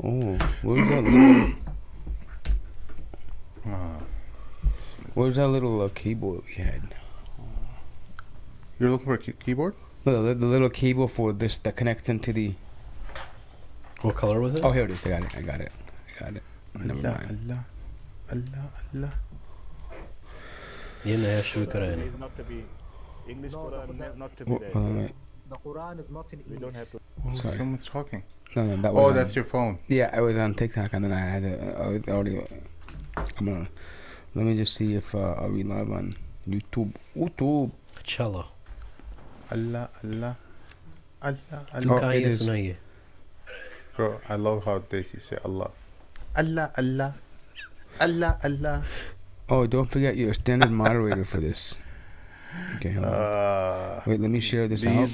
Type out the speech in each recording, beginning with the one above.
Oh, where's that little? Where's that little keyboard we had? You're looking for a keyboard? The little cable for this that connects into the. What color was it? Oh, here it is. I got it. Never mind. Allah. Not to be English Quran, not to be there. The Quran is not in English. We don't have to. Oh, Sorry. someone's talking. No, that was. Oh, that's your phone. Yeah, I was on TikTok and then I had it. I was already. Come on. Let me just see if are we live on YouTube. Cello. Allah. Oh, it is. Bro, I love how they say Allah. Allah. Oh, don't forget you're a standard moderator for this. Okay, hold on. Wait, let me share this out.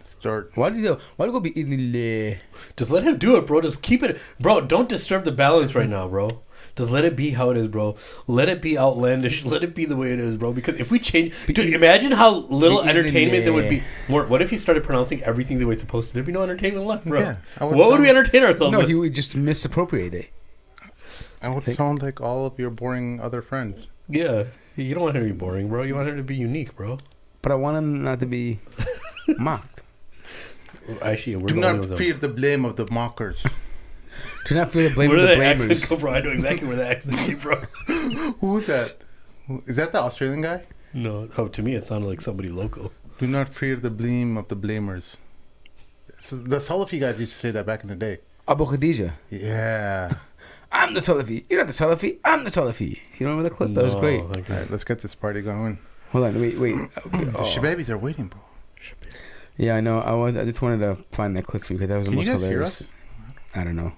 Start. Why do you go be in the? Just let him do it, bro. Just keep it, bro. Don't disturb the balance right now, bro. Just let it be how it is, bro. Let it be outlandish. Let it be the way it is, bro. Because if we change, dude, imagine how little entertainment there would be. Mort, what if he started pronouncing everything the way it's supposed to? There'd be no entertainment left, bro. Yeah, what would we entertain ourselves with? No, he would just misappropriate it. I would sound like all of your boring other friends. Yeah, you don't want him to be boring, bro. You want him to be unique, bro. But I want him not to be mocked. Actually, we're do not fear the blame of the mockers. Do not feel the blame Where of did the that blamers. accent come from? I know exactly where the accent came from. Who is that? Is that the Australian guy? No, to me it sounded like somebody local. Do not fear the blame of the blamers. So the Salafi guys used to say that back in the day. Abu Khadija. Yeah. I'm the Salafi. You're not the Salafi. I'm the Salafi. You remember the clip? That was great. Okay. All right, let's get this party going. Hold on, wait. The shababis are waiting, bro. Yeah, I know. I just wanted to find that clip for you because that was the Can most you guys hilarious. hear us? I don't know.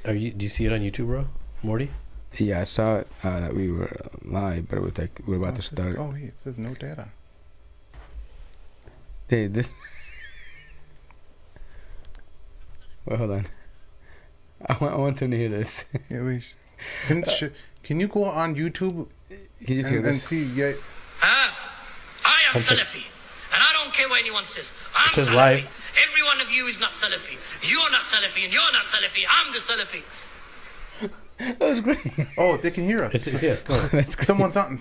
Do you see it on YouTube, bro? Morty? Yeah, I saw it, that we were live, but it was like we were about to start. Oh, wait, it says no data. Hey, this. Well, hold on. I want them to hear this. Yeah, wait. Can you go on YouTube Can you just hear and this? see? Yeah. I am Salafi, and I don't care what anyone says. I'm It says Salafi. live. Every one of you is not Salafi. You're not Salafi, and you're not Salafi. I'm the Salafi. That was great. Oh, they can hear us. Yes, go ahead. That's great. Someone's on.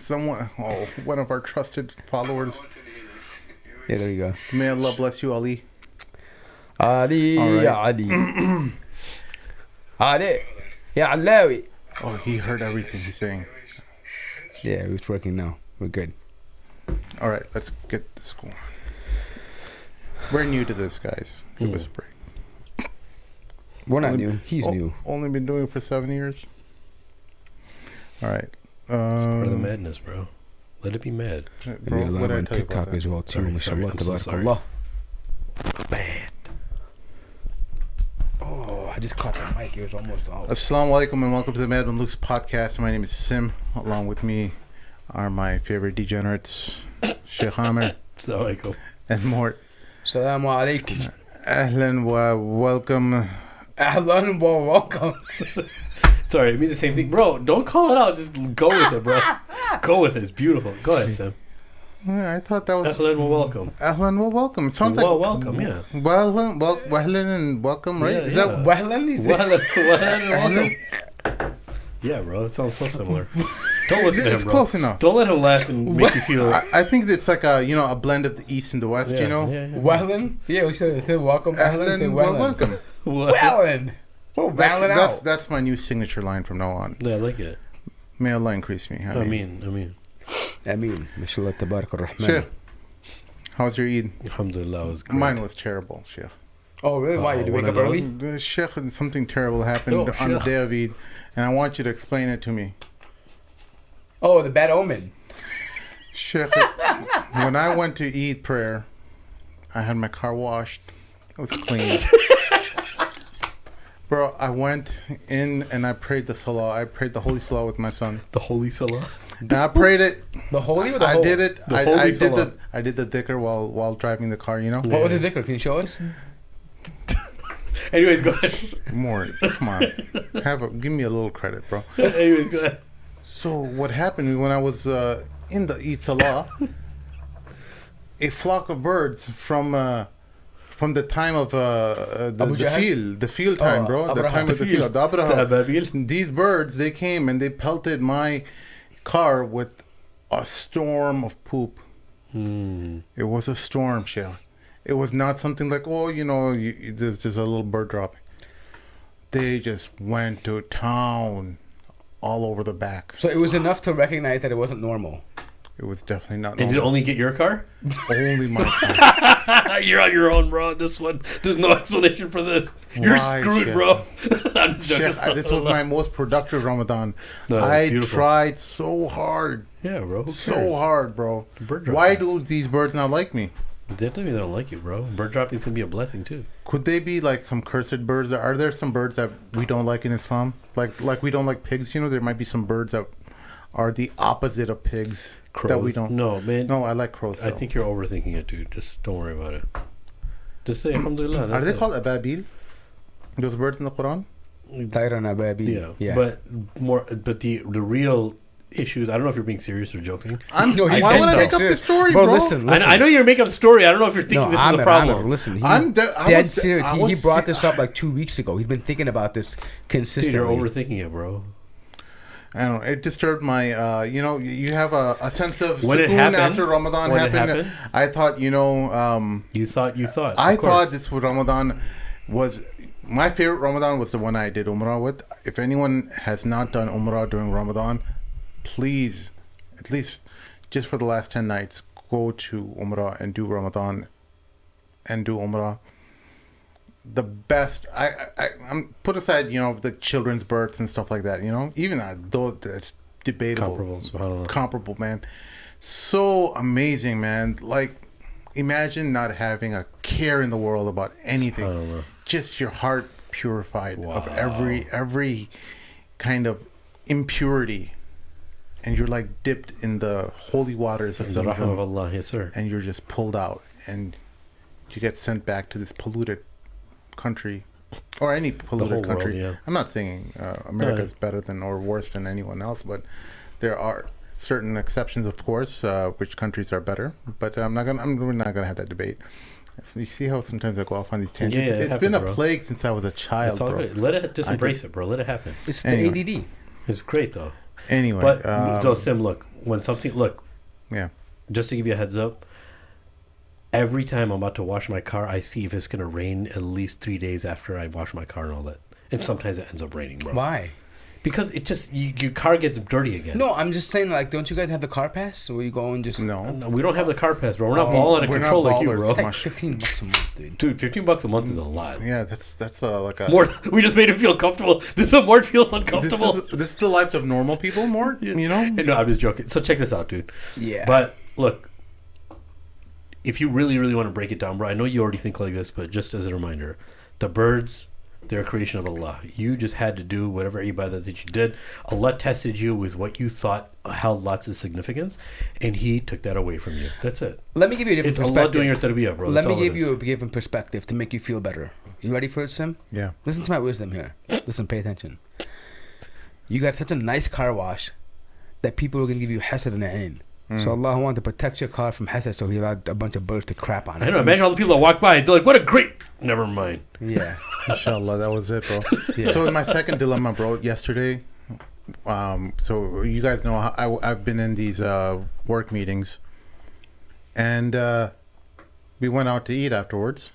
One of our trusted followers. Yeah, there you go. May Allah bless you, Ali. Ali, All right. ya Ali. Ali, ya Alawi. Oh, he heard everything he's saying. Yeah, it's working now. We're good. All right, let's get this going. We're new to this, guys. Give us a break. We're not new. He's new. Only been doing it for 7 years. All right. It's part of the madness, bro. Let it be mad. Bro, We're what live did I on tell you about TikTok that? as well too. Sorry, Mashallah, I'm so sorry. tabarakallah. Bad. Oh, I just caught the mic. It was almost out. Assalamu alaikum and welcome to the Mad and Luke's podcast. My name is Sim. Along with me are my favorite degenerates, Sheikh Amir Assalamualaikum. and Mort. Assalamu alaikum. Ahlan wa welcome. Ahlan wa welcome. Sorry, it means the same thing. Bro, don't call it out. Just go with it, bro. Go with it. It's beautiful. Go ahead, Sam. I thought that was Ahlan wa welcome. Ahlan wa welcome. It sounds Well, like welcome, yeah. Wahlan and welcome, right? Yeah, Is yeah. that Wahlan? Welcome. Yeah, bro. It sounds so similar. Don't listen to him, it's bro. close enough. Don't let him laugh and make you feel. I think it's like a blend of the East and the West, Yeah, you know? yeah, yeah. Wahlan? Yeah, we should say welcome. Ahlan, say Ahlan wa Wahlan. welcome. Wahlan. We're wailing out. That's my new signature line from now on. Yeah, I like it. May Allah increase me. I mean. Ameen. Mashallah, tabarak ar-Rahman. Sheikh, how was your Eid? Alhamdulillah, it was great. Mine was terrible, Sheikh. Oh, really? Why? You one wake of up those? early? Sheikh, something terrible happened Oh, on the Sheikh. day of Eid, and I want you to explain it to me. Oh, the bad omen. Sheikh, when I went to Eid prayer, I had my car washed. It was clean. Bro, I went in and I prayed the salah. I prayed the holy salah with my son. The holy salah. And I prayed it. The holy or the I whole? did it. The I holy did salah. I did the dhikr while driving the car, you know? What was the dhikr? Can you show us? Anyways, go ahead. More. Come on. Give me a little credit, bro. Anyways, go ahead. So what happened is when I was in the Eid Salah, a flock of birds from from the time of Abu the Jahl? field time, bro. The time of the field. The Ababil. These birds, they came and they pelted my car with a storm of poop. It was a storm, Sheikh. It was not something like, oh, there's just a little bird dropping. They just went to town all over the back. So it was enough to recognize that it wasn't normal. It was definitely not And did it normal. only get your car? Only my car. You're on your own, bro. This one, there's no explanation for this. You're Why, screwed, Sheikh? bro. I'm just Sheikh, joking. this was my most productive Ramadan. No, I beautiful. tried so hard. Yeah, bro. Who cares? So hard, bro. Bird Why dropping. do these birds not like me? They don't like you, bro. Bird dropping can be a blessing too. Could they be like some cursed birds? Are there some birds that we don't like in Islam? Like we don't like pigs, there might be some birds that are the opposite of pigs Crows. that we don't. No, man. No, I like crows. I though. think you're overthinking it, dude. Just don't worry about it. Just say Alhamdulillah. Are that's they it. called ababil? Those birds in the Quran? Tayran ababil. Yeah. But the real issues. I don't know if you're being serious or joking. No, he why can't would I know. make up the story, Bro, bro? listen. I know you're making up a story. I don't know if you're thinking this is a problem. Listen, he's I'm dead serious. I He was brought se- this up like 2 weeks ago. He's been thinking about this Dude, consistently. you're overthinking it, bro. I don't know. It disturbed my, you have a sense of When it sukoon happened, after Ramadan when it happened. happened. I thought, You thought. I of course. thought this was Ramadan was my favorite Ramadan was the one I did Umrah with. If anyone has not done Umrah during Ramadan, please, at least just for the last 10 nights, go to Umrah and do Ramadan and do Umrah. The best, I'm put aside, the children's births and stuff like that, even though that's debatable. Comparable, subhanAllah. Comparable, man. So amazing, man. Like, imagine not having a care in the world about anything. SubhanAllah. Just your heart purified of Wow. every kind of impurity. And you're like dipped in the holy waters of In the rahmah of Zamzam. Allah, yes, sir. And you're just pulled out. And you get sent back to this polluted country. Or any polluted whole country. world, yeah. I'm not saying America is better than or worse than anyone else. But there are certain exceptions, of course, which countries are better. But we're not gonna have that debate. So you see how sometimes I go off on these tangents. Yeah, it It's been a happens, bro. plague since I was a child, It's all bro. good. Let it just I embrace it, bro. Let it happen. It's Anyway. the ADD. It's great though. Anyway, But so Sim, look, yeah. just to give you a heads up, every time I'm about to wash my car, I see if it's gonna rain at least 3 days after I wash my car and all that. And sometimes it ends up raining, bro. Why? Because it just your car gets dirty again. No, I'm just saying, like, don't you guys have the car pass? Where you go and just... No. No, we don't have the car pass, bro. We're not Oh, balling out of we're not control like you, ballers. bro. It's like Much. $15 a month, dude. Dude, $15 a month is a lot. Yeah, that's like a... Mort, we just made him feel comfortable. This is how Mort feels uncomfortable. This is the life of normal people, Mort. No, I'm just joking. So check this out, dude. Yeah. But look, if you really, really want to break it down, bro, I know you already think like this, but just as a reminder, the birds, they're a creation of Allah. You just had to do whatever ibadah that you did. Allah tested you with what you thought held lots of significance, and He took that away from you. That's it. Let me give you a different It's Allah perspective. doing your tarbiyah, bro. Let That's me all it give is. you a different perspective to make you feel better. You ready for it, Sim? Yeah. Listen to my wisdom here. Listen, pay attention. You got such a nice car wash that people are going to give you hasad and ain. So Allah wanted to protect your car from hasad, so He allowed a bunch of birds to crap on it. I know. Imagine all the people that walk by. They're like, "What a great." Never mind. Yeah. Inshallah, that was it, bro. Yeah. So my second dilemma, bro, yesterday. So you guys know I've been in these work meetings, and we went out to eat afterwards,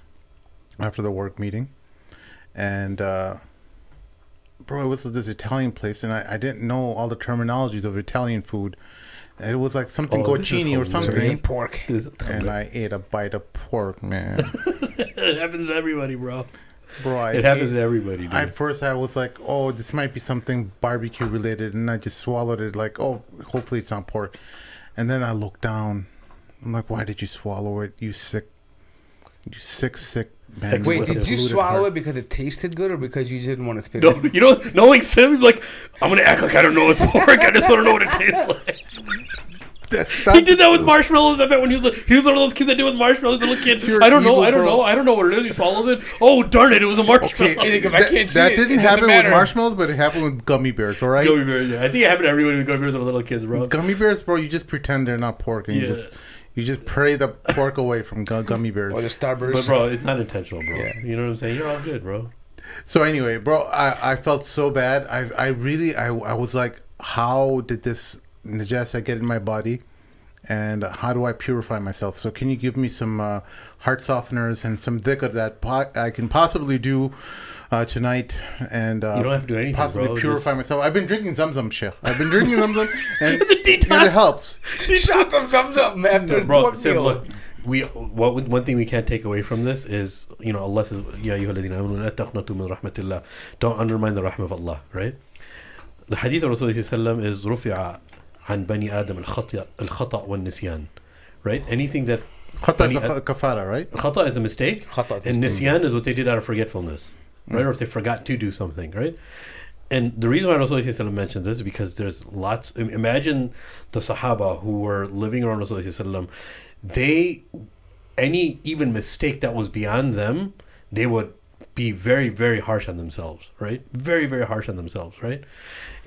after the work meeting, and bro, it was this Italian place, and I didn't know all the terminologies of Italian food. It was like something this is goccini or hilarious. something, Pork. and I ate a bite of pork, man. It happens to everybody, bro. Bro, It happens to everybody, dude. At first, I was like, "Oh, this might be something barbecue related," and I just swallowed it. Like, "Oh, hopefully it's not pork." And then I looked down. I'm like, "Why did you swallow it? You sick man." Wait, with a did you polluted swallow heart." it because it tasted good or because you didn't want to spit No, it? you know, knowing Sim, like, I'm gonna act like I don't know it's pork. I just want to know what it tastes like. He did that with marshmallows. I bet when he was one of those kids that did with marshmallows. The little kid. You're I don't know. evil, I don't bro. know. I don't know what it is. He swallows it. Oh darn it! It was a marshmallow. Okay, If I can't see that it, didn't it doesn't happen matter. with marshmallows, but it happened with gummy bears. All right, Gummy bears. Yeah. I think it happened to everybody with gummy bears when little kids, bro. gummy bears, bro. You just pretend they're not pork, and Yeah. You just pray the pork away from gummy bears. Or the Starburst. But bro, it's not intentional, bro. Yeah. You know what I'm saying? You're all good, bro. So anyway, bro, I felt so bad. I really was like, how did this najasa get in my body? And how do I purify myself? So can you give me some heart softeners and some dhikr that I can possibly do tonight? And You don't have to do anything, possibly bro. purify myself. I've been drinking Zamzam, Sheikh. I've been drinking Zamzam, and detox. it helps. Shot some after Bro, pork Sim, meal. look, one thing we can't take away from this is, you know, Allah says, Ya ayyuhalladhina amanu la taqnatu min rahmatillah. Don't undermine the rahmah of Allah, right? The hadith of Rasulullah is رفع عن بني آدم الخطأ والنسيان, right? Anything that Khata is a kafara, right? khata is a mistake, Khata and nisyan is what they did out of forgetfulness, right? Or if they forgot to do something, right? And the reason why Rasulullah mentioned this is because there's lots. Imagine the Sahaba who were living around Rasulullah. They, any even mistake that was beyond them, they would be very, very harsh on themselves, right? Very, very harsh on themselves, right?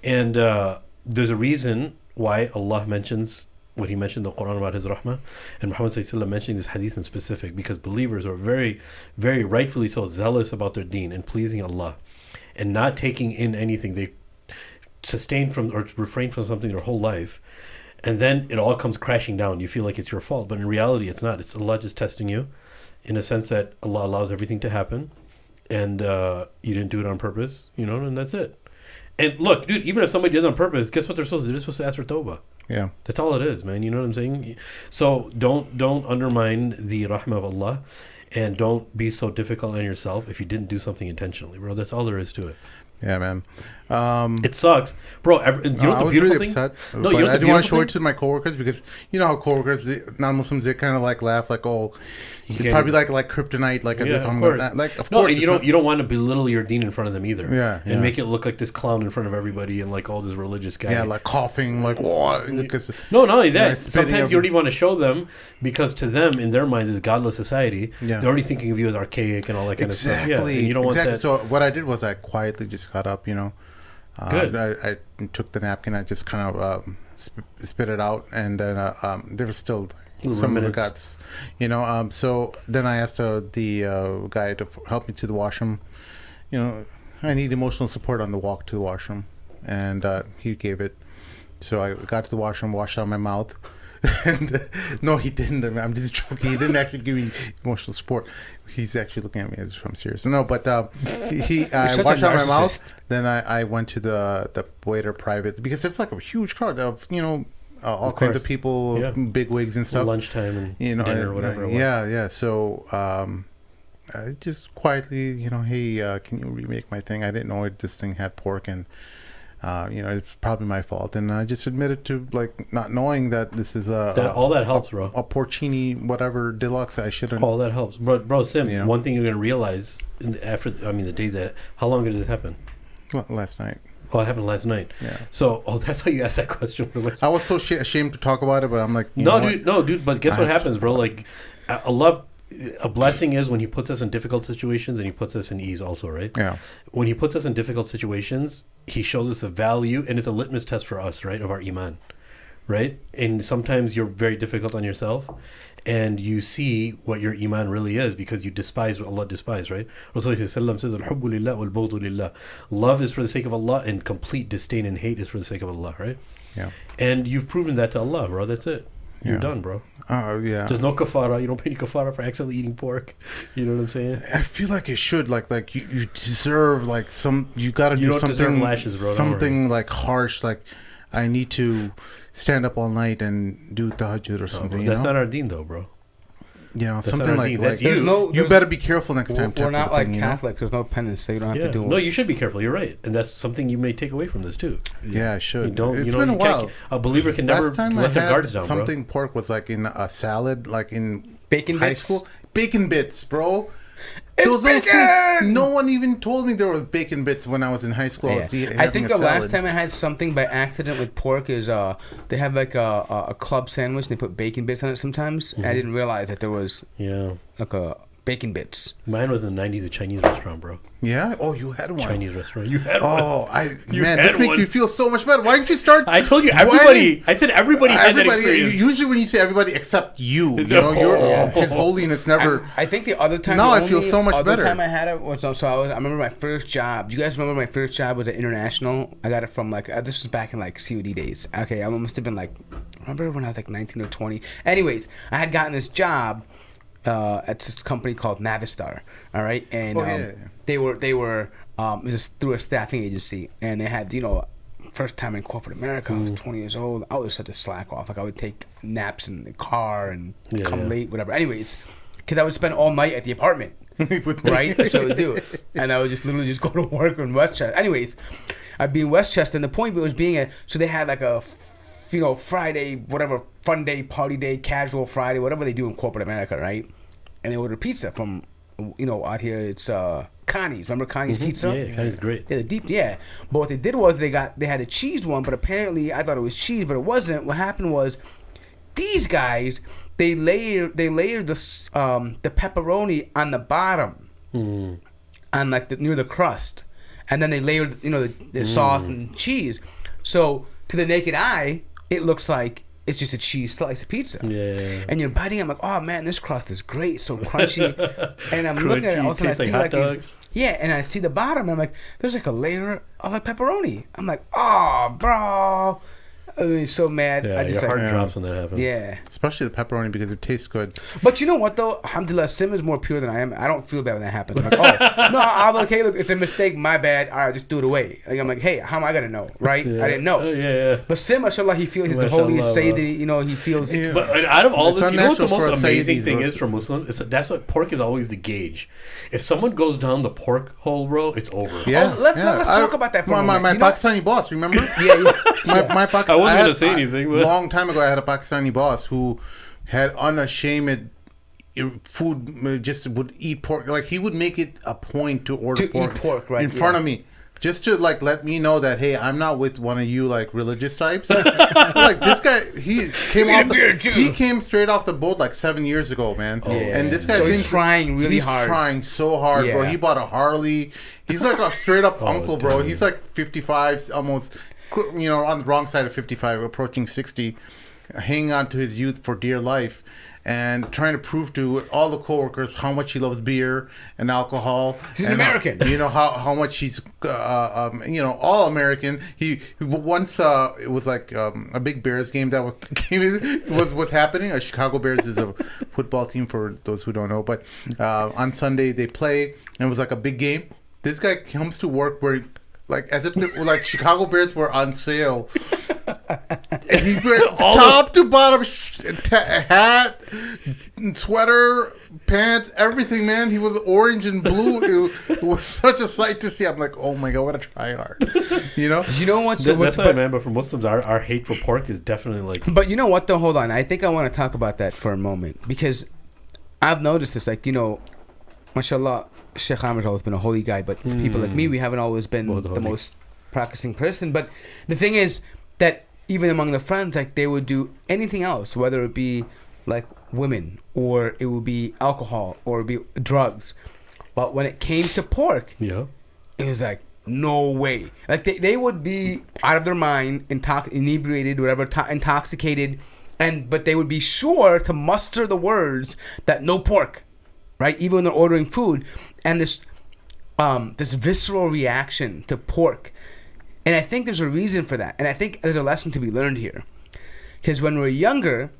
And there's a reason why Allah mentions what He mentioned in the Quran about His rahmah, and Muhammad sallallahu mentioning this hadith in specific, because believers are very, very rightfully so zealous about their deen and pleasing Allah, and not taking in anything. They sustain from or refrain from something their whole life, and then it all comes crashing down. You feel like it's your fault, but in reality it's not. It's Allah just testing you, in a sense that Allah allows everything to happen, and you didn't do it on purpose, you know, and that's it. And look, dude, even if somebody does it on purpose, guess what they're supposed to do? They're supposed to ask for tawbah. Yeah. That's all it is, man. You know what I'm saying? So don't undermine the rahmah of Allah, and don't be so difficult on yourself if you didn't do something intentionally, bro. That's all there is to it. Yeah, man. It sucks, bro. You know what I the was beautiful really thing? upset. No, But you know I what the didn't want beautiful to show it thing? to my coworkers because you know how coworkers, non-Muslims, they kind of like laugh, like, oh, it's can't- probably like kryptonite, like as Yeah, if of I'm course. gonna, like, of No, course. and you don't want to belittle your deen in front of them either. Yeah, and yeah. make it look like this clown in front of everybody and like all this religious guy. Yeah, like coughing, like what? Because No, not only Yeah, that. spitting Sometimes of- you don't even want to show them because to them, in their minds, is godless society. Yeah. They're already thinking of you as archaic and all that kind of stuff. Yeah, exactly, and you don't exactly. want that. So what I did was I quietly just got up, you know. Good. I took the napkin. I just kind of spit it out, and then there was still Little some of the remnants. guts, you know. So then I asked the guy to help me to the washroom. You know, I need emotional support on the walk to the washroom, and he gave it. So I got to the washroom, washed out my mouth. And no, he didn't. I mean, I'm just joking. He didn't actually give me emotional support. He's actually looking at me as if I'm serious. No, but I such a washed out my narcissist. mouth. Then I went to the waiter private because there's like a huge crowd of, you know, all kinds of course. people, Yeah. big wigs and stuff. Lunchtime and You know, dinner or whatever it was. yeah. So I just quietly, you know, hey, can you remake my thing? I didn't know this thing had pork, and you know, it's probably my fault. And I just admitted to like not knowing that this is All that helps, bro. a porcini whatever deluxe. I shouldn't. All that helps, bro. Sim, You know? one thing you're gonna realize after, the days that. How long did this happen? Last night. Oh, it happened last night. Yeah. So, that's why you asked that question. I was so ashamed to talk about it, but I'm like, you No, know what? dude. No, dude. But guess I what have happens, bro? Like, Allah, a blessing is when He puts us in difficult situations, and He puts us in ease, also, right? Yeah. When He puts us in difficult situations, He shows us the value, and it's a litmus test for us, right, of our iman, right? And sometimes you're very difficult on yourself, and you see what your iman really is because you despise what Allah despised, right? Rasulullah says, "Al-hubbu lillah wal-bughdu lillah." Love is for the sake of Allah, and complete disdain and hate is for the sake of Allah, right? Yeah. And you've proven that to Allah, bro. That's it. You're Yeah. done, bro. Oh yeah. There's no kafara. You don't pay any kafara for accidentally eating pork. You know what I'm saying? I feel like it should like you deserve like you got to You do don't deserve something lashes, bro. Don't something like harsh, like I need to stand up all night and do tahajjud or something. That's you know? not our deen, though, bro. You know, That's something not our like deen. That's like you. you better be careful next time. We're type not of like thing, you know? Catholics. There's no penance, so you don't have Yeah. to do No, it. you should be careful. You're right, and that's something you may take away from this too. Yeah, I should. You don't. It's you know, been a you can't- while. A believer can never Last time let I their had guards down, something pork was like in a salad, like in Bacon high bits? school. Bacon bits, bro. It's Those little bacon! things- No one even told me there was bacon bits when I was in high school. Yeah. was I think having a the last salad. time I had something by accident with pork is they have like a club sandwich and they put bacon bits on it sometimes. And I didn't realize that there was bro. Yeah. like a bacon bits. Mine was in the 90s, a Chinese restaurant, bro. Yeah. Oh, you had one. Chinese restaurant. You had one. Oh, You man, had this makes one. me feel so much better. Why didn't you start? I told you, everybody. I said everybody had that experience. Usually, when you say everybody except you, you know, His Holiness never. I think the other time. Now the I feel only so much other better. time I had it was I remember my first job. Do you guys remember my first job was at International? I got it from like this was back in like COD days. Okay, I must have been like, remember when I was like 19 or 20. Anyways, I had gotten this job at this company called Navistar. All right, and they were it was through a staffing agency, and they had first time in corporate America. I was 20 years old. I was such a slack off. Like I would take naps in the car and come late, whatever. Anyways, because I would spend all night at the apartment, right? That's what I would do, and I would just literally just go to work in Westchester. Anyways, I'd be in Westchester, and the point was so they had like a Friday, whatever, fun day, party day, casual Friday, whatever they do in corporate America, right? And they order pizza from, out here it's Connie's. Remember Connie's Pizza? Yeah, Connie's great. Yeah, But what they did was they had a cheese one, but apparently I thought it was cheese, but it wasn't. What happened was these guys they layered the pepperoni on the bottom, on like near the crust, and then they layered the sauce and cheese. So to the naked eye, it looks like it's just a cheese slice of pizza. Yeah. And you're biting. I'm like, oh man, this crust is great, so crunchy. And I'm looking at it. Also, I see like and I see the bottom. And I'm like, there's like a layer of like pepperoni. I'm like, oh, bro. I was so mad. Yeah, I just your heart drops when that happens. Yeah. Especially the pepperoni because it tastes good. But you know what though? Alhamdulillah, Sim is more pure than I am. I don't feel bad when that happens. I'm like, oh no, I'll be like, hey, look, it's a mistake, my bad. All right, just do it away. Like, I'm like, hey, how am I gonna know, right? I didn't know. Yeah. But Sim, mashallah, he feels he's the holiest Sayyidi. He feels. Yeah. But out of all this, you know what the most amazing thing is roast. for Muslims? That's what pork is always the gauge. If someone goes down the pork hole, bro, it's over. Yeah. Let's talk about that for a moment. My Pakistani boss, remember? My Pakistani. I wasn't gonna say anything. A long time ago, I had a Pakistani boss who had unashamed food, just would eat pork. Like, he would make it a point to order pork right, in front of me. Just to, like, let me know that, hey, I'm not with one of you, like, religious types. Like, this guy, he came straight off the boat, like, 7 years ago, man. Oh, and this guy's been trying really hard. He's trying so hard, bro. He bought a Harley. He's like a straight-up uncle, bro. Damn. He's like 55, almost, on the wrong side of 55, approaching 60, hanging on to his youth for dear life. And trying to prove to all the coworkers how much he loves beer and alcohol. He's an American. How much he's, all American. He once it was like a big Bears game that was happening. Chicago Bears is a football team for those who don't know. But on Sunday they play, and it was like a big game. This guy comes to work where, like, as if like Chicago Bears were on sale. And he wear top to bottom hat, sweater, pants, everything, man. He was orange and blue. It was such a sight to see. I'm like, oh my god, what a tryhard. You know what? That's what I meant. But for Muslims, our hate for pork is definitely like. But you know what though? Hold on. I think I want to talk about that for a moment because I've noticed this. Like, mashallah, Sheikh Ahmed has always been a holy guy, but people like me, we haven't always been the most practicing person. But the thing is that even among the friends, like, they would do anything else, whether it be like women or it would be alcohol or it would be drugs. But when it came to pork, it was like, no way. Like, they would be out of their mind, inebriated, whatever, intoxicated, but they would be sure to muster the words that no pork, right? Even when they're ordering food. And this visceral reaction to pork. And I think there's a reason for that. And I think there's a lesson to be learned here. Because when we were younger,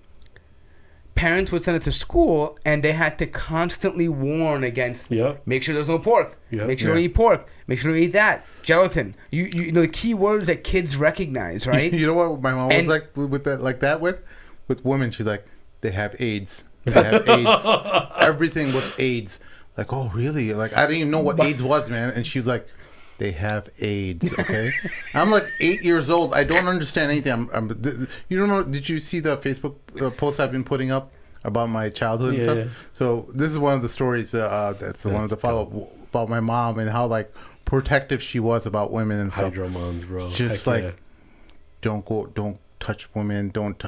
parents would send us to school and they had to constantly warn against, make sure there's no pork. Make sure you don't eat pork. Make sure you don't eat that. Gelatin. You know the key words that kids recognize, right? You know what my mom was like with that, like that with women? She's like, they have AIDS. They have AIDS. Everything with AIDS. Like, oh, really? Like, I didn't even know what AIDS was, man. And she's like, they have AIDS, okay? I'm like 8 years old. I don't understand anything. You don't know? Did you see the Facebook posts I've been putting up about my childhood and stuff? Yeah. So this is one of the stories. That's one of the follow-up about my mom and how, like, protective she was about women and stuff. Hydro moms, bro. Just Heck don't touch women. Don't.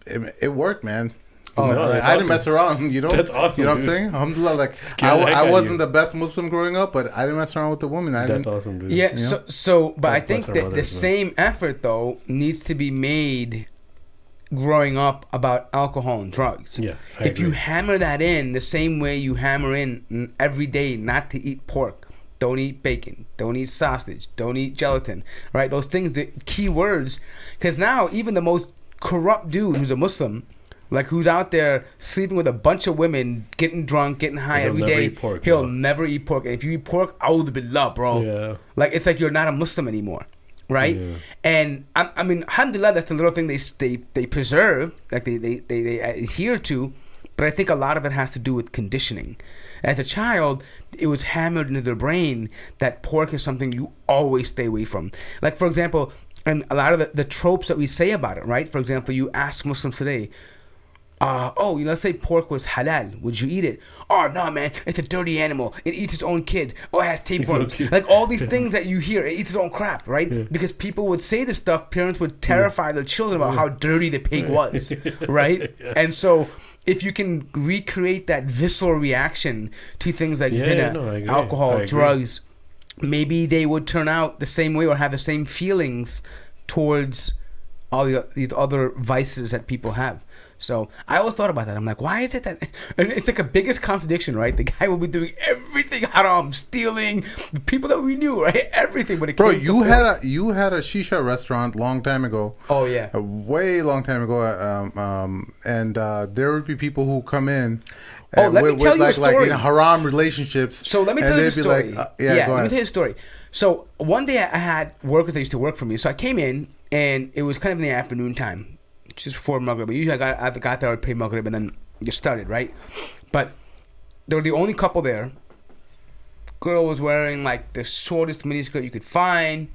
It worked, man. Oh, No, that's I didn't awesome. mess around, you know. That's awesome, You know what I'm dude. saying? Alhamdulillah, like Scared the heck out I of wasn't you. the best Muslim growing up, but I didn't mess around with the woman. I That's didn't. awesome, dude. Yeah, so but I God think bless our that the mothers, man. same effort though needs to be made growing up about alcohol and drugs. Yeah, I if you agree. hammer that in the same way you hammer in every day not to eat pork, don't eat bacon, don't eat sausage, don't eat gelatin, right? Those things, the key words, because now even the most corrupt dude who's a Muslim, like who's out there sleeping with a bunch of women, getting drunk, getting high He'll every never day, eat pork, he'll bro. never eat pork. And if you eat pork, a'udhu billah, bro. Yeah. Like it's like you're not a Muslim anymore, right? Yeah. And I mean, alhamdulillah, that's the little thing they preserve, like they adhere to. But I think a lot of it has to do with conditioning. As a child, it was hammered into their brain that pork is something you always stay away from. Like, for example, and a lot of the tropes that we say about it, right? For example, you ask Muslims today, let's say pork was halal. Would you eat it? Oh, no, man. It's a dirty animal. It eats its own kids. Oh, it has tapeworms. Like all these things that you hear. It eats its own crap, right? Yeah. Because people would say this stuff. Parents would terrify their children about how dirty the pig was, right? Yeah. And so if you can recreate that visceral reaction to things like zina, alcohol, drugs, maybe they would turn out the same way or have the same feelings towards all these other vices that people have. So I always thought about that. I'm like, why is it that? And it's like a biggest contradiction, right? The guy will be doing everything haram, stealing, the people that we knew, right? Everything. But bro, you had a shisha restaurant long time ago. Oh yeah, a way long time ago. And there would be people who come in. Let me tell you a story. Like in haram relationships. So let me tell you the story. Like, let me tell you the story. So one day I had workers that used to work for me. So I came in and it was kind of in the afternoon time. Just before Maghrib. Usually I got there, I would pay Maghrib and then get started, right? But they were the only couple there. Girl was wearing like the shortest miniskirt you could find.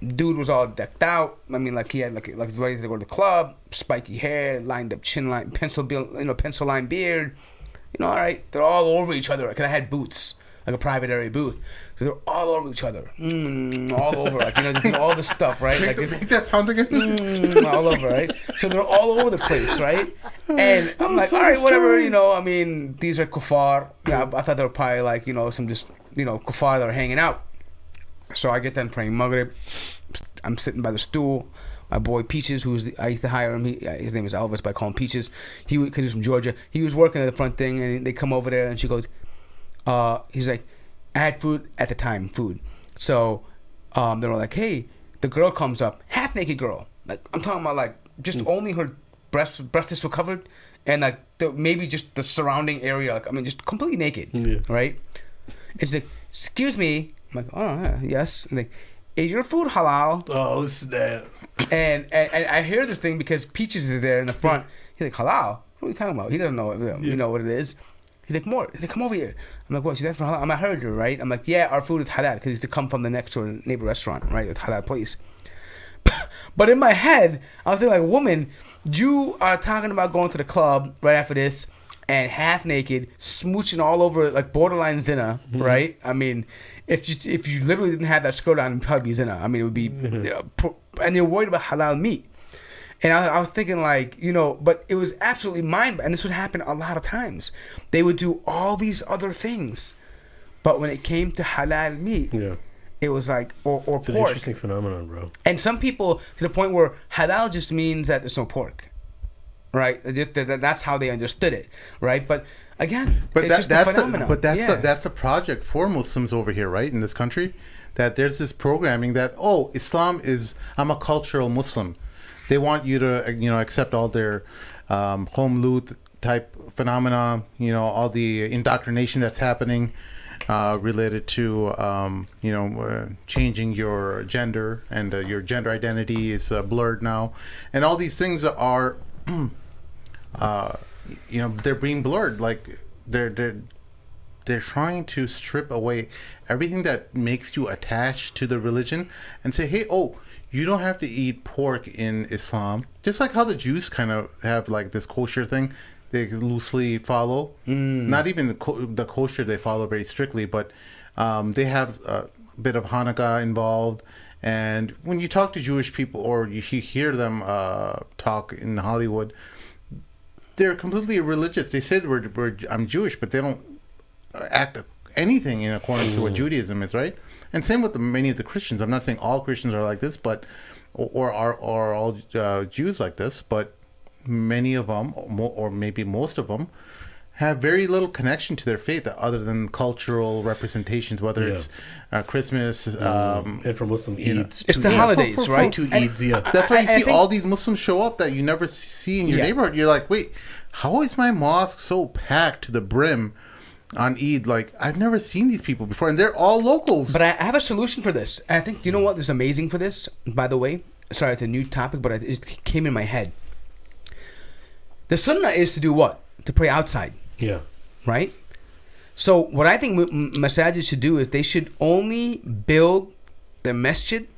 Dude was all decked out. I mean, like he had like ready to go to the club. Spiky hair, lined up chin line, pencil line beard. All right. They're all over each other because I had booths, like a private area booth. So they're all over each other, all over, like just all this stuff, right? Make that sound again. All over, right? So they're all over the place, right? And I'm like, all right, whatever, I mean, these are kuffar. Yeah, I thought they were probably like, some just, kuffar that are hanging out. So I get done praying Maghrib. I'm sitting by the stool. My boy Peaches, I used to hire him. His name is Elvis, but I call him Peaches. Because he's from Georgia. He was working at the front thing, and they come over there, and she goes, he's like, I had food at the time, So they were like, hey, the girl comes up, half naked girl. Like I'm talking about like just only her breasts were covered and like maybe just the surrounding area, like I mean just completely naked. Right? It's like, excuse me. I'm like, oh yes. And like, is your food halal? Oh snap. And I hear this thing because Peaches is there in the front. He's like, halal? What are you talking about? He doesn't know what it is. He's like, Mort, come over here. I'm like, what? She's asking for halal. I heard you, right? I'm like, yeah, our food is halal because it used to come from the next door neighbor restaurant, right? It's halal place. But in my head, I was thinking, like, woman, you are talking about going to the club right after this and half naked, smooching all over, like borderline zina, right? I mean, if you literally didn't have that skirt on, it'd probably be zina. I mean, it would be, and you're worried about halal meat. And I was thinking like, but it was absolutely and this would happen a lot of times. They would do all these other things. But when it came to halal meat, it was like, or it's pork. An interesting phenomenon, bro. And some people, to the point where halal just means that there's no pork. Right? That's how they understood it. Right? But again, it's just a phenomenon. But that's a project for Muslims over here, right? In this country. That there's this programming that, I'm a cultural Muslim. They want you to, accept all their home loot type phenomena, all the indoctrination that's happening related to, changing your gender and your gender identity is blurred now. And all these things are, they're being blurred. Like they're trying to strip away everything that makes you attached to the religion and say, hey, you don't have to eat pork in Islam. Just like how the Jews kind of have like this kosher thing they loosely follow. Not even the kosher they follow very strictly, but they have a bit of Hanukkah involved. And when you talk to Jewish people or you hear them talk in Hollywood, they're completely religious. They said I'm Jewish, but they don't act anything in accordance to what Judaism is, right? And same with many of the Christians. I'm not saying all Christians are like this, but or are all Jews like this, but many of them, or maybe most of them, have very little connection to their faith other than cultural representations, whether it's Christmas, and for Muslim Eids. It's the holidays, right? Two Eids, yeah. That's why you I see think all these Muslims show up that you never see in your neighborhood. You're like, wait, how is my mosque so packed to the brim on Eid? Like, I've never seen these people before, and they're all locals. But I have a solution for this. I think, you know what is amazing for this, by the way? Sorry, it's a new topic, but it came in my head. The sunnah is to do what? To pray outside. Yeah. Right? So what I think masajid should do is they should only build the masjid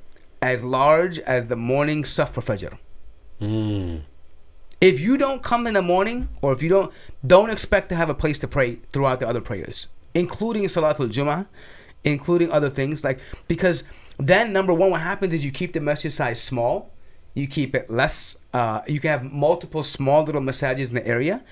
as large as the morning saf for Fajr. If you don't come in the morning, or if you don't expect to have a place to pray throughout the other prayers, including Salatul Jummah, including other things, like, because then number one, what happens is you keep the masjid size small, you keep it less, you can have multiple small little masajids in the area,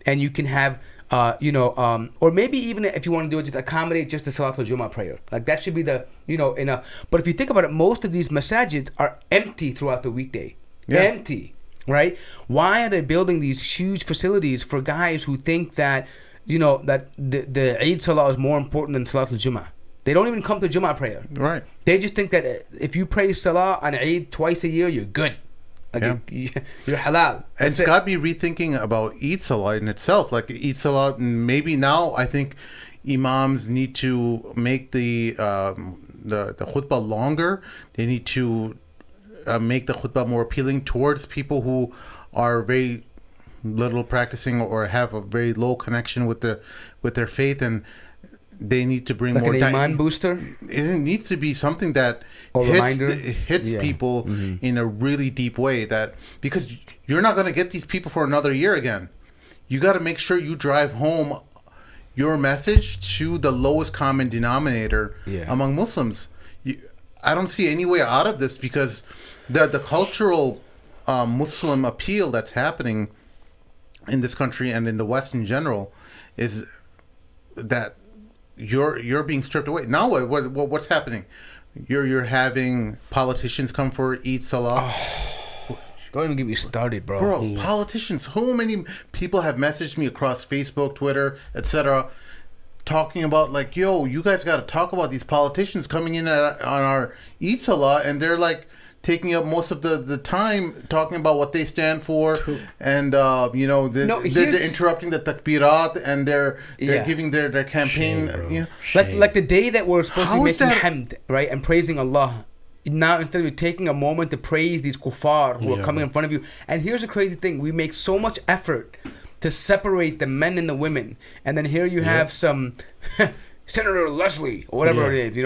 and you can have or maybe even if you want to do it, just accommodate just the Salatul Jummah prayer. Like, that should be the, enough. But if you think about it, most of these masajids are empty throughout the weekday. Yeah. Empty, right? Why are they building these huge facilities for guys who think that, that the Eid Salah is more important than Salatul Jummah? They don't even come to Jummah prayer. Right. They just think that if you pray Salah on Eid twice a year, you're good. Like, you're halal. And it's got to be rethinking about Eid Salah in itself. Like, Eid Salah, maybe now I think imams need to make the khutbah longer. They need to make the khutbah more appealing towards people who are very little practicing or have a very low connection with their faith, and they need to bring like more an iman booster. It needs to be something that hits people in a really deep way, that because you're not going to get these people for another year again. You got to make sure you drive home your message to the lowest common denominator among Muslims. I don't see any way out of this, because the cultural Muslim appeal that's happening in this country and in the West in general is that you're being stripped away. Now what's happening? You're having politicians come for Eid Salah. Don't even get me started, bro. Politicians. So many people have messaged me across Facebook, Twitter, etc., talking about, like, yo, you guys got to talk about these politicians coming in on our Eid Salah, and they're like taking up most of the time talking about what they stand for. True. And they're interrupting the takbirat, and they're giving their campaign. Shame, like the day that we're supposed to be making hamd, right, and praising Allah. Now, instead of taking a moment to praise these kuffar who are coming in front of you. And here's the crazy thing: we make so much effort to separate the men and the women, and then here you have some Senator Leslie or whatever it is, the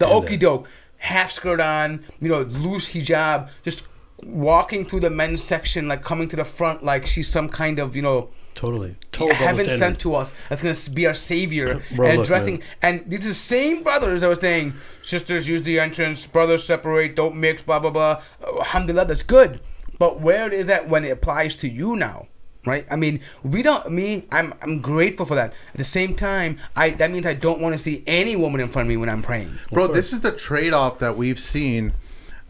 okie doke, half skirt on, loose hijab, just walking through the men's section, like coming to the front like she's some kind of totally heaven sent to us, that's gonna be our savior. And dressing, and these are the same brothers that were saying, sisters use the entrance, brothers separate, don't mix, blah blah blah. Alhamdulillah, that's good, but where is that when it applies to you now? Right? I mean, I'm grateful for that. At the same time, that means I don't want to see any woman in front of me when I'm praying. Bro, this is the trade-off that we've seen.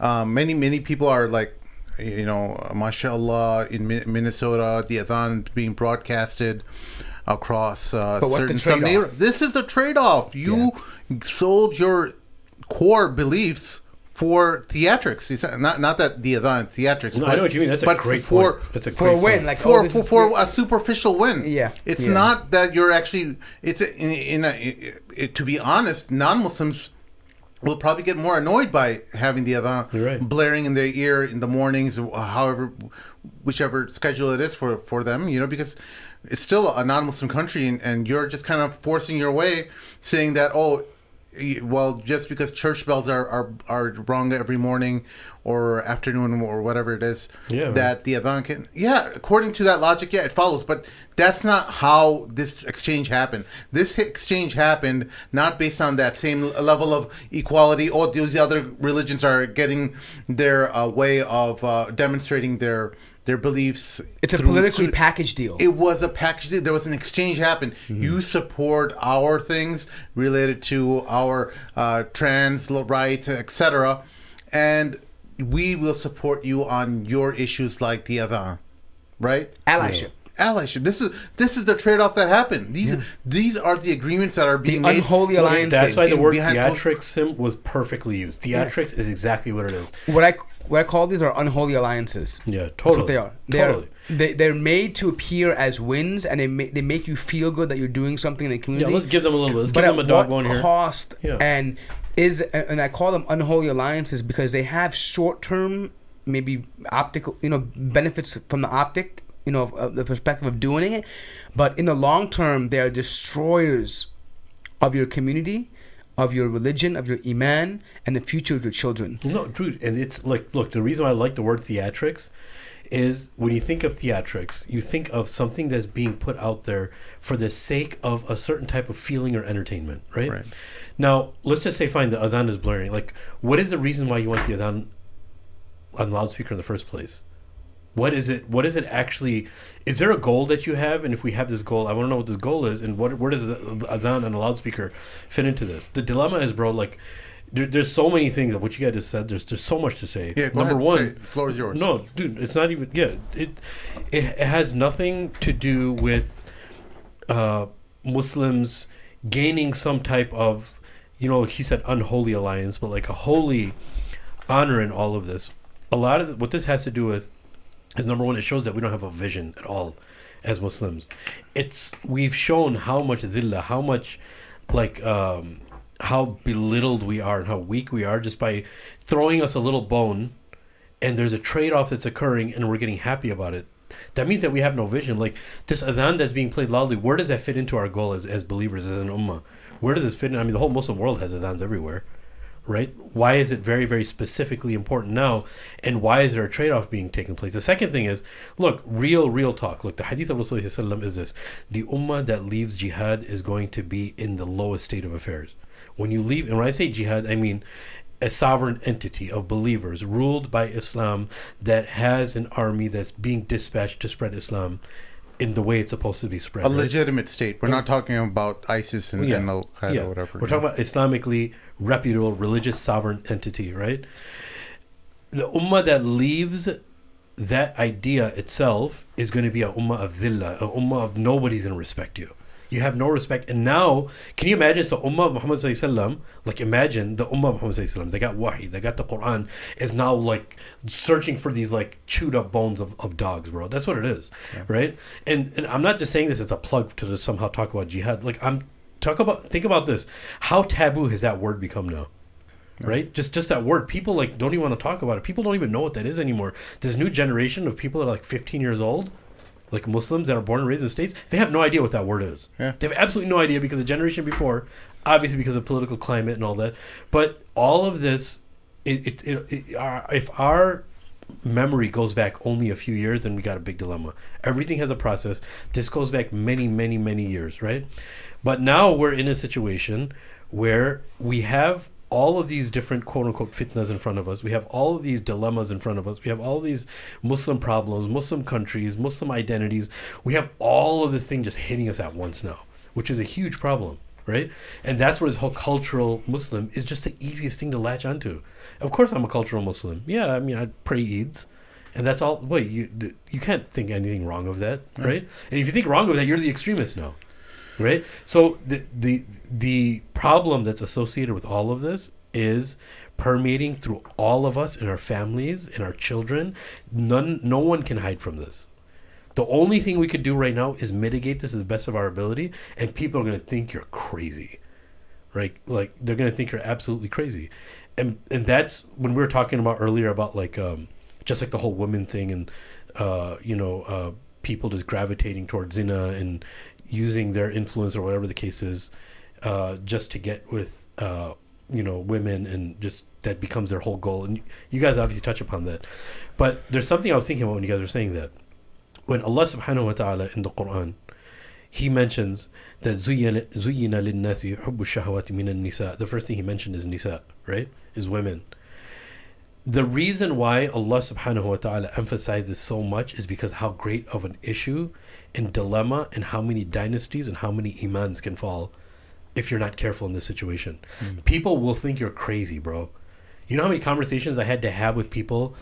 Many people are like, mashallah, in Minnesota, the adhan being broadcasted across some neighborhoods. This is the trade-off. You sold your core beliefs for theatrics. Not that the adhan is theatrics. No, I know what you mean. That's a great point. That's a great for a win, point. like for a superficial win. Yeah, it's not that you're actually. It's to be honest, non-Muslims will probably get more annoyed by having the adhan blaring in their ear in the mornings, whichever schedule it is for them. Because it's still a non-Muslim country, and you're just kind of forcing your way, saying that well, just because church bells are rung every morning or afternoon or whatever it is, that the adhan can... Yeah, according to that logic, it follows. But that's not how this exchange happened. This exchange happened not based on that same level of equality. These other religions are getting their way of demonstrating their their beliefs. It's a politically packaged deal. It was a package deal. There was an exchange happened. You support our things related to our trans rights, etc., and we will support you on your issues like the adhan, right? Allyship. Allyship. This is the trade-off that happened. These are the agreements that are being made. Unholy alliances. That's why the word theatrics was perfectly used. Theatrics is exactly what it is. What I call these are unholy alliances. Yeah, totally. That's what they are. Totally. They're made to appear as wins, and they make you feel good that you're doing something in the community. Yeah, let's give them a little bit. Let's but give them a dog bone here. here. Cost and I call them unholy alliances because they have short-term, maybe optical, benefits from the optic. Of the perspective of doing it, but in the long term, they are destroyers of your community, of your religion, of your iman, and the future of your children. No, dude, and it's like, look, the reason why I like the word theatrics is when you think of theatrics, you think of something that's being put out there for the sake of a certain type of feeling or entertainment, right? Now, let's just say, fine, the adhan is blaring. Like, what is the reason why you want the adhan on loudspeaker in the first place? What is it? What is it actually? Is there a goal that you have? And if we have this goal, I want to know what this goal is, and where does the adhan and a loudspeaker fit into this? The dilemma is, bro, like there's so many things of what you guys just said. There's so much to say. Yeah, Number one, the floor is yours. No, dude, it's not even. Yeah, it has nothing to do with Muslims gaining some type of, like he said, unholy alliance, but like a holy honor in all of this. A lot of what this has to do with is, number one, it shows that we don't have a vision at all as Muslims. We've shown how much dhillah, how much how belittled we are and how weak we are just by throwing us a little bone, and there's a trade-off that's occurring and we're getting happy about it. That means that we have no vision. Like this adhan that's being played loudly, where does that fit into our goal as believers, as an ummah? Where does this fit in? I mean, the whole Muslim world has adhans everywhere. Right? Why is it very, very specifically important now? And why is there a trade-off being taken place? The second thing is, look, real talk. Look, the hadith of Rasulullah is this: the ummah that leaves jihad is going to be in the lowest state of affairs. When you leave, and when I say jihad, I mean a sovereign entity of believers ruled by Islam that has an army that's being dispatched to spread Islam in the way it's supposed to be spread. A legitimate state. We're not talking about ISIS and Al-Qaeda or whatever. We're talking about Islamically reputable religious sovereign entity, right? The ummah that leaves that idea itself is going to be a ummah of dhillah, a ummah of nobody's going to respect you. You have no respect. And now, can you imagine the ummah of Muhammad sallallahu alaihi wasallam? Like, imagine the ummah of Muhammad sallallahu alaihi wasallam. They got wahi, they got the Quran, is now like searching for these like chewed up bones of dogs, bro. That's what it is, right? And I'm not just saying this as a plug to somehow talk about jihad. Like, think about this. How taboo has that word become now? Right? Just that word. People like don't even want to talk about it. People don't even know what that is anymore. This new generation of people that are like 15 years old, like Muslims that are born and raised in the States, they have no idea what that word is. Yeah. They have absolutely no idea because the generation before, obviously because of political climate and all that. But all of this, if our memory goes back only a few years, then we got a big dilemma. Everything has a process. This goes back many, many, many years, right? But now we're in a situation where we have all of these different quote-unquote fitnas in front of us. We have all of these dilemmas in front of us. We have all these Muslim problems, Muslim countries, Muslim identities. We have all of this thing just hitting us at once now, which is a huge problem, right? And that's where this whole cultural Muslim is just the easiest thing to latch onto. Of course I'm a cultural Muslim. Yeah, I mean, I pray Eids. And that's all. Wait, you can't think anything wrong of that, right? And if you think wrong of that, you're the extremist now. Right, so the problem that's associated with all of this is permeating through all of us and our families and our children. No one can hide from this. The only thing we could do right now is mitigate this to the best of our ability, and people are going to think you're crazy, right? Like they're going to think you're absolutely crazy, and that's when we were talking about earlier about like just like the whole women thing and people just gravitating towards zina and using their influence or whatever the case is, just to get with women, and just that becomes their whole goal. And you guys obviously touch upon that, but there's something I was thinking about when you guys were saying that. When Allah subhanahu wa ta'ala in the Quran, He mentions that زُيِّنَ لِلنَّاسِ حُبُّ الشَّهَوَاتِ مِنَ النِّسَاءِ. The first thing He mentioned is nisa, right? Is women. The reason why Allah subhanahu wa ta'ala emphasizes so much is because how great of an issue and dilemma and how many dynasties and how many imans can fall if you're not careful in this situation. People will think you're crazy, bro. You know how many conversations I had to have with people,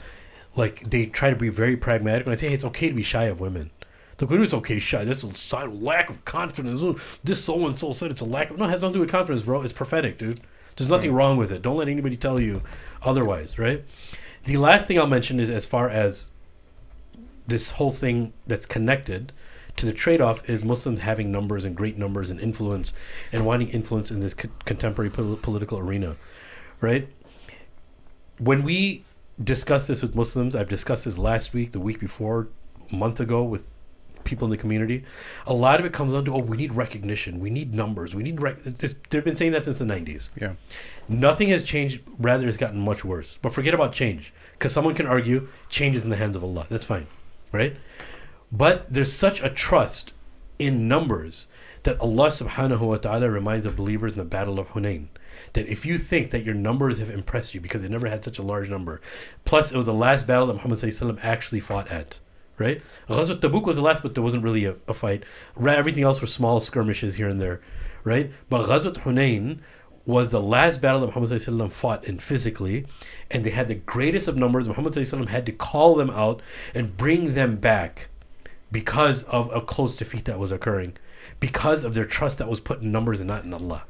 like they try to be very pragmatic when I say, hey, it's okay to be shy of women. Look, it's okay, shy. This is a sign of lack of confidence. This so-and-so said it's a lack of... No, it has nothing to do with confidence, bro. It's prophetic, dude. There's nothing wrong with it. Don't let anybody tell you otherwise, right? The last thing I'll mention is as far as this whole thing that's connected to the trade-off is Muslims having numbers and great numbers and influence and wanting influence in this contemporary political arena, right? When we discuss this with Muslims, I've discussed this last week, the week before, a month ago with people in the community. A lot of it comes down to, we need recognition, we need numbers, we need they've been saying that since the 90s. Yeah. Nothing has changed, rather it's gotten much worse. But forget about change, because someone can argue change is in the hands of Allah. That's fine, right? But there's such a trust in numbers that Allah subhanahu wa ta'ala reminds of believers in the Battle of Hunayn, that if you think that your numbers have impressed you because they never had such a large number, plus it was the last battle that Muhammad sallallahu alaihi wasallam actually fought at, right? Ghazwat Tabuk was the last, but there wasn't really a fight. Everything else were small skirmishes here and there, right? But Ghazwat Hunayn was the last battle that Muhammad sallallahu alaihi wasallam fought in physically, and they had the greatest of numbers. Muhammad sallallahu alaihi wasallam had to call them out and bring them back because of a close defeat that was occurring, because of their trust that was put in numbers and not in Allah,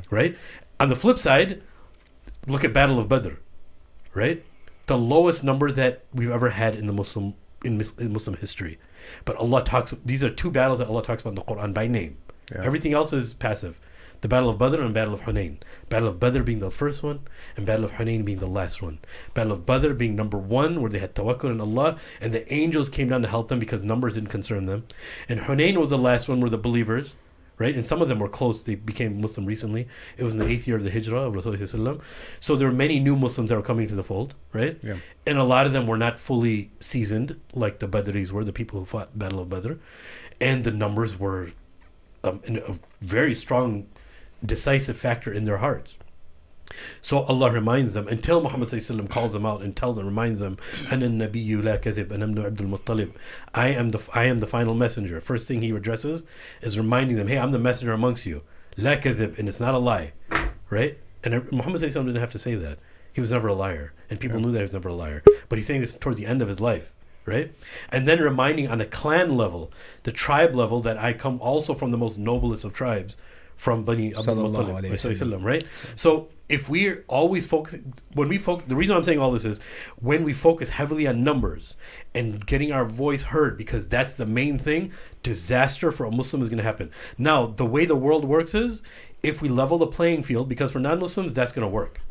right? On the flip side, look at Battle of Badr, right? The lowest number that we've ever had in the Muslim history. But Allah talks, these are two battles that Allah talks about in the Quran by name. Yeah. Everything else is passive. The Battle of Badr and Battle of Hunayn. Battle of Badr being the first one, and Battle of Hunayn being the last one. Battle of Badr being number one, where they had tawakkul in Allah, and the angels came down to help them because numbers didn't concern them. And Hunayn was the last one, where the believers, right? And some of them were close. They became Muslim recently. It was in the 8th year of the Hijrah of Rasulullah. So there were many new Muslims that were coming to the fold, right? Yeah. And a lot of them were not fully seasoned, like the Badris were, the people who fought Battle of Badr. And the numbers were a very strong, decisive factor in their hearts. So Allah reminds them, until Muhammad ﷺ calls them out and tells them, reminds them, Ana nabiyyu la kadhib, ana ibn Abdul Muttalib. I am the final messenger. First thing he addresses is reminding them, hey, I'm the messenger amongst you. La kadhib, and it's not a lie, right? And Muhammad ﷺ didn't have to say that. He was never a liar, and people knew that he was never a liar. But he's saying this towards the end of his life, right? And then reminding on the clan level, the tribe level, that I come also from the most noblest of tribes, from Bani Abdul Muttalib, right? So if we're always focusing, the reason I'm saying all this is when we focus heavily on numbers and getting our voice heard, because that's the main thing, disaster for a Muslim is going to happen. Now, the way the world works is if we level the playing field, because for non-Muslims, that's going to work.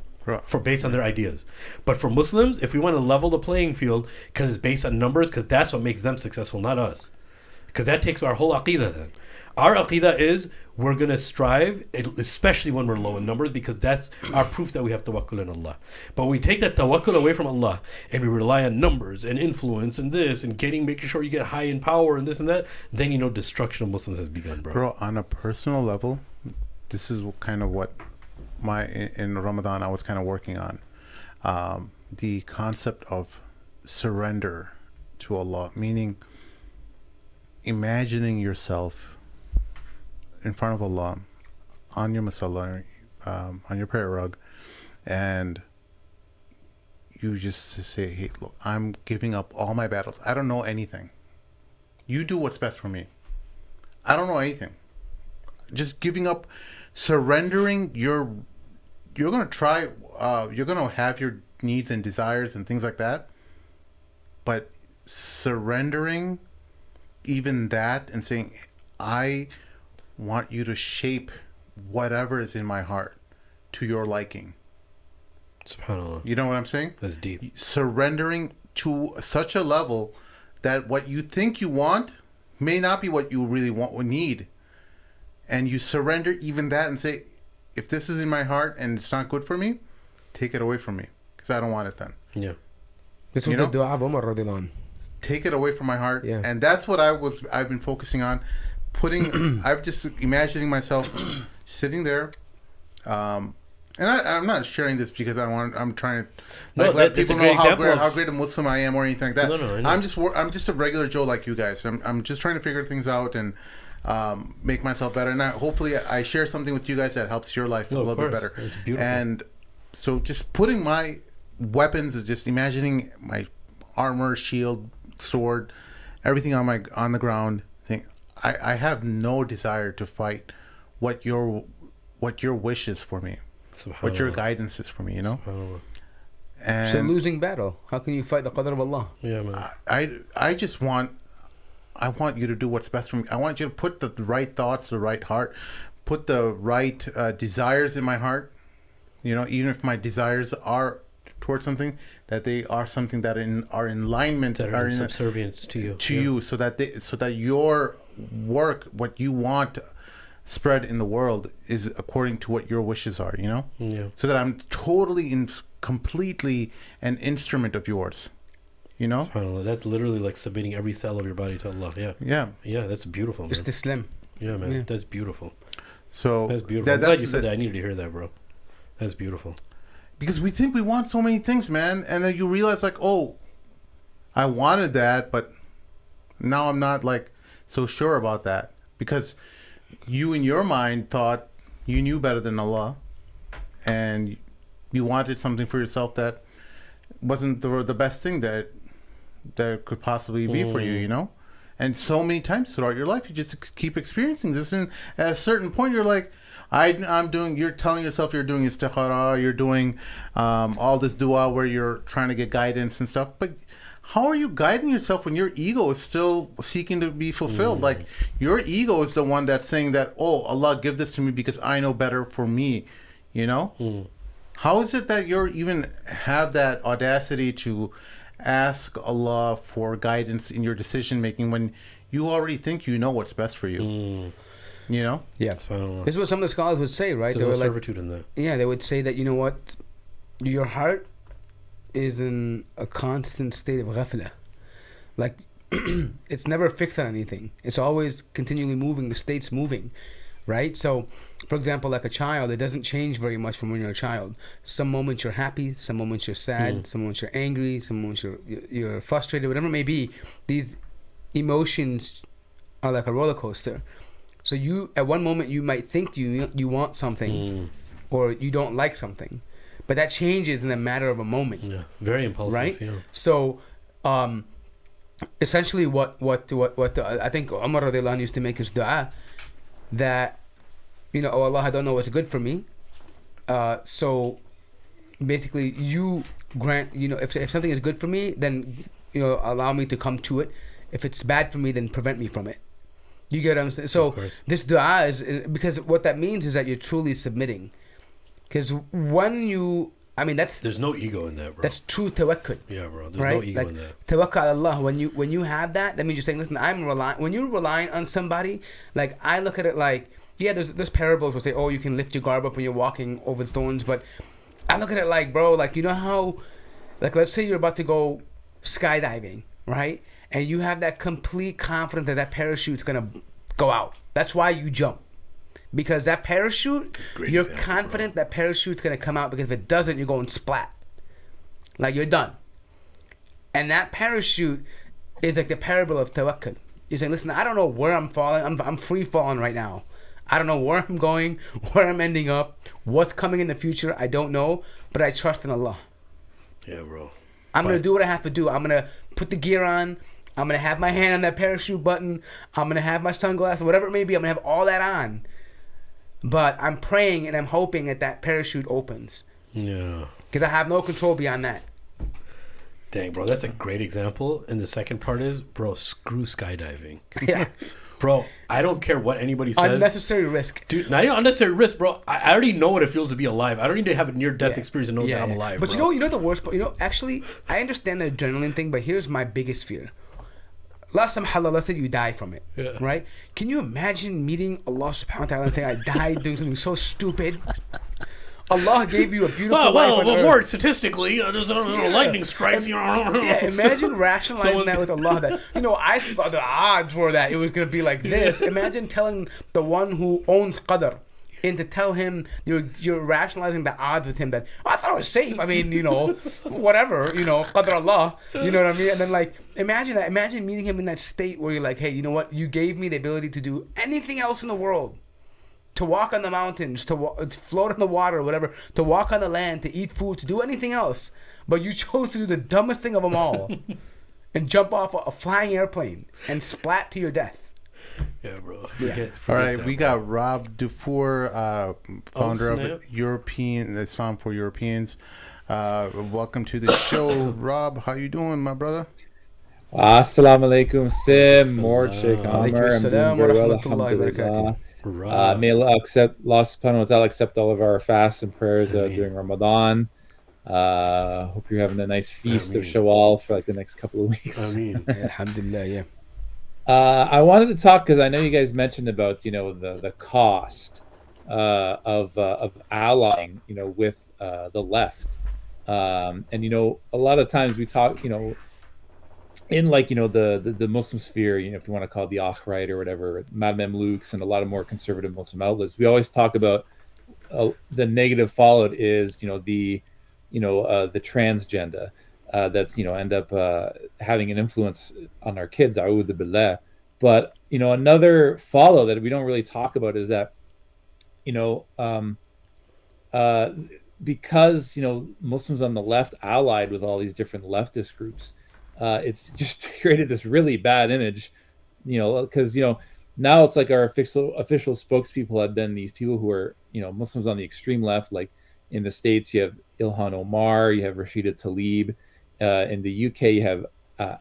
For based on their ideas. But for Muslims, if we want to level the playing field, because it's based on numbers, because that's what makes them successful, not us. Because that takes our whole aqidah then. Our aqidah is we're going to strive, especially when we're low in numbers, because that's our proof that we have tawakkul in Allah. But when we take that tawakkul away from Allah and we rely on numbers and influence and this and making sure you get high in power and this and that, then destruction of Muslims has begun, bro. Bro, on a personal level, this is kind of what in Ramadan I was kind of working on. The concept of surrender to Allah, meaning imagining yourself in front of Allah on your musalla, on your prayer rug, and you just say, hey, look, I'm giving up all my battles. I don't know anything. You do what's best for me. I don't know anything. Just giving up, surrendering you're going to try, you're going to have your needs and desires and things like that, but surrendering even that and saying, I want you to shape whatever is in my heart to your liking. SubhanAllah. You know what I'm saying? That's deep. Surrendering to such a level that what you think you want may not be what you really want or need. And you surrender even that and say, if this is in my heart and it's not good for me, take it away from me, because I don't want it then. Yeah. This was the dua of Umar radiallahu anh. Take it away from my heart. Yeah. And that's what I've been focusing on. I'm just imagining myself sitting there, and And I'm not sharing this because I'm trying to No, let that's a people know great example how great a Muslim I am or anything like that. No, I know. I'm just a regular Joe like you guys. I'm just trying to figure things out and make myself better. And hopefully I share something with you guys that helps your life a little bit better. It's beautiful. And so just putting my weapons, just imagining my armor, shield, sword, everything on the ground. I have no desire to fight what your wish is for me, what your guidance is for me. You know. And it's a losing battle. How can you fight the qadr of Allah? Yeah, man. I just want you to do what's best for me. I want you to put the right thoughts, the right heart, put the right desires in my heart. You know, even if my desires are towards something, that they are something that are in alignment, That are in subservience to you. you, so that your work, what you want spread in the world, is according to what your wishes are. You know, so that I'm totally completely an instrument of yours. You know, SubhanAllah, that's literally like submitting every cell of your body to Allah. Yeah, that's beautiful, man. It's the slim. Yeah, man, that's beautiful. So That's beautiful. I'm glad you said that. I needed to hear that, bro. That's beautiful. Because we think we want so many things, man, and then you realize, like, oh, I wanted that, but now I'm not like so sure about that, because you in your mind thought you knew better than Allah, and you wanted something for yourself that wasn't the best thing that could possibly be for you, you know. And so many times throughout your life, you just keep experiencing this, and at a certain point, you're like, you're telling yourself you're doing istikhara, you're doing all this dua where you're trying to get guidance and stuff. But how are you guiding yourself when your ego is still seeking to be fulfilled? Like, your ego is the one that's saying that, oh, Allah, give this to me because I know better for me, you know? How is it that you even have that audacity to ask Allah for guidance in your decision making when you already think you know what's best for you? You know? Yeah. This is what some of the scholars would say, right? There's no servitude in that. Yeah, they would say that, you know what? Your heart is in a constant state of ghafla. Like, it's never fixed on anything. It's always continually moving. The state's moving, right? So, for example, like a child, it doesn't change very much from when you're a child. Some moments you're happy, some moments you're sad, some moments you're angry, some moments you're frustrated, whatever it may be. These emotions are like a roller coaster. So you, at one moment, you might think you want something, or you don't like something, but that changes in a matter of a moment. Yeah, very impulsive. Right. Yeah. So, essentially, what I think Umar radiallahu anhu used to make his du'a, that, you know, oh Allah, I don't know what's good for me. So, basically, you grant, you know, if something is good for me, then, you know, allow me to come to it. If it's bad for me, then prevent me from it. You get what I'm saying? So this dua is, because what that means is that you're truly submitting. Because when you, I mean, there's no ego in that, bro. That's true tawakkul. Yeah, bro. There's right? no ego like, in that. Tawakkul Allah. When you have that means you're saying, listen, I'm relying. When you're relying on somebody, like, I look at it like, yeah, there's parables where say, oh, you can lift your garb up when you're walking over the thorns, but I look at it like, bro, like, you know how, like, let's say you're about to go skydiving, right? And you have that complete confidence that parachute's gonna go out. That's why you jump, because that parachute, you're confident that parachute's gonna come out, because if it doesn't, you're going splat, like, you're done. And that parachute is like the parable of tawakkul. You're saying, listen, I don't know where I'm falling. I'm free falling right now. I don't know where I'm going, where I'm ending up, what's coming in the future. I don't know, but I trust in Allah. Yeah, bro. I'm gonna do what I have to do. I'm gonna put the gear on. I'm going to have my hand on that parachute button. I'm going to have my sunglasses, whatever it may be. I'm going to have all that on. But I'm praying and I'm hoping that parachute opens. Yeah. Because I have no control beyond that. Dang, bro. That's a great example. And the second part is, bro, screw skydiving. Yeah. Bro, I don't care what anybody says. Unnecessary risk. Dude, not even unnecessary risk, bro. I already know what it feels to be alive. I don't need to have a near-death experience to know that I'm alive, But bro. you know the worst part? You know, actually, I understand the adrenaline thing, but here's my biggest fear. Last time, let's say you die from it, right? Can you imagine meeting Allah subhanahu wa ta'ala and saying, I died doing something so stupid? Allah gave you a beautiful life on earth. More statistically, there's lightning strikes. Yeah, imagine rationalizing that with Allah. That, you know, I thought the odds were that it was going to be like this. Imagine telling the one who owns qadr, and to tell him you're rationalizing the odds with him that I thought it was safe. I mean, whatever, qadr Allah, you know what I mean? And then like imagine that. Imagine meeting him in that state where you're like, hey, you know what? You gave me the ability to do anything else in the world. To walk on the mountains, to float on the water, whatever, to walk on the land, to eat food, to do anything else. But you chose to do the dumbest thing of them all and jump off a flying airplane and splat to your death. Yeah, bro. All right, we got Rob Dufour, founder of European Islam for Europeans. Welcome to the show, Rob. How you doing, my brother? Assalamu alaikum, Sim, Mort, Sheikh Amr. I'm doing very well, alhamdulillah. May Allah subhanahu wa ta'ala accept all of our fasts and prayers during Ramadan. Hope you're having a nice feast of Shawwal for like the next couple of weeks. Alhamdulillah, yeah. I wanted to talk because I know you guys mentioned about the cost of allying with the left, and a lot of times we talk in like the Muslim sphere, if you want to call it the Akh right or whatever, Mad Mamluks and a lot of more conservative Muslim outlets, we always talk about the negative followed is the transgender that's end up having an influence on our kids, a'udhu billah. But another follow that we don't really talk about is that because Muslims on the left allied with all these different leftist groups, it's just created this really bad image, because now it's like our official spokespeople have been these people who are Muslims on the extreme left. Like in the States, you have Ilhan Omar, you have Rashida Tlaib. In the UK, you have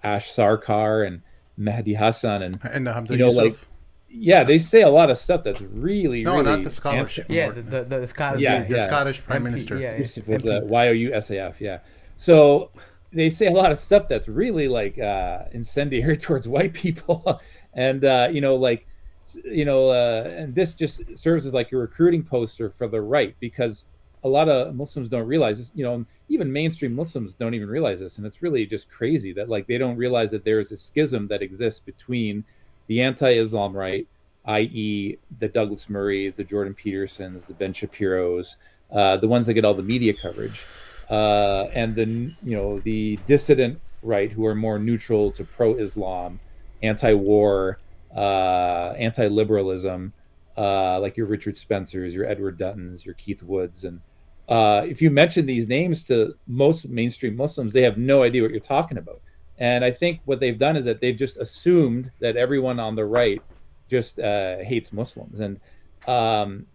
Ash Sarkar and Mehdi Hassan, and Hamza Yusuf. They say a lot of stuff that's really not the scholarship. The Scottish, the Scottish Prime Minister. Yusuf was YOUSAF. Yeah, so they say a lot of stuff that's really like incendiary towards white people, and and this just serves as like a recruiting poster for the right, because a lot of Muslims don't realize this, even mainstream Muslims don't even realize this. And it's really just crazy that like they don't realize that there is a schism that exists between the anti-Islam right, i.e. the Douglas Murrays, the Jordan Petersons, the Ben Shapiros, the ones that get all the media coverage, and then, the dissident right, who are more neutral to pro-Islam, anti-war, anti-liberalism, like your Richard Spencers, your Edward Duttons, your Keith Woods. And if you mention these names to most mainstream Muslims, they have no idea what you're talking about. And I think what they've done is that they've just assumed that everyone on the right just hates Muslims. And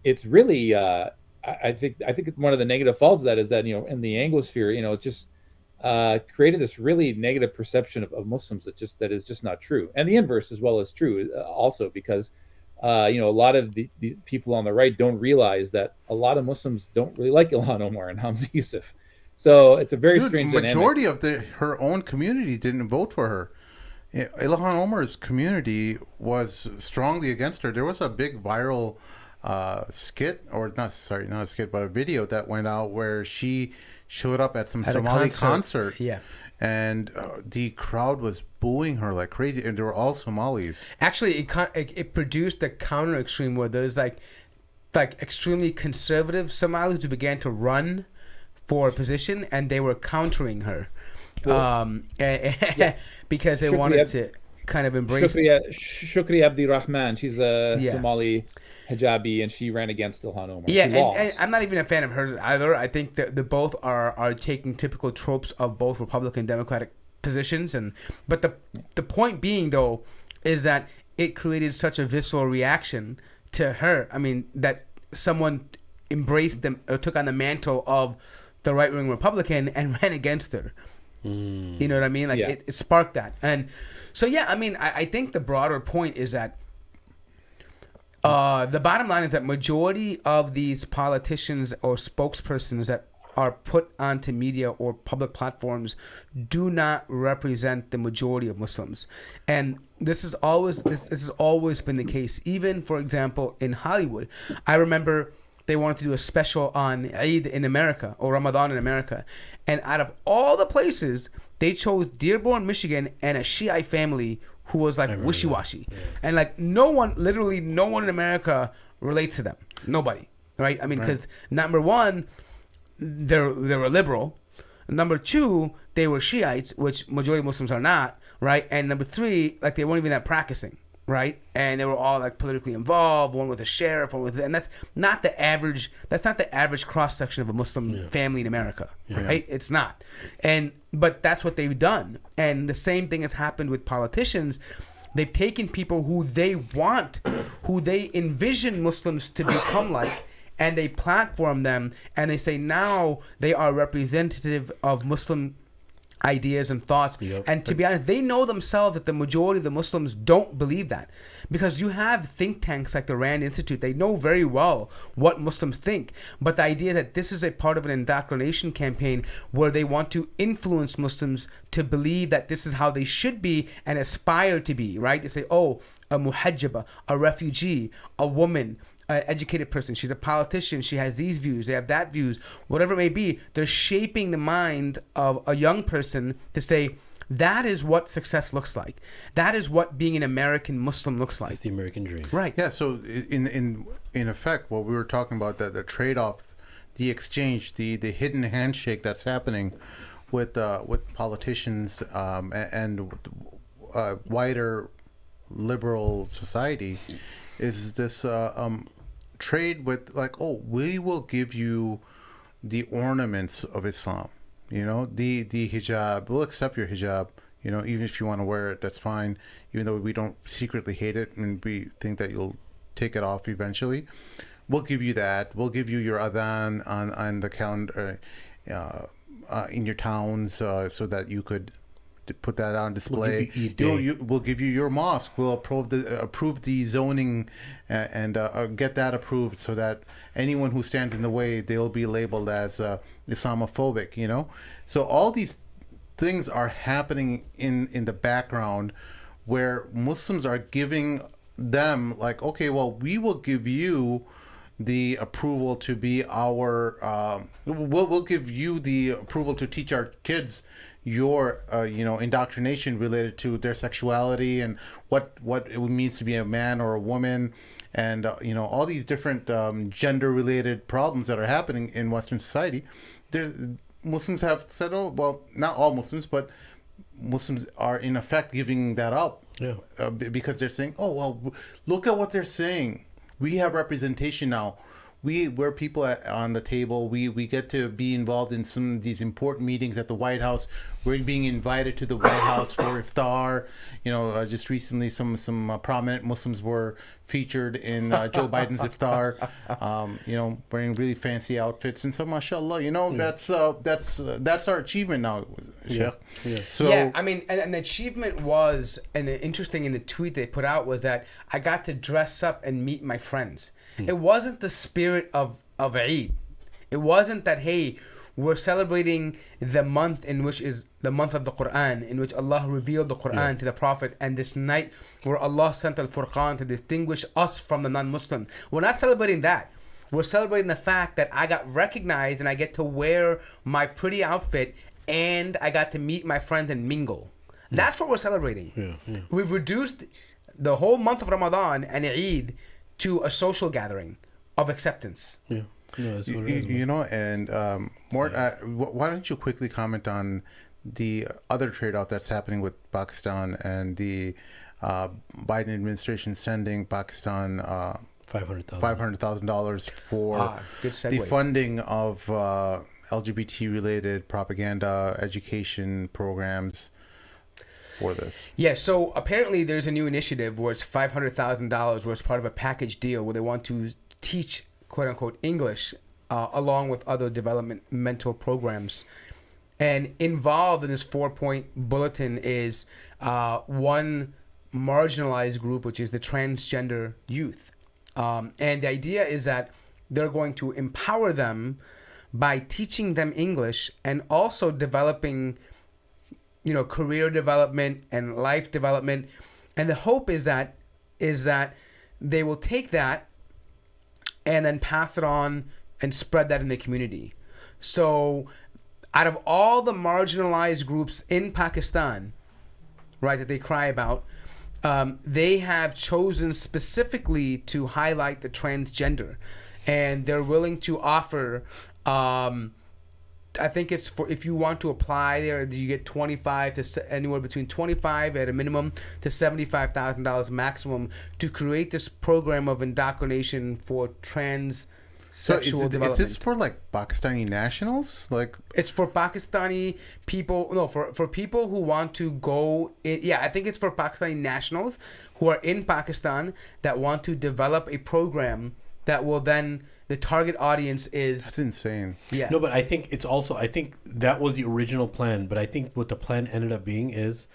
it's really, I think one of the negative faults of that is that, in the Anglosphere, it just created this really negative perception of Muslims that is just not true. And the inverse as well is true also, because a lot of the people on the right don't realize that a lot of Muslims don't really like Ilhan Omar and Hamza Yusuf. So it's a very strange dynamic. Majority of her own community didn't vote for her. Ilhan Omar's community was strongly against her. There was a big viral skit, or not a skit, but a video that went out where she showed up at some Somali concert. Yeah. And the crowd was booing her like crazy, and they were all Somalis. Actually, it produced a counter extreme where there's like extremely conservative Somalis who began to run for a position, and they were countering her, because they wanted to kind of embrace. Shukri Abdi Rahman, she's a Somali hijabi, and she ran against Ilhan Omar. Yeah, and I'm not even a fan of hers either. I think that the both are taking typical tropes of both Republican Democratic positions, but the point being though is that it created such a visceral reaction to her. I mean, that someone embraced them or took on the mantle of the right-wing Republican and ran against her. You know what I mean? Like it sparked that. And so I think the broader point is that the bottom line is that majority of these politicians or spokespersons that are put onto media or public platforms do not represent the majority of Muslims. And this has always been the case. Even, for example, in Hollywood, I remember they wanted to do a special on Eid in America or Ramadan in America. And out of all the places, they chose Dearborn, Michigan, and a Shiite family who was like wishy-washy. Yeah. And like literally no one in America relates to them. Nobody. right? I mean, because number one, they were liberal. Number two, they were Shiites, which majority of Muslims are not, right? And number three, like, they weren't even that practicing, right? And they were all like politically involved, one with a sheriff, one with, and that's not the average cross section of a Muslim family in America, right? It's not. But that's what they've done. And the same thing has happened with politicians. They've taken people who they want, who they envision Muslims to become like, and they platform them, and they say now they are representative of Muslim ideas and thoughts. And to be honest, they know themselves that the majority of the Muslims don't believe that, because you have think tanks like the Rand Institute. They know very well what Muslims think, but the idea that this is a part of an indoctrination campaign where they want to influence Muslims to believe that this is how they should be and aspire to be, right? They say, oh, a muhajjaba, a refugee, a woman, an educated person, she's a politician, she has these views, they have that views, whatever it may be. They're shaping the mind of a young person to say, that is what success looks like. That is what being an American Muslim looks like. It's the American dream. Right. Yeah, so in effect, what we were talking about, the trade-off, the exchange, the hidden handshake that's happening with politicians and wider liberal society is this trade with, like, oh, we will give you the ornaments of Islam, the hijab. We'll accept your hijab, even if you want to wear it, that's fine, even though we don't secretly hate it and we think that you'll take it off eventually. We'll give you that. We'll give you your adhan on the calendar in your towns, so that you could put that on display. We'll give you your mosque. We'll approve the zoning and get that approved, so that anyone who stands in the way, they'll be labeled as Islamophobic. So all these things are happening in the background, where Muslims are giving them, like, okay, well, we will give you the approval to be our we'll give you the approval to teach our kids your indoctrination related to their sexuality and what it means to be a man or a woman, and all these different gender related problems that are happening in Western society. Muslims have said, oh, well, not all Muslims, but Muslims are in effect giving that up, because they're saying, oh, well, look at what they're saying. We have representation now. We're people on the table. We get to be involved in some of these important meetings at the White House. We're being invited to the White House for iftar. Just recently, some prominent Muslims were featured in Joe Biden's iftar. Wearing really fancy outfits, and so, mashallah, that's our achievement now. Yeah. So I mean, and the achievement was, and interesting in the tweet they put out was that I got to dress up and meet my friends. It wasn't the spirit of Eid. It wasn't that, hey, we're celebrating the month in which is the month of the Quran, in which Allah revealed the Quran to the Prophet, and this night where Allah sent al-Furqan to distinguish us from the non-Muslim. We're not celebrating that. We're celebrating the fact that I got recognized and I get to wear my pretty outfit and I got to meet my friends and mingle. That's what we're celebrating. We've reduced the whole month of Ramadan and Eid to a social gathering of acceptance. And Mort, why don't you quickly comment on the other trade-off that's happening with Pakistan and the Biden administration sending Pakistan $500,000 for the funding of LGBT-related propaganda education programs for this. Yeah, so apparently there's a new initiative where it's $500,000 where it's part of a package deal where they want to teach, quote-unquote, English along with other developmental programs. And involved in this 4-point bulletin is one marginalized group, which is the transgender youth. And the idea is that they're going to empower them by teaching them English and also developing career development and life development. And the hope is that they will take that and then pass it on and spread that in the community. So out of all the marginalized groups in Pakistan, right, that they cry about, they have chosen specifically to highlight the transgender. and they're willing to offer. I think it's for, if you want to apply there, you get 25 to anywhere between 25 at a minimum to $75,000 maximum to create this program of indoctrination for sexual development. Is this for like Pakistani nationals? Like, it's for Pakistani people. No, for people who want to go in, yeah, I think it's for Pakistani nationals who are in Pakistan that want to develop a program that will then, the target audience is... That's insane. Yeah. No, but I think it's also, I think that was the original plan, but I think what the plan ended up being is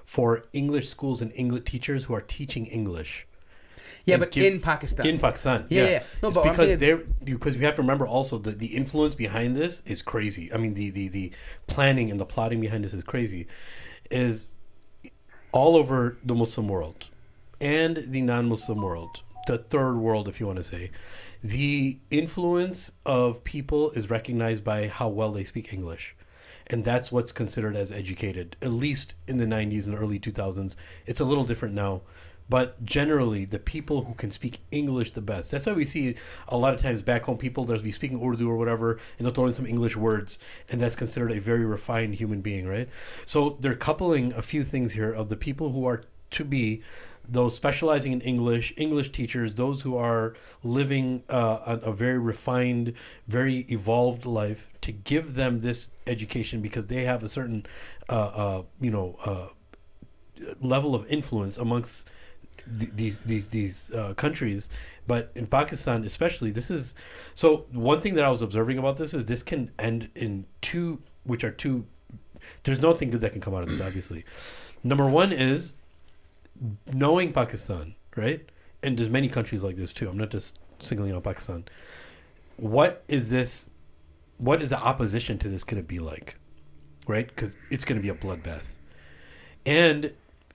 for English schools and English teachers who are teaching English. Yeah, but in Pakistan. In Pakistan, yeah. yeah. No, it's but because we have to remember also that the influence behind this is crazy. I mean, the planning and the plotting behind this is crazy. Is all over the Muslim world and the non-Muslim world, the third world, if you want to say, the influence of people is recognized by how well they speak English. And that's what's considered as educated, at least in the 90s and early 2000s. It's a little different now. But generally, the people who can speak English the best. That's why we see a lot of times back home people, they'll be speaking Urdu or whatever, and they'll throw in some English words, and that's considered a very refined human being, right? So they're coupling a few things here of the people who are to be those specializing in English teachers, those who are living a very refined, very evolved life, to give them this education because they have a certain, level of influence amongst these countries. But in Pakistan especially, this is... So one thing that I was observing about this is this can end in two... There's nothing good that can come out of this, obviously. Number one is knowing Pakistan, right? And there's many countries like this too. I'm not just singling out Pakistan. What is the opposition to this going to be like, right? Because it's going to be a bloodbath. And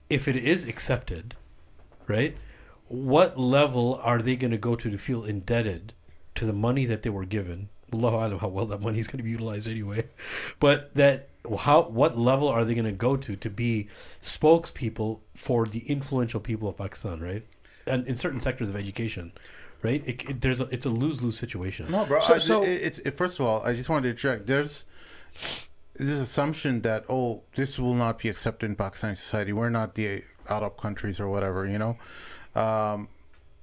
if it is accepted, right, what level are they going to go to feel indebted to the money that they were given? Allahu alam how well that money is going to be utilized anyway. But what level are they going to go to be spokespeople for the influential people of Pakistan, right? And in certain sectors of education, right? It's a lose-lose situation. No, bro. First of all, I just wanted to check. There's this assumption that, this will not be accepted in Pakistani society. We're not the Arab countries or whatever, you know.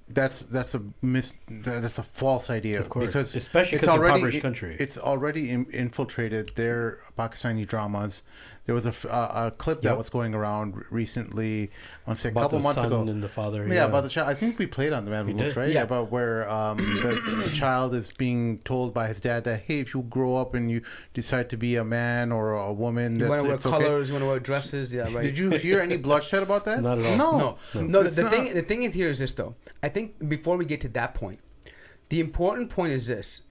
That's a false idea. Of course, because especially because it's an impoverished country. It's already infiltrated their Pakistani dramas. There was a clip that was going around recently, I want to say a couple months ago. And the father. Yeah, about the child. I think we played on the Man Books, right? Yeah. About where the child is being told by his dad that, hey, if you grow up and you decide to be a man or a woman, you want to wear colors, okay. you want to wear dresses, yeah, right. Did you hear any bloodshed about that? Not at all. No. The thing in here is this, though. I think before we get to that point, the important point is this: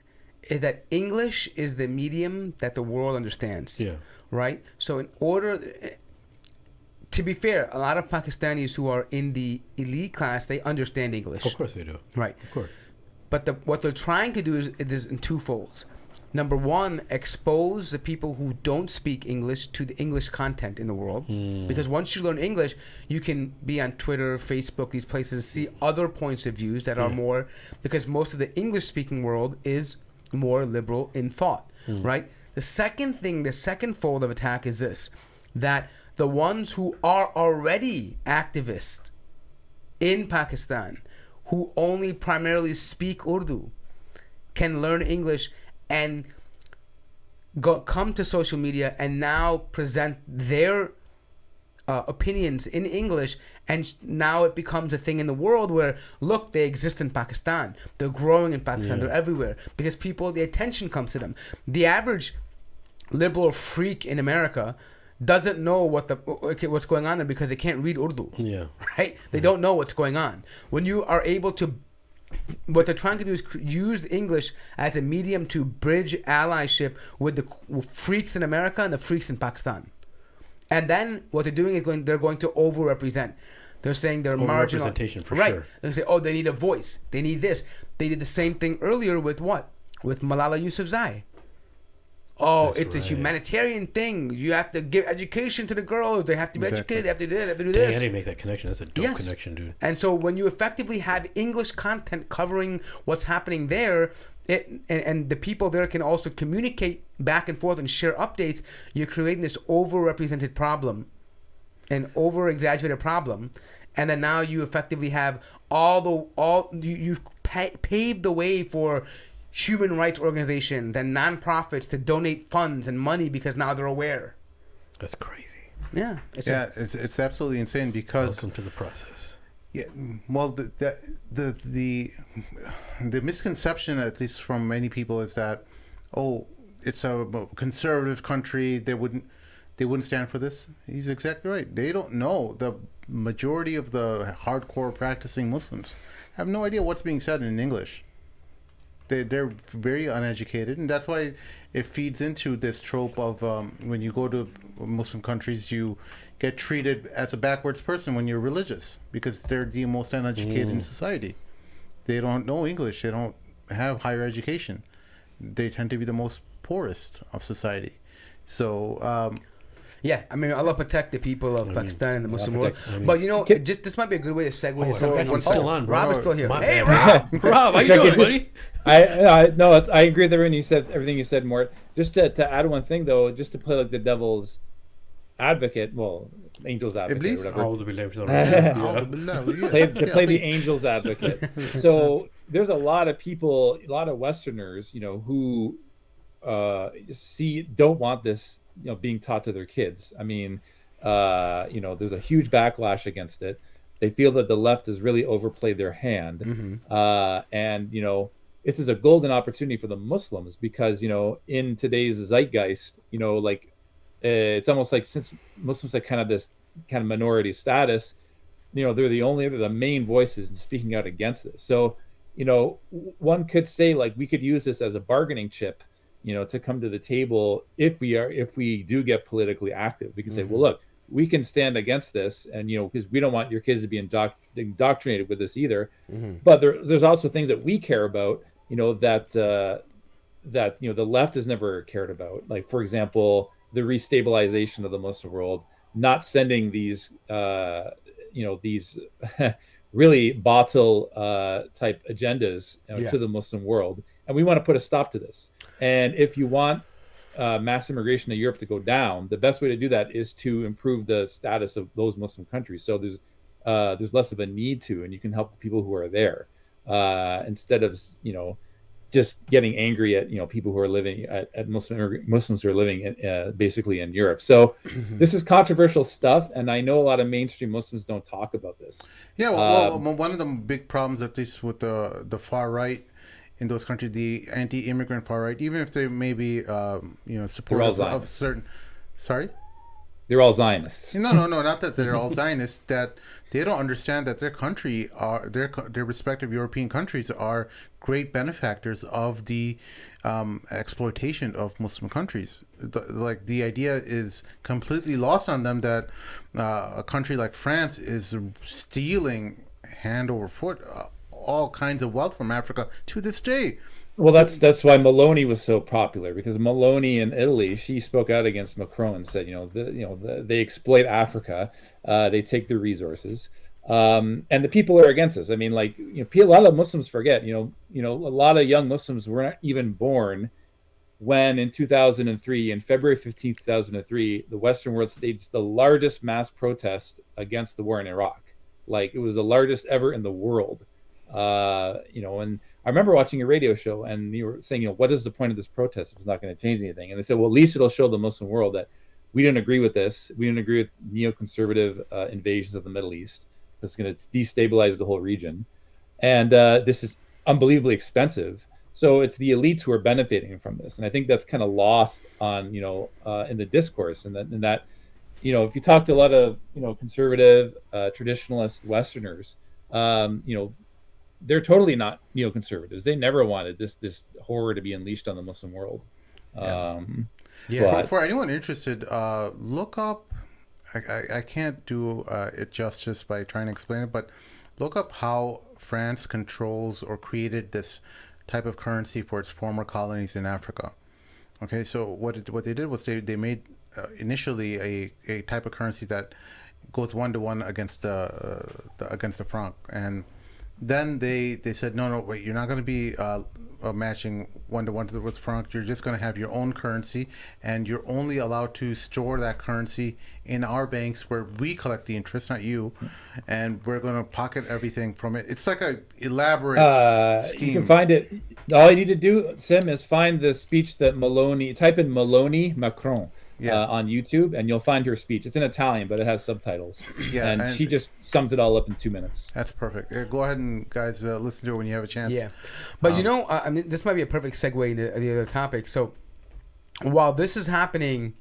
is that English is the medium that the world understands. Yeah. Right. So in order, to be fair, a lot of Pakistanis who are in the elite class, they understand English. Of course they do. Right. Of course. But what they're trying to do is in two folds. Number one, expose the people who don't speak English to the English content in the world. Because once you learn English, you can be on Twitter, Facebook, these places, see other points of views that are more... Because most of the English-speaking world is more liberal in thought, right? The second fold of attack is this, that the ones who are already activists in Pakistan, who only primarily speak Urdu, can learn English and come to social media and now present their opinions in English, and now it becomes a thing in the world where, look, they exist in Pakistan, they're growing in Pakistan, they're everywhere, because the attention comes to them. The average liberal freak in America doesn't know what's going on there because they can't read Urdu. Yeah. Right? They don't know what's going on. When you are able to... What they're trying to do is use English as a medium to bridge allyship with the freaks in America and the freaks in Pakistan. And then what they're doing is they're going to overrepresent. They're saying they're marginal. Representation, for right. sure. They say, they need a voice. They need this. They did the same thing earlier with what? With Malala Yousafzai. Oh, That's it's a right. humanitarian thing. You have to give education to the girls. They have to be Exactly. educated. They have to do this. They have to do Dang, I this. didn't make that connection. That's a dope Yes. connection, dude. And so when you effectively have English content covering what's happening there, and the people there can also communicate back and forth and share updates, you're creating this overrepresented problem, an over-exaggerated problem, and then now you effectively have you've paved the way for human rights organizations and nonprofits to donate funds and money because now they're aware. That's crazy. Yeah. It's absolutely insane because Welcome to the process. yeah, well, the misconception, at least from many people, is that it's a conservative country. They wouldn't stand for this. He's exactly right. They don't know. The majority of the hardcore practicing Muslims have no idea what's being said in English. They're very uneducated, and that's why it feeds into this trope of when you go to Muslim countries, you get treated as a backwards person when you're religious because they're the most uneducated in society. They don't know English. They don't have higher education. They tend to be the most poorest of society. So yeah, I mean, Allah protect the people of Pakistan and the Muslim world. I But you know, this might be a good way to segue. to something I'm else. still on, bro. Rob is still here. My Hey, bad. Rob. Rob, how you doing, buddy? No, I agree with everything you said, Mort. Just to add one thing though, just to play like the devil's advocate, well, angel's advocate, Iblis? or whatever. A'udhu billahi minash Play the angel's advocate. So there's a lot of people, a lot of Westerners, who don't want this, being taught to their kids. I mean, there's a huge backlash against it. They feel that the left has really overplayed their hand, and this is a golden opportunity for the Muslims because in today's zeitgeist, it's almost like since Muslims have kind of this kind of minority status, they're the main voices in speaking out against this. So, one could say we could use this as a bargaining chip, to come to the table if we do get politically active. We can say, well, look, we can stand against this, and because we don't want your kids to be indoctrinated with this either. But there's also things that we care about, that the left has never cared about. Like, for example, the restabilization of the Muslim world, not sending these these really batil type agendas to the Muslim world, and we want to put a stop to this. And if you want mass immigration to Europe to go down, the best way to do that is to improve the status of those Muslim countries. So there's less of a need to, and you can help the people who are there instead of just getting angry at people who are living at Muslims who are living basically in Europe. So this is controversial stuff, and I know a lot of mainstream Muslims don't talk about this. Yeah, well, one of the big problems, at least with the far right in those countries, the anti-immigrant far right, even if they may be supportive of certain. Sorry. They're all Zionists. No, not that they're all Zionists. That they don't understand that their country their respective European countries are great benefactors of the exploitation of Muslim countries. The idea is completely lost on them that a country like France is stealing hand over foot all kinds of wealth from Africa to this day. Well, that's why Meloni was so popular, because Meloni in Italy, she spoke out against Macron and said, they exploit Africa, they take their resources, and the people are against us. I mean, a lot of Muslims forget, a lot of young Muslims weren't even born when in 2003, in February 15th, 2003, the Western world staged the largest mass protest against the war in Iraq. It was the largest ever in the world. And I remember watching a radio show, and you were saying, what is the point of this protest if it's not going to change anything? And they said, well, at least it'll show the Muslim world that we didn't agree with this. We didn't agree with neoconservative invasions of the Middle East. That's going to destabilize the whole region. And this is unbelievably expensive. So it's the elites who are benefiting from this. And I think that's kind of lost on, in the discourse. And that, if you talk to a lot of, conservative, traditionalist Westerners, they're totally not neoconservatives. They never wanted this horror to be unleashed on the Muslim world. For anyone interested, look up. I can't do it justice by trying to explain it, but look up how France controls or created this type of currency for its former colonies in Africa. Okay, so what they did was they made initially a type of currency that goes 1-to-1 against the franc, and then they said no, wait, you're not going to be matching 1-to-1 with franc. You're just going to have your own currency, and you're only allowed to store that currency in our banks where we collect the interest, not you, and we're going to pocket everything from it. It's like a elaborate scheme. You can find it. All you need to do, Sim, is find the speech that Maloney. Type in Maloney Macron. On YouTube, and you'll find her speech. It's in Italian, but it has subtitles. Yeah, and she just sums it all up in 2 minutes. That's perfect. Go ahead and guys listen to it when you have a chance. Yeah, but I mean, this might be a perfect segue into the other topic. So, while this is happening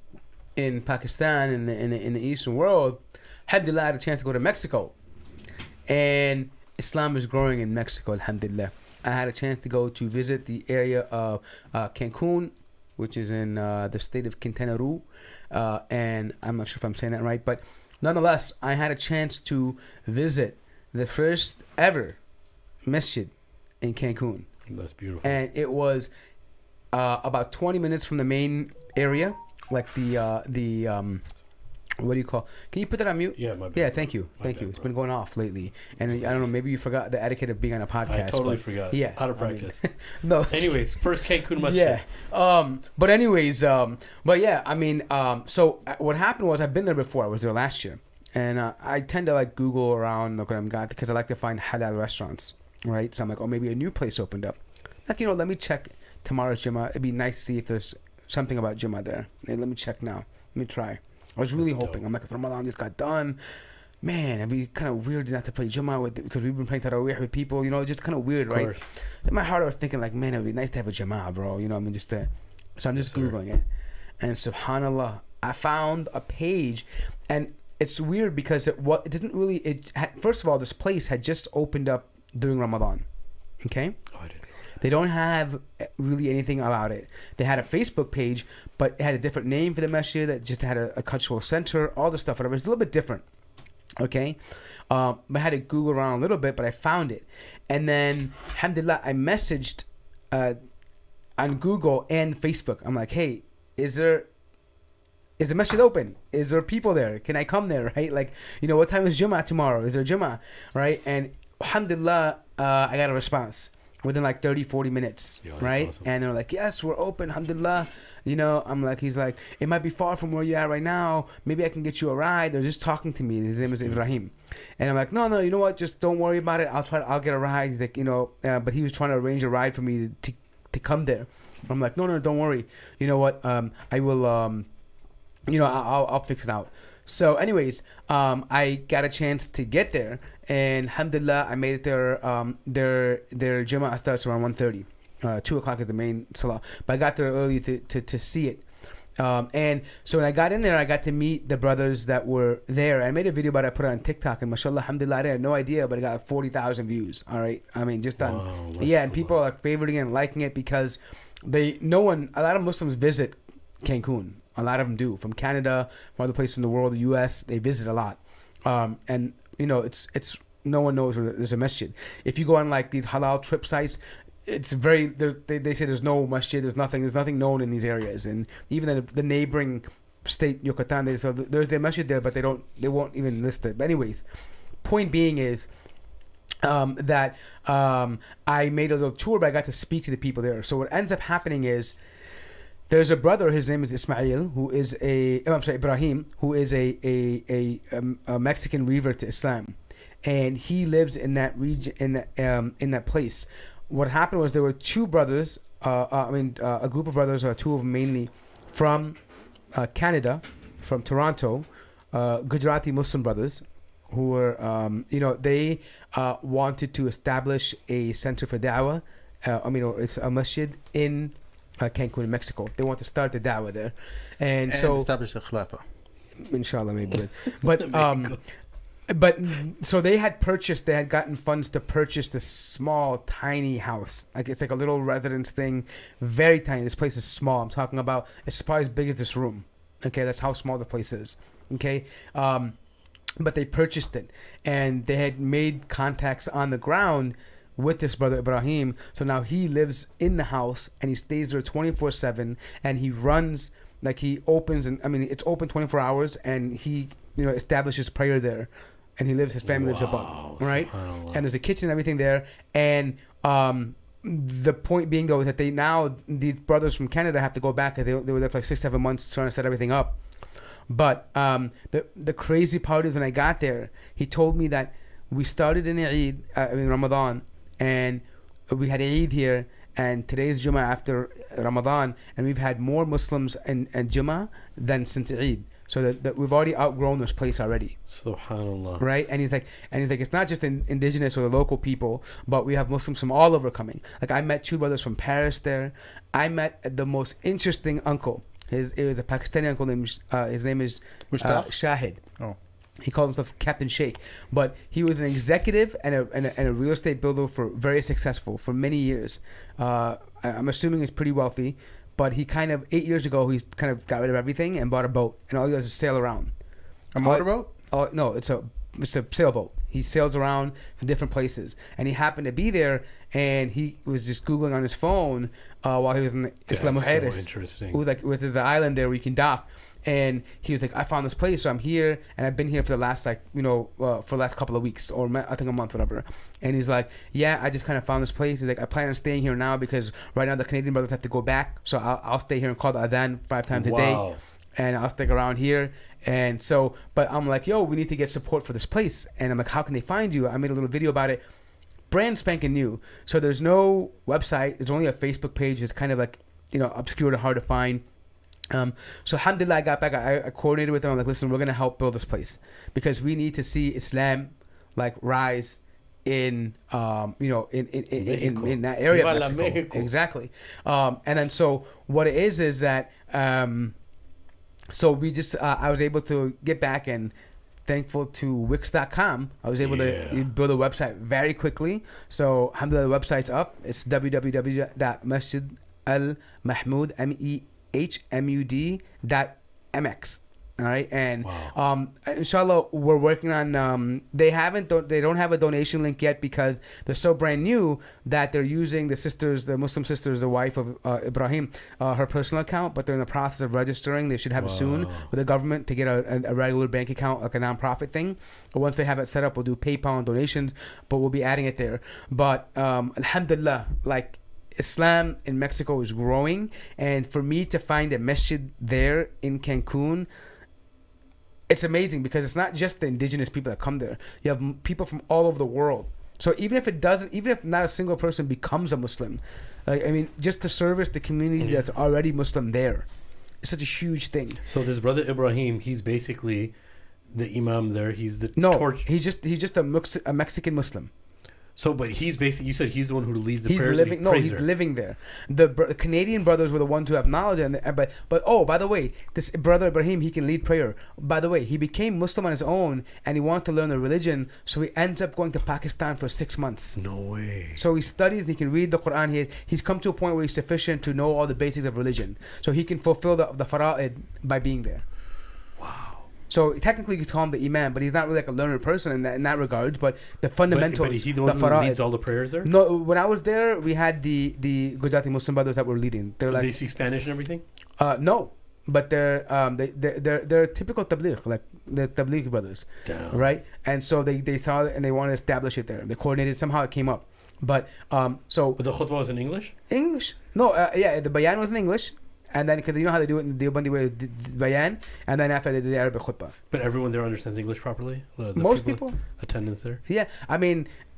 in Pakistan in the Eastern world, alhamdulillah, I had a chance to go to Mexico, and Islam is growing in Mexico. Alhamdulillah, I had a chance to go to visit the area of Cancun, which is in the state of Quintana Roo, and I'm not sure if I'm saying that right, but nonetheless, I had a chance to visit the first ever masjid in Cancun. That's beautiful. And it was about 20 minutes from the main area, like the what do you call? Can you put that on mute? Yeah, my bad. Yeah, thank you. It's been going off lately, and I don't know. Maybe you forgot the etiquette of being on a podcast. I totally forgot. Yeah, How to practice. No. Anyways, first Cancun must. Yeah. But yeah. I mean, so what happened was I've been there before. I was there last year, and I tend to like Google around, look what I'm got, because I like to find halal restaurants, right? So I'm like, oh, maybe a new place opened up. Like, let me check tomorrow's Jummah. It'd be nice to see if there's something about Jummah there. Hey, let me check now. Let me try. I was really hoping. Dope. I'm like, if Ramadan just got done, man, it'd be kind of weird not to play Jummah with it, because we've been playing Tarawih with people, it's just kind of weird, right? In my heart, I was thinking, like, man, it'd be nice to have a Jummah, bro. I mean, so I'm just Googling it. And subhanAllah, I found a page, and it's weird because first of all, this place had just opened up during Ramadan, okay? Oh, I didn't. They don't have really anything about it. They had a Facebook page, but it had a different name for the masjid. That just had a cultural center, all the stuff. Whatever. It's a little bit different. Okay, but I had to Google around a little bit, but I found it. And then, alhamdulillah, I messaged on Google and Facebook. I'm like, hey, is the masjid open? Is there people there? Can I come there? Right? Like, what time is Jummah tomorrow? Is there Jummah? Right? And alhamdulillah, I got a response within like 30-40 minutes. Right? Awesome. And they're like, yes, we're open, alhamdulillah. He's like, it might be far from where you're at right now. Maybe I can get you a ride. They're just talking to me. His name is Ibrahim. And I'm like, no, you know what? Just don't worry about it. I'll get a ride. He's like, but he was trying to arrange a ride for me to come there. I'm like, no, don't worry. You know what? I will, I'll fix it out. So anyways, I got a chance to get there, and alhamdulillah, I made it there. Their Jummah starts around 1:30, 2 o'clock at the main salah. But I got there early to see it. And so when I got in there, I got to meet the brothers that were there. I made a video about it, I put it on TikTok, and mashallah, alhamdulillah, I had no idea, but it got 40,000 views. All right, I mean, just on and people are like favoriting it and liking it because a lot of Muslims visit Cancun. A lot of them do, from Canada, from other places in the world, the U.S. They visit a lot, and it's no one knows where there's a masjid. If you go on like these halal trip sites, it's very they say there's no masjid, there's nothing known in these areas, and even the neighboring state Yucatan, they say there's a masjid there, but they won't even list it. But anyways, point being is that I made a little tour, but I got to speak to the people there. So what ends up happening is, there's a brother, his name is Ibrahim, who is a Mexican revert to Islam, and he lives in that region, in that place. What happened was there were two brothers, a group of brothers, two of them mainly, from Canada, from Toronto, Gujarati Muslim brothers, who were, they wanted to establish a center for da'wah, it's a masjid in Cancun, in Mexico. They want to start the da'wah there, and so establish the khilafah. Inshallah, maybe. But so they had gotten funds to purchase this small, tiny house. Like, it's like a little residence thing, very tiny. This place is small. I'm talking about, it's probably as big as this room. Okay, that's how small the place is. Okay, but they purchased it, and they had made contacts on the ground with this brother Ibrahim. So now he lives in the house and he stays there 24/7, and he runs, like he opens, and I mean it's open 24 hours, and he establishes prayer there, and his family lives above, right? And there's a kitchen and everything there, and the point being though is that these brothers from Canada have to go back, because they were there for like 6-7 months trying to set everything up. But the crazy part is when I got there, he told me that we started in Eid, in Ramadan, and we had Eid here, and today's Jummah after Ramadan, and we've had more Muslims and Jummah than since Eid. So that we've already outgrown this place already. Subhanallah. Right? And he's like, it's not just indigenous or the local people, but we have Muslims from all over coming. Like I met 2 brothers from Paris there. I met the most interesting uncle. It was a Pakistani uncle named, his name is Shahid. Oh. He called himself Captain Sheikh, but he was an executive and a real estate builder very successful for many years. I'm assuming he's pretty wealthy, but he kind of 8 years ago he kind of got rid of everything and bought a boat, and all he does is sail around. A motorboat? Oh no, it's a sailboat. He sails around from different places, and he happened to be there, and he was just googling on his phone while he was in Islam Mujeres. So interesting. It was like with the island there where you can dock. And he was like, I found this place, so I'm here, and I've been here for the last for the last couple of weeks, or I think a month, whatever. And he's like, yeah, I just kind of found this place. He's like, I plan on staying here now because right now the Canadian brothers have to go back, so I'll stay here and call the adhan 5 times a day, and I'll stick around here. And so, but I'm like, yo, we need to get support for this place. And I'm like, how can they find you? I made a little video about it, brand spanking new. So there's no website. There's only a Facebook page. It's kind of like obscure and hard to find. So alhamdulillah, I got back. I coordinated with them. I'm like, listen, we're gonna help build this place because we need to see Islam like rise in in that area of Mexico. Exactly. And then so what it is that so we just I was able to get back, and thankful to Wix.com, I was able to build a website very quickly. So alhamdulillah, the website's up. It's www.masjidalmahmud.mx. All right, and inshallah we're working on they don't have a donation link yet because they're so brand new that they're using the Muslim sisters, the wife of Ibrahim, her personal account, but they're in the process of registering. They should have it soon with the government to get a regular bank account, like a non-profit thing. But once they have it set up, we'll do PayPal and donations, but we'll be adding it there. But alhamdulillah, like Islam in Mexico is growing, and for me to find a masjid there in Cancun, it's amazing because it's not just the indigenous people that come there. You have people from all over the world. So even if not a single person becomes a Muslim, just to service the community that's already Muslim there, it's such a huge thing. So this brother Ibrahim, he's basically the imam there. He's the he's just a Mexican Muslim. So, but he's basically, you said he's the one who leads the prayers. He's living there. The Canadian brothers were the ones who have knowledge, but by the way, this brother Ibrahim, he can lead prayer. By the way, he became Muslim on his own, and he wanted to learn the religion, so he ends up going to Pakistan for 6 months. No way. So he studies, and he can read the Quran. He's come to a point where he's sufficient to know all the basics of religion, so he can fulfill the fara'id by being there. Wow. So technically, you could call him the imam, but he's not really like a learned person in that regard. But the fundamentals, but is he the one who leads all the prayers there? No, when I was there, we had the Gujarati Muslim brothers that were leading. They're like, they speak Spanish and everything. No, but they're typical tabligh, like the tabligh brothers, right? And so they saw it and they wanted to establish it there. They coordinated, somehow it came up. But But the khutbah was in English. No, the bayan was in English. And then, because you know how they do it in the Deobandi way, bayan, and then after they do the Arabic khutbah. But everyone there understands English properly? Most people. Attendance there? Yeah.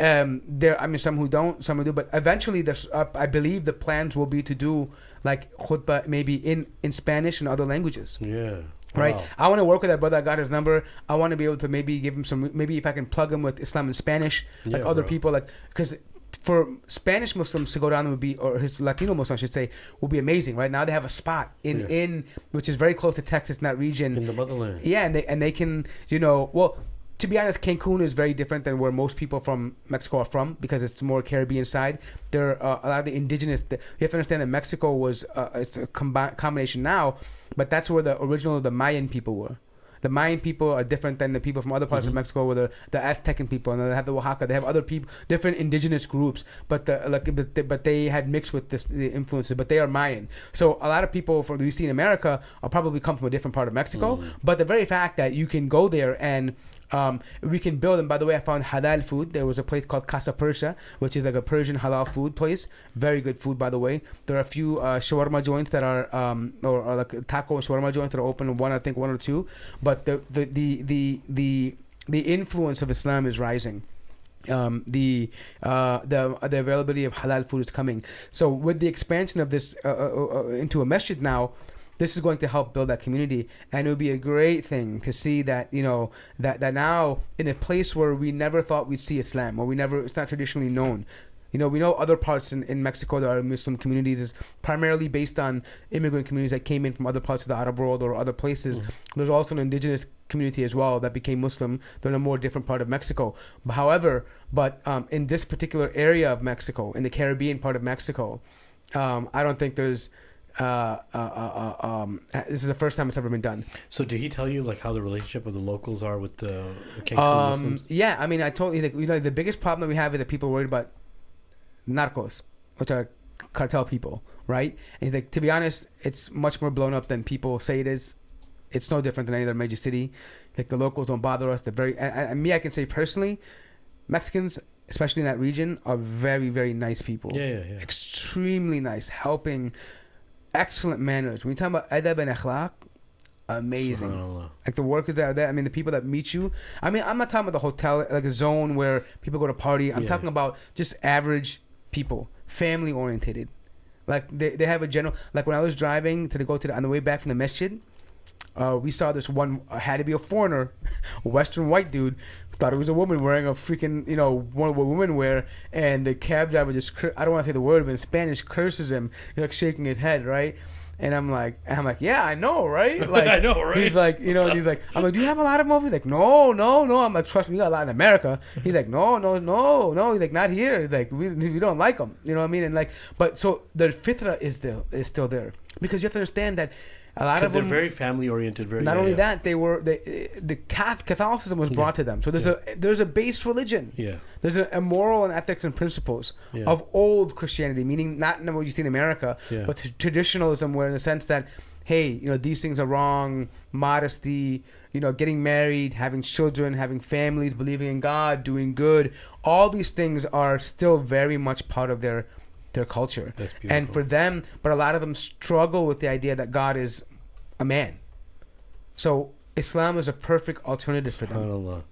Some who don't, some who do. But eventually, I believe the plans will be to do, like, khutbah maybe in Spanish and other languages. Yeah. Right? Wow. I want to work with that brother. I got his number. I want to be able to maybe give him maybe if I can plug him with Islam and Spanish, like other people, like, because for Spanish Muslims to go down would be, or his Latino Muslims, I should say, would be amazing. Right now they have a spot in which is very close to Texas, in that region, in the motherland. Yeah, and they can, well, to be honest, Cancun is very different than where most people from Mexico are from, because it's more Caribbean side. There are a lot of the indigenous. You have to understand that Mexico was it's a combination now, but that's where the original the Mayan people were. The Mayan people are different than the people from other parts of Mexico, where the Aztecan people, and they have the Oaxaca. They have other people, different indigenous groups, but they had mixed with the influences. But they are Mayan. So a lot of people from we see in America are probably come from a different part of Mexico. But the very fact that you can go there and we can build. And by the way, I found halal food. There was a place called Casa Persia, which is like a Persian halal food place. Very good food, by the way. There are a few shawarma joints that are or like taco and shawarma joints that are open. One or two. But the influence of Islam is rising. The availability of halal food is coming. So with the expansion of this into a masjid now, this is going to help build that community, and it would be a great thing to see that, you know, that now in a place where we never thought we'd see Islam, or it's not traditionally known. You know, we know other parts in Mexico that are Muslim communities is primarily based on immigrant communities that came in from other parts of the Arab world or other places. There's also an indigenous community as well that became Muslim. They're in a more different part of Mexico. However, in this particular area of Mexico, in the Caribbean part of Mexico, I don't think there's this is the first time it's ever been done. So did he tell you like how the relationship with the locals are with the Cancun Muslims? Yeah, I mean, I told you that, you know, the biggest problem that we have is that people are worried about narcos, which are cartel people, right? And like, to be honest, it's much more blown up than people say it is. It's no different than any other major city. Like, the locals don't bother us. They're very, and I can say personally, Mexicans, especially in that region, are very, very nice people. Yeah. Extremely nice, helping, excellent manners. When you talk about adab and akhlaq, amazing. Like, the workers that are there, I mean, the people that meet you. I mean, I'm not talking about the hotel, like a zone where people go to party. I'm talking about just average people, family orientated. Like, they have a general, like when I was driving on the way back from the masjid, we saw this one, had to be a foreigner, a Western white dude, thought it was a woman wearing a freaking, you know, what women wear, and the cab driver just, I don't want to say the word, but in Spanish, curses him. He's like shaking his head, right? And I'm like, yeah, I know, right? Like, I know, right? He's like, you know, he's like, I'm like, do you have a lot of them over? He's like, no. I'm like, trust me, we got a lot in America. He's like, no. He's like, not here. He's like, we don't like them. You know what I mean? And like, but so the fitra is still there, because you have to understand that a lot of them, they're very family oriented. Not only that, the Catholicism was brought to them. So there's a base religion. Yeah. There's a moral and ethics and principles of old Christianity, meaning not in what you see in America, but traditionalism, where in the sense that, hey, you know, these things are wrong, modesty, you know, getting married, having children, having families, believing in God, doing good, all these things are still very much part of their culture. That's beautiful. And for them, but a lot of them struggle with the idea that God is a man. So Islam is a perfect alternative for them.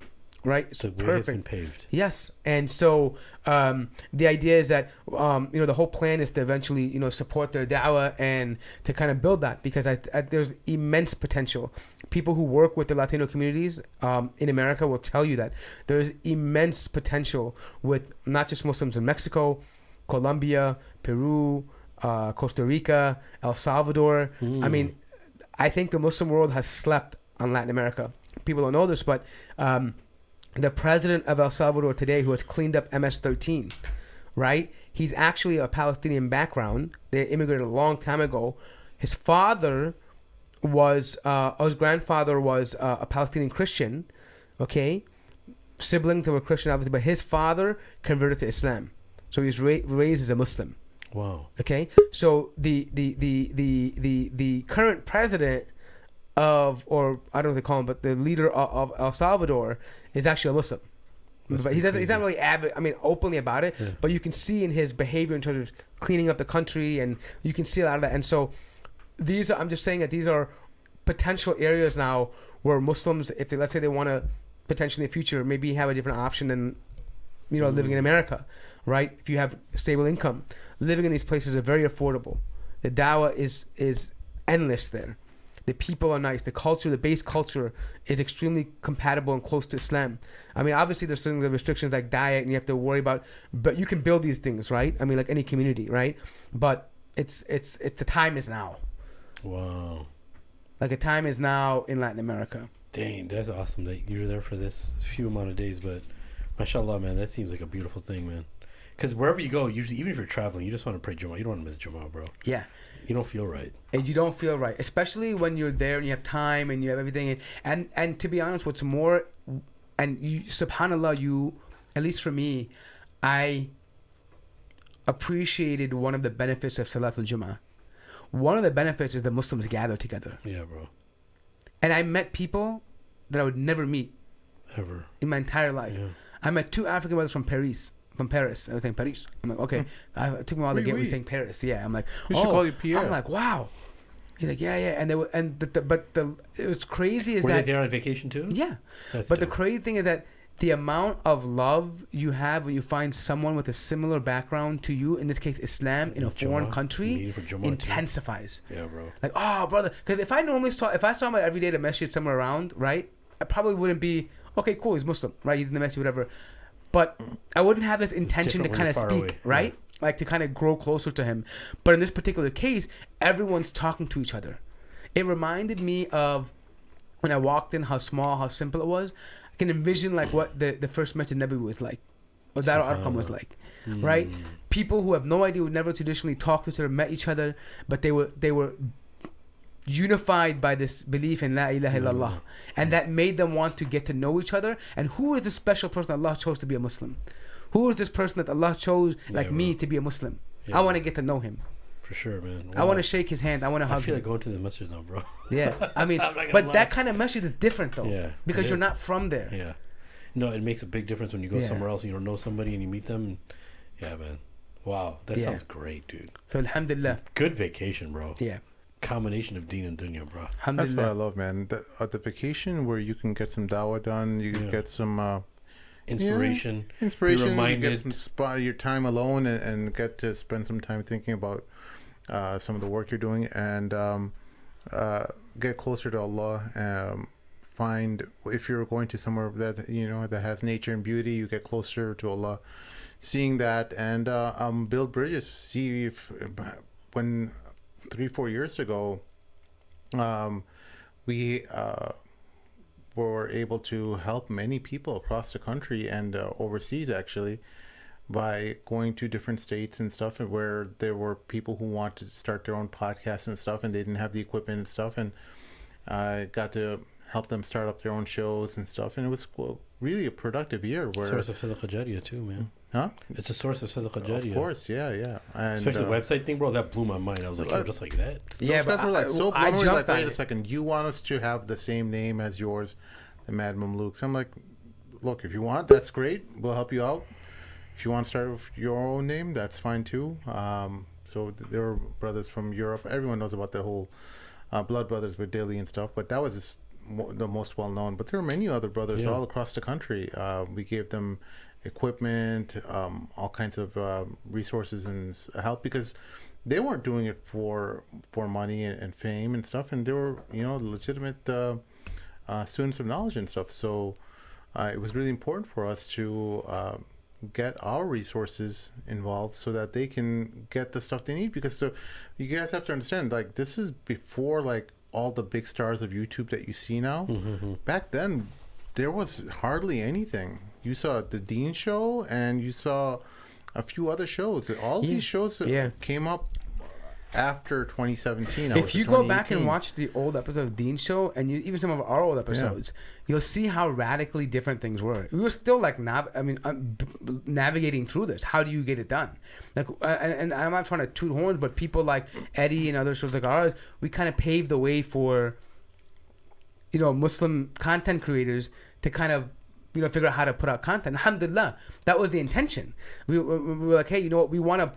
Right? It's perfect. Has been paved. Yes. And so the idea is that you know, the whole plan is to eventually, you know, support their da'wah and to kind of build that, because there's immense potential. People who work with the Latino communities in America will tell you that there's immense potential with not just Muslims in Mexico, Colombia, Peru, Costa Rica, El Salvador. I mean, I think the Muslim world has slept on Latin America. People don't know this, but the president of El Salvador today, who has cleaned up MS-13, right? He's actually a Palestinian background. They immigrated a long time ago. His father was, his grandfather was a Palestinian Christian, okay? Siblings that were Christian, obviously, but his father converted to Islam. So he was raised as a Muslim. Wow. Okay. So the current president of, or I don't know what they call him, but the leader of El Salvador is actually a Muslim. But he's not really openly about it. Yeah. But you can see in his behavior in terms of cleaning up the country, and you can see a lot of that. And so I'm just saying that these are potential areas now where Muslims, if they, let's say they want to potentially in the future maybe have a different option than, you know, living in America, right? If you have stable income, living in these places are very affordable. The dawah is endless there. The people are nice. The culture, the base culture, is extremely compatible and close to Islam. I mean, obviously there's certain restrictions like diet, and you have to worry about, but you can build these things, right? I mean, like any community, right? But it's the time is now. Wow. Like, the time is now in Latin America. Dang, that's awesome that you're there for this few amount of days, but mashallah, man, that seems like a beautiful thing, man. Because wherever you go, usually, even if you're traveling, you just want to pray Jummah. You don't want to miss Jummah, bro. Yeah. You don't feel right. And you don't feel right, especially when you're there and you have time and you have everything. And to be honest, what's more, and you, subhanallah, you, at least for me, I appreciated one of the benefits of Salat al-Jum'ah. One of the benefits is that Muslims gather together. Yeah, bro. And I met people that I would never meet Ever in my entire life. Yeah. I met 2 African brothers from Paris. I was saying Paris. I'm like, okay. It took me a while to get me saying Paris. Yeah, I'm like, We should call you Pierre. I'm like, wow. He's like, yeah. And they were, and it was crazy is Were that they there on vacation too? yeah. That's But the dope. crazy thing is that the amount of love you have when you find someone with a similar background to you, in this case Islam, in a foreign country, Meeting for Jumu'ah intensifies. Yeah, bro. Like, oh, brother. Because if I saw my everyday the masjid somewhere around, right, I probably wouldn't be, okay, cool, he's Muslim, right, he's in the masjid, whatever. But I wouldn't have this intention to different when kind of you're far speak, away. right? Like to kind of grow closer to him. But in this particular case, everyone's talking to each other. It reminded me of when I walked in, how small, how simple it was. I can envision like what the first Masjid Nabi was like, what Dar al-Arqam was like, right? People who have no idea, who never traditionally talked to each other, met each other, but they were unified by this belief in La ilaha illallah, and that made them want to get to know each other. And who is this special person that Allah chose to be a Muslim? Who is this person that Allah chose, like me, to be a Muslim? Yeah, I want to get to know him. For sure, man. I want to shake his hand. I want to I hug feel him. like going to the masjid now, bro. Yeah, I mean, I'm not gonna but lie. that kind of masjid is different though, Yeah, because it you're is. not from there. Yeah. No, it makes a big difference when you go Yeah. somewhere else and you don't know somebody and you meet them. Yeah, man. Wow, that Yeah. sounds great, dude. So alhamdulillah, Good vacation, bro. yeah, Combination of deen and dunya, bro. That's what I alhamdulillah. love, man. The vacation where you can get some dawah done, you can Yeah. get some Inspiration. inspiration, Be you reminded. get some your time alone and get to spend some time thinking about some of the work you're doing and get closer to Allah. Find, if you're going to somewhere that that has nature and beauty, you get closer to Allah, seeing that, and build bridges. See if when 3-4 years ago we were able to help many people across the country and overseas, actually, by going to different states and stuff, and where there were people who wanted to start their own podcasts and stuff, and they didn't have the equipment and stuff, and I got to help them start up their own shows and stuff, and it was really a productive year. Where Source of Sadaqah Jariyah too, man. huh? It's a source of Sadaqah Jariyah. Of course, yeah, and Especially the website thing, bro. That blew my mind. I was like, yo, just like that. Yeah, those guys were like so I blown away, jumped like, on wait a it. second, you want us to have the same name as yours, the Mad Mamluks? I'm like, look, if you want, that's great. We'll help you out. If you want to start with your own name, that's fine too. So there were brothers from Europe. Everyone knows about the whole Blood Brothers with Dilly and stuff, but that was just the most well known. But there were many other brothers all across the country. We gave them equipment, all kinds of resources and help, because they weren't doing it for money and fame and stuff, and they were legitimate students of knowledge and stuff. So it was really important for us to get our resources involved so that they can get the stuff they need, because you guys have to understand, like, this is before like all the big stars of YouTube that you see now. Back then there was hardly anything. You saw the Dean Show and you saw a few other shows. All these shows came up after 2017. If you go back and watch the old episode of Dean's Show, and even some of our old episodes, you'll see how radically different things were. We were still like, navigating through this. How do you get it done? Like, and I'm not trying to toot horns, but people like Eddie and other shows like ours, we kind of paved the way for, Muslim content creators to kind of, figure out how to put out content. Alhamdulillah, that was the intention. We were like, hey, you know what? We want to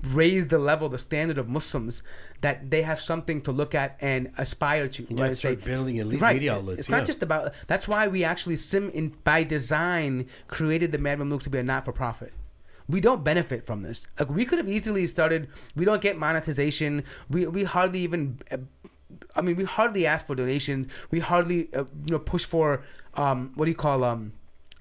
raise the level, the standard of Muslims, that they have something to look at and aspire to. Yeah, Right? start building at least Right. media outlets. It's not just about. That's why we actually by design created the Mad Mamluk to be a not-for-profit. We don't benefit from this. Like, we could have easily started. We don't get monetization. We hardly even. We hardly ask for donations. We hardly push for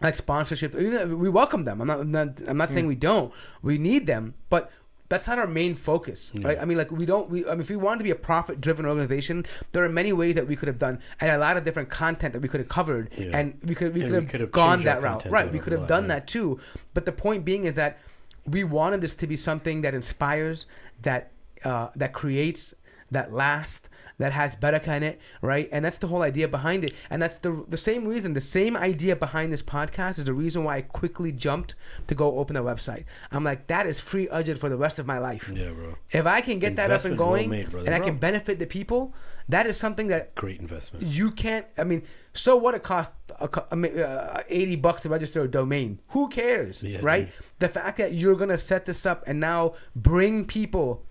like sponsorship. We welcome them. I'm not saying we don't. We need them, but that's not our main focus, right? If we wanted to be a profit-driven organization, there are many ways that we could have done, and a lot of different content that we could have covered, and we could have gone that route, right? We could have done that too. But the point being is that we wanted this to be something that inspires, that that creates, that lasts, that has barakah in it, right? And that's the whole idea behind it. And that's the same reason, the same idea behind this podcast is the reason why I quickly jumped to go open a website. I'm like, that is free ajr for the rest of my life. Yeah, bro. If I can get that up and going, well made, and I can benefit the people, that is something that great investment. you can't. I mean, so what? It costs $80 to register a domain. Who cares, right? Dude. The fact that you're gonna set this up and now bring people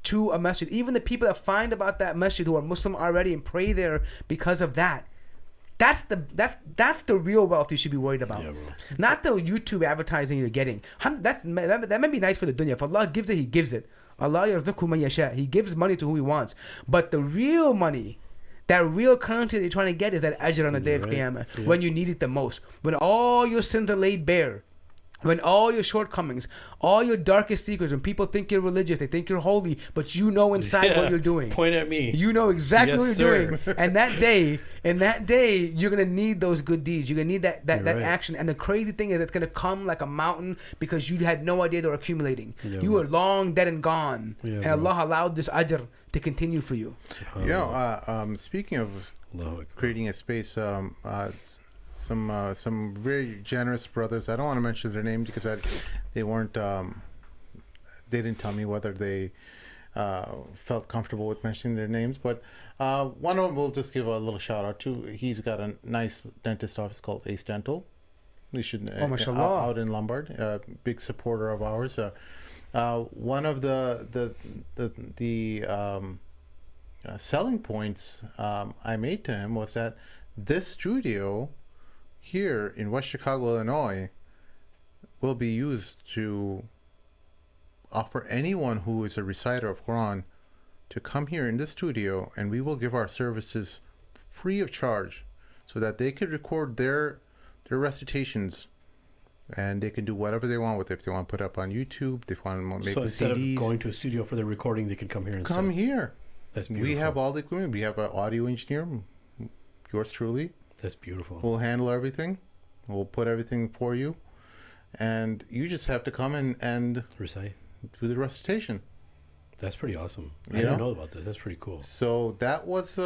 to a masjid, even the people that find about that masjid who are Muslim already and pray there because of that. That's the real wealth you should be worried about. Yeah, bro. Not the YouTube advertising you're getting. That may be nice for the dunya. If Allah gives it, He gives it. Allah yarzuqhu man yasha. He gives money to who He wants. But the real money, that real currency that you're trying to get, is that ajr on the day of Qiyamah, when you need it the most, when all your sins are laid bare. When all your shortcomings, all your darkest secrets, when people think you're religious, they think you're holy, but you know inside what you're doing. Point at me. You know exactly what Yes, you're doing. sir. And that day, you're gonna need those good deeds. You're gonna need that action. And the crazy thing is, it's gonna come like a mountain because you had no idea they were accumulating. Yeah, you were long dead and gone, Yeah, and bro. Allah allowed this ajr to continue for you. Speaking of creating a space, some very generous brothers. I don't want to mention their names because they weren't. They didn't tell me whether they felt comfortable with mentioning their names. But one of them we'll just give a little shout out to. He's got a nice dentist office called Ace Dental. We should out in Lombard. Big supporter of ours. One of the selling points I made to him was that this studio here in West Chicago, Illinois, will be used to offer anyone who is a reciter of Quran to come here in the studio, and we will give our services free of charge so that they could record their recitations, and they can do whatever they want with it. If they want to put it up on YouTube, if they want to make so instead CDs, of going to a studio for their recording, they can come here and come here. That's beautiful. We have all the equipment. We have an audio engineer, yours truly. That's beautiful. We'll handle everything. We'll put everything for you. And you just have to come in and recite, do the recitation. That's pretty awesome. I You didn't know? know about this. That's pretty cool. So that was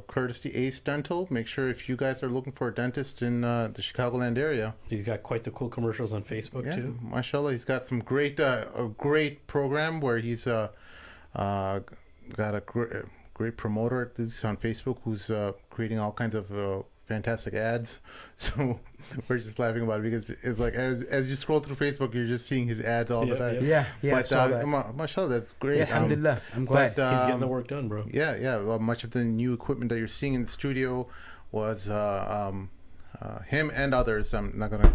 courtesy Ace Dental. Make sure if you guys are looking for a dentist in the Chicagoland area. He's got quite the cool commercials on Facebook too. Mashallah, he's got some great a great program where he's got a great promoter at this on Facebook who's creating all kinds of fantastic ads. So we're just laughing about it because it's like as you scroll through Facebook, you're just seeing his ads all the time. Yeah. But I saw that. mashallah, that's great. Yeah, alhamdulillah. I'm glad. But, He's getting the work done, bro. Yeah. Well, much of the new equipment that you're seeing in the studio was him and others. I'm not going to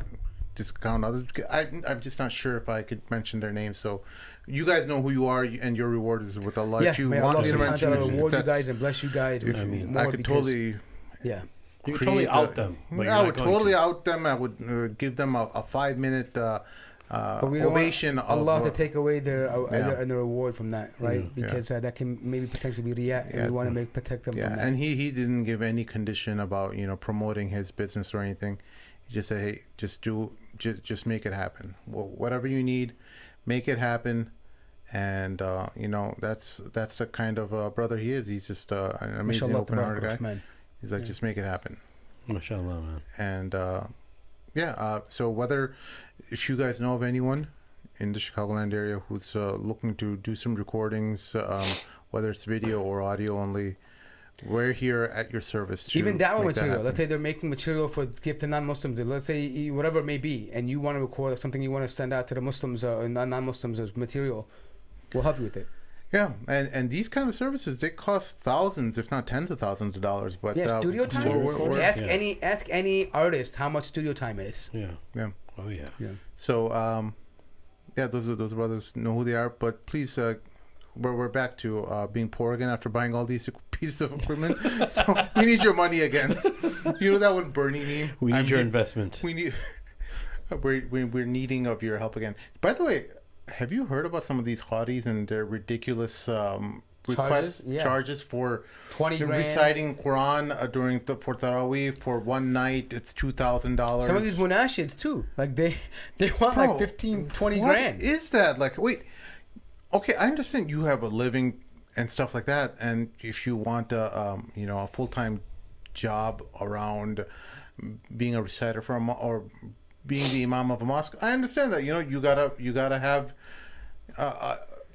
discount others. I'm just not sure if I could mention their names. So you guys know who you are, and your reward is with Allah. Yeah, If you may want Allah me to subhanahu wa mention, ta'ala if reward you that's- guys and bless you guys. if I mean, I more could because- totally. Yeah. You can totally out them. but you're I not would going totally to. out them. I would give them a 5-minute But we don't ovation want of Allah to take away their yeah. and the reward from that, right? Yeah. Because that can maybe potentially be riyah, and we want to protect them Yeah, from that. and he didn't give any condition about promoting his business or anything. He just said, hey, just make it happen. Whatever you need, make it happen. And that's the kind of brother he is. He's just an amazing Mashallah, open-hearted guy. man. He's like, just make it happen. Mashallah, man. And so if you guys know of anyone in the Chicagoland area who's looking to do some recordings, whether it's video or audio only, we're here at your service to Even da'wah make that material. happen. Let's say they're making material for gift to non-Muslims. Let's say whatever it may be, and you want to record something you want to send out to the Muslims or non-Muslims as material. We'll help you with it. Yeah, and these kind of services, they cost thousands, if not tens of thousands of dollars. But Yeah, studio time. we're- Ask any artist how much studio time is. Yeah. Yeah. Oh yeah. So those brothers know who they are. But please, we're back to being poor again after buying all these pieces of equipment. So we need your money again. You know that one Bernie meme? We need your investment. We need. We're needing of your help again. By the way, have you heard about some of these Qaris and their ridiculous charges for 20 grand. reciting Quran for Taraweeh for one night? It's $2,000. Some of these munashids too. Like they want like 15, 20 grand. What is that? Like, wait, Okay, I understand you have a living and stuff like that, and if you want a a full-time job around being a reciter for or being the imam of a mosque, I understand that. You gotta have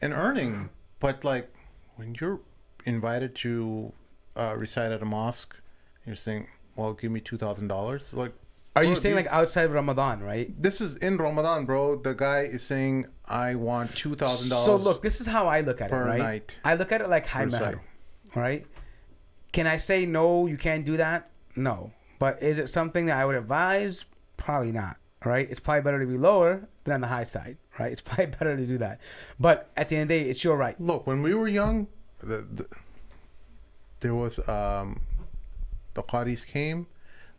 an earning, but like when you're invited to recite at a mosque, you're saying, "Well, give me $2,000." Like, Are you saying like outside of Ramadan, right? This is in Ramadan, bro. The guy is saying, I want $2,000. So look, this is how I look at it, per right? night. I look at it like high Per matter, right? Can I say no, you can't do that? No. But is it something that I would advise? Probably not, right? It's probably better to be lower than on the high side, right? It's probably better to do that. But at the end of the day, it's your right. Look, when we were young, there was the Qaris came.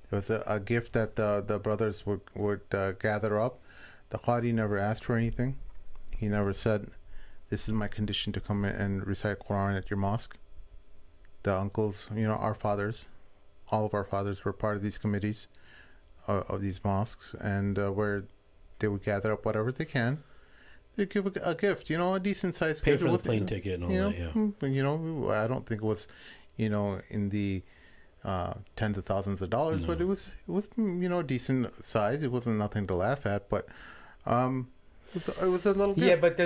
There was a gift that the brothers would gather up. The Qari never asked for anything. He never said, "This is my condition to come in and recite Quran at your mosque." The uncles, our fathers, all of our fathers were part of these committees of these mosques, and where they would gather up whatever they can. They give a gift, a decent sized gift. Pay for the plane ticket and all that, yeah. I don't think it was, in the tens of thousands of dollars, but it was decent size. It wasn't nothing to laugh at, but it was a little gift. Yeah, but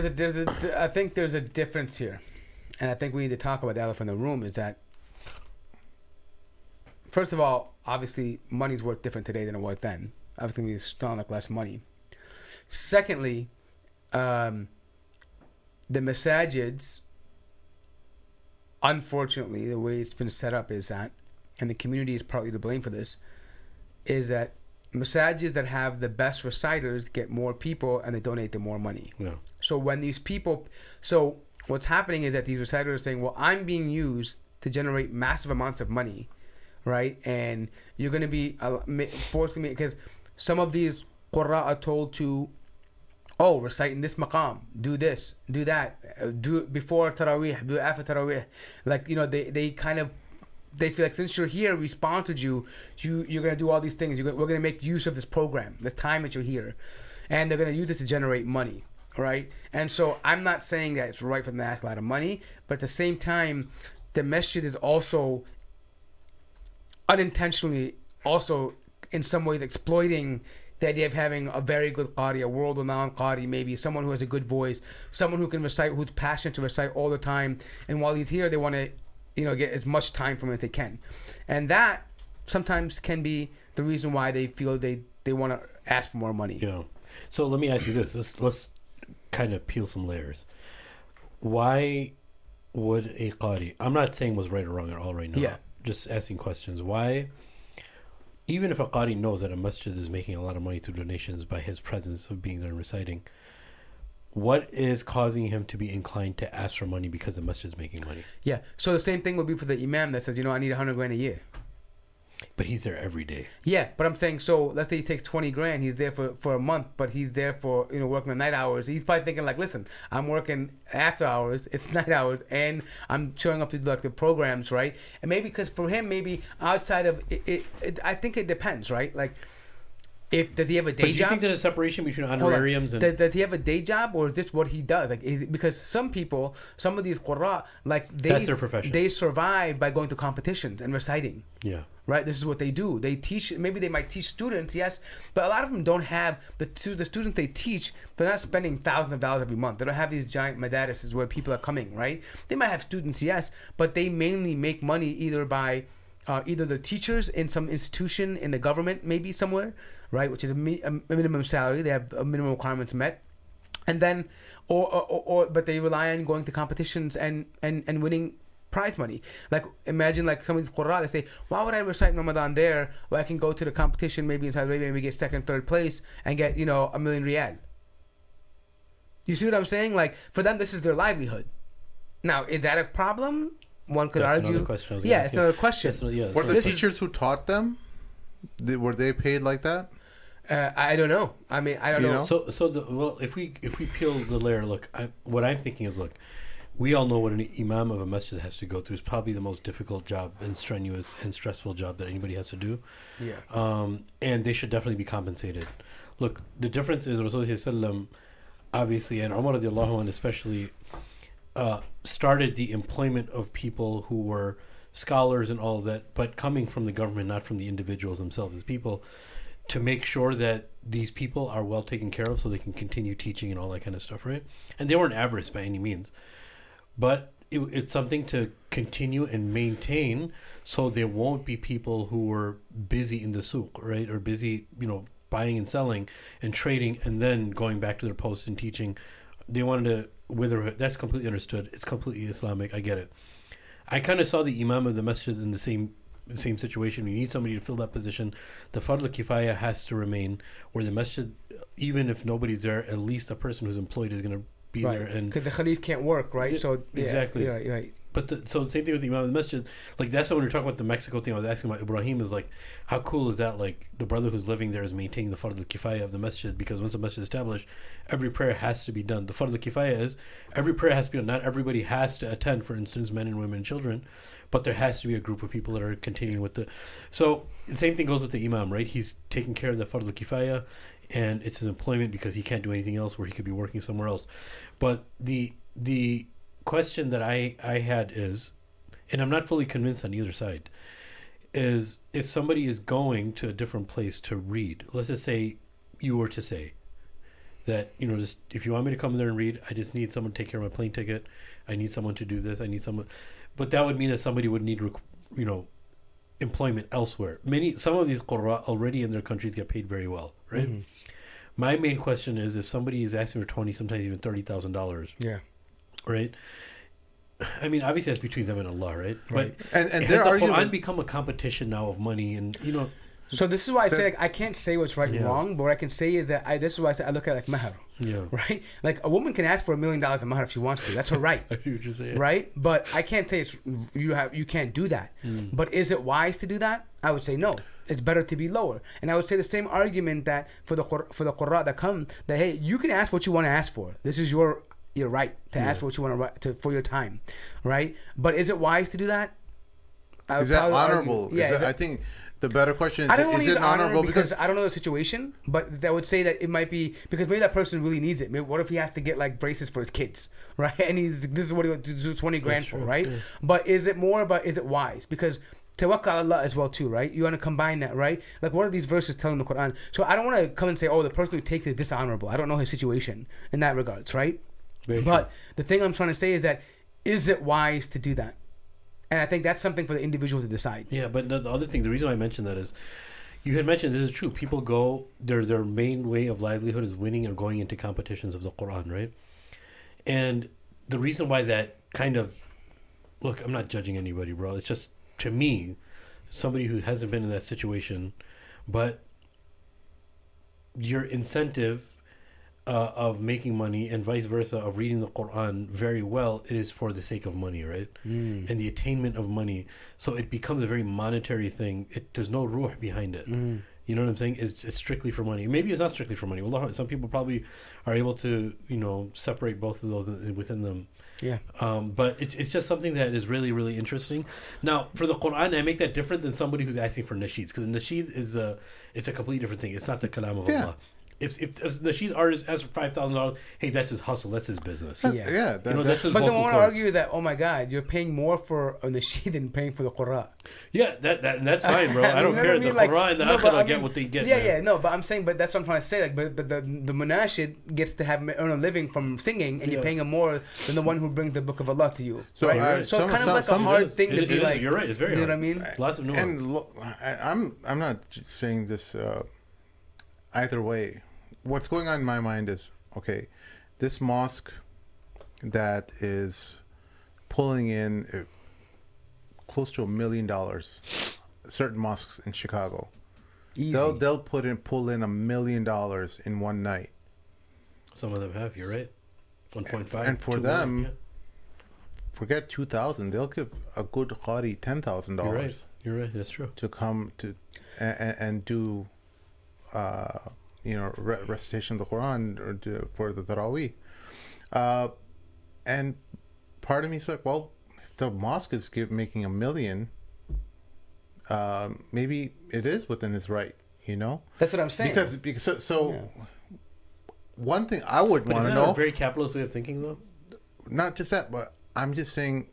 I think there's a difference here, and I think we need to talk about the elephant in the room. Is that first of all, obviously, money's worth different today than it was then. Obviously, we still like less money. Secondly, the masajids, unfortunately, the way it's been set up is that, and the community is partly to blame for this, is that masajids that have the best reciters get more people and they donate them more money. Yeah. So when these people, so what's happening is that these reciters are saying, well, I'm being used to generate massive amounts of money, right? And you're going to be forcing me, because some of these qurra are told to, reciting this maqam, do this, do that, do it before Taraweeh, do it after Taraweeh. Like, they kind of, they feel like since you're here, we sponsored you're going to do all these things. We're going to make use of this program, this time that you're here. And they're going to use it to generate money, right? And so I'm not saying that it's right for them to ask a lot of money, but at the same time, the masjid is also unintentionally also in some ways exploiting the idea of having a very good Qari, a world-renowned Qari, maybe someone who has a good voice, someone who can recite, who's passionate to recite all the time. And while he's here, they want to, get as much time from him as they can. And that sometimes can be the reason why they feel they want to ask for more money. Yeah. So let me ask you this. Let's kind of peel some layers. Why would a Qari, I'm not saying was right or wrong at all right now. Yeah. Just asking questions. Why, even if a Qari knows that a masjid is making a lot of money through donations by his presence of being there and reciting, what is causing him to be inclined to ask for money because the masjid is making money? Yeah. So the same thing would be for the imam that says, I need 100 grand a year. But he's there every day. Yeah, but I'm saying, so let's say he takes 20 grand, he's there for a month, but he's there for, working the night hours. He's probably thinking like, listen, I'm working after hours, it's night hours, and I'm showing up to like the programs, right? And maybe because for him, maybe outside of it, I think it depends, right? Like, does he have a day job? But do you think there's a separation between honorariums and... Does he have a day job, or is this what he does? Like, because some people, some of these qurra, like that's their profession. They survive by going to competitions and reciting. Yeah. Right? This is what they do. They teach, maybe they might teach students, yes, but a lot of them don't have, the students they teach, they're not spending thousands of dollars every month. They don't have these giant madarises where people are coming, right? They might have students, yes, but they mainly make money either by... either the teachers in some institution in the government, maybe somewhere, right, which is a minimum salary, they have minimum requirements met, and then, but they rely on going to competitions and winning prize money. Like, imagine like some of these qurra, they say, why would I recite Ramadan there where I can go to the competition maybe in Saudi Arabia and we get second, third place and get, $1 million riyal. You see what I'm saying? Like, for them, this is their livelihood. Now, is that a problem? One could argue. Another question. It's another question. Were the teachers who taught them, were they paid like that? I don't know. I mean, I don't know. So if we peel the layer, look, what I'm thinking is, look, we all know what an imam of a masjid has to go through. It's probably the most difficult job and strenuous and stressful job that anybody has to do. Yeah. And they should definitely be compensated. Look, the difference is Rasulullah sallallahu alaihi wasallam, obviously, and Umar radiallahu anh especially, started the employment of people who were scholars and all of that, but coming from the government, not from the individuals themselves as people, to make sure that these people are well taken care of so they can continue teaching and all that kind of stuff, right? And they weren't avarice by any means, but it's something to continue and maintain so there won't be people who were busy in the souk, right? Or busy, buying and selling and trading and then going back to their posts and teaching. They wanted to wither. That's completely understood. It's completely Islamic. I get it. I kind of saw the imam of the masjid in the same situation. You need somebody to fill that position. The Fard al-Kifaya has to remain where the masjid, even if nobody's there, at least a person who's employed is going to be there. And because the Khalif can't work, right? So exactly. Yeah, right. But so the same thing with the Imam of the Masjid. Like, that's what when we were talking about the Mexico thing I was asking about Ibrahim, is like, how cool is that? Like, the brother who's living there is maintaining the Fard al-Kifaya of the Masjid, because once the Masjid is established, every prayer has to be done. The Fard al-Kifaya is, every prayer has to be done. Not everybody has to attend, for instance, men and women and children, but there has to be a group of people that are continuing with the... So, the same thing goes with the Imam, right? He's taking care of the Fard al-Kifaya, and it's his employment because he can't do anything else where he could be working somewhere else. But the question that I had is, and I'm not fully convinced on either side, is if somebody is going to a different place to read, let's just say you were to say that, just if you want me to come there and read, I just need someone to take care of my plane ticket. I need someone to do this. I need someone. But that would mean that somebody would need, employment elsewhere. Some of these Qurra already in their countries get paid very well, right? Mm-hmm. My main question is, if somebody is asking for $20,000, sometimes even $30,000, yeah, right? I mean, obviously that's between them and Allah, right? Right. But and has the Quran become a competition now of money, and So this is why I say, I can't say what's right and wrong, but what I can say is that this is why I say I look at like mahar, right? Like a woman can ask for $1 million in mahar if she wants to. That's her right. I see what you're saying, right? But I can't say you can't do that. But is it wise to do that? I would say no. It's better to be lower. And I would say the same argument that for the Qurra that come, that hey, you can ask what you want to ask for. This is your right to ask for what you want to for your time, right? But is it wise to do that? Is that honorable? I think the better question is, I don't want to use honorable because I don't know the situation, but I would say that it might be because maybe that person really needs it. Maybe what if he has to get like braces for his kids, right? And this is what he wants to do 20 grand for, right? Yeah. But is it wise? Because tawakkal Allah as well too, right? You want to combine that, right? Like, what are these verses telling the Quran? So I don't want to come and say, oh, the person who takes it is dishonorable. I don't know his situation in that regards, right? But the thing I'm trying to say is that, is it wise to do that? And I think that's something for the individual to decide. Yeah, but the other thing, the reason why I mentioned that is, you had mentioned this is true. People go, their main way of livelihood is winning or going into competitions of the Quran, right? And the reason why that kind of, look, I'm not judging anybody, bro. It's just, to me, somebody who hasn't been in that situation, but your incentive of making money and vice versa of reading the Quran very well is for the sake of money, right? And the attainment of money. So it becomes a very monetary thing. There's no ruh behind it. You know what I'm saying? It's strictly for money. Maybe it's not strictly for money. Well, some people probably are able to, separate both of those within them. Yeah. But it's just something that is really, really interesting. Now, for the Quran, I make that different than somebody who's asking for nasheeds, because nasheed it's a completely different thing. It's not the kalam of Allah. If the nasheed artist asks for $5,000, hey, that's his hustle, that's his business. Yeah. That's his but vocal they want to cords. argue that, oh my God, you're paying more for a nasheed than paying for the Quran. Yeah, that's fine, bro. I don't care. The Quran and the Akhirah get what they get. Yeah, no, but I'm saying, but that's what I'm trying to say. Like, but the munashid gets to earn a living from singing, and you're paying him more than the one who brings the book of Allah to you. So, right? So it's kind of like a hard thing to be like. You're right. It's very hard. You know what I mean? Lots of nuance. And look, I'm not saying this either way. What's going on in my mind is, okay, this mosque that is pulling in close to $1 million, certain mosques in Chicago, Easy. they'll pull in $1 million in one night. Some of them have. You're right. 1.5. And for them, forget 2,000. They'll give a good Qari $10,000. You're right. That's true. To come to and do. Recitation of the Quran or for the Taraweeh. And part of me is like, well, if the mosque is making $1 million, maybe it is within his right, That's what I'm saying. Because one thing I would want to know. Is that a very capitalist way of thinking, though? not just that, but I'm just saying,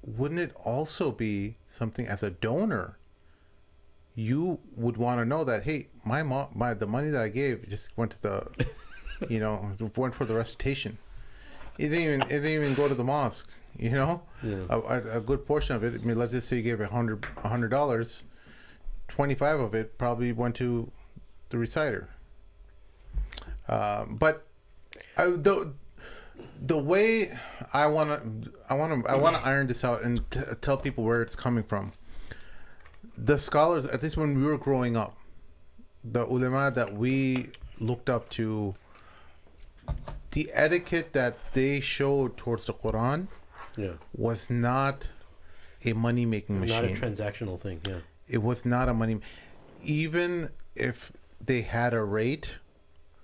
wouldn't it also be something as a donor? You would want to know that, hey, the money that I gave just went to the, went for the recitation. It didn't even go to the mosque. A good portion of it. I mean, let's just say you gave $100, 25 of it probably went to the reciter. But the way I want to iron this out and tell people where it's coming from. The scholars, at least when we were growing up, the ulama that we looked up to, the etiquette that they showed towards the Quran was not a money-making machine. Not a transactional thing, yeah. It was not a money... Even if they had a rate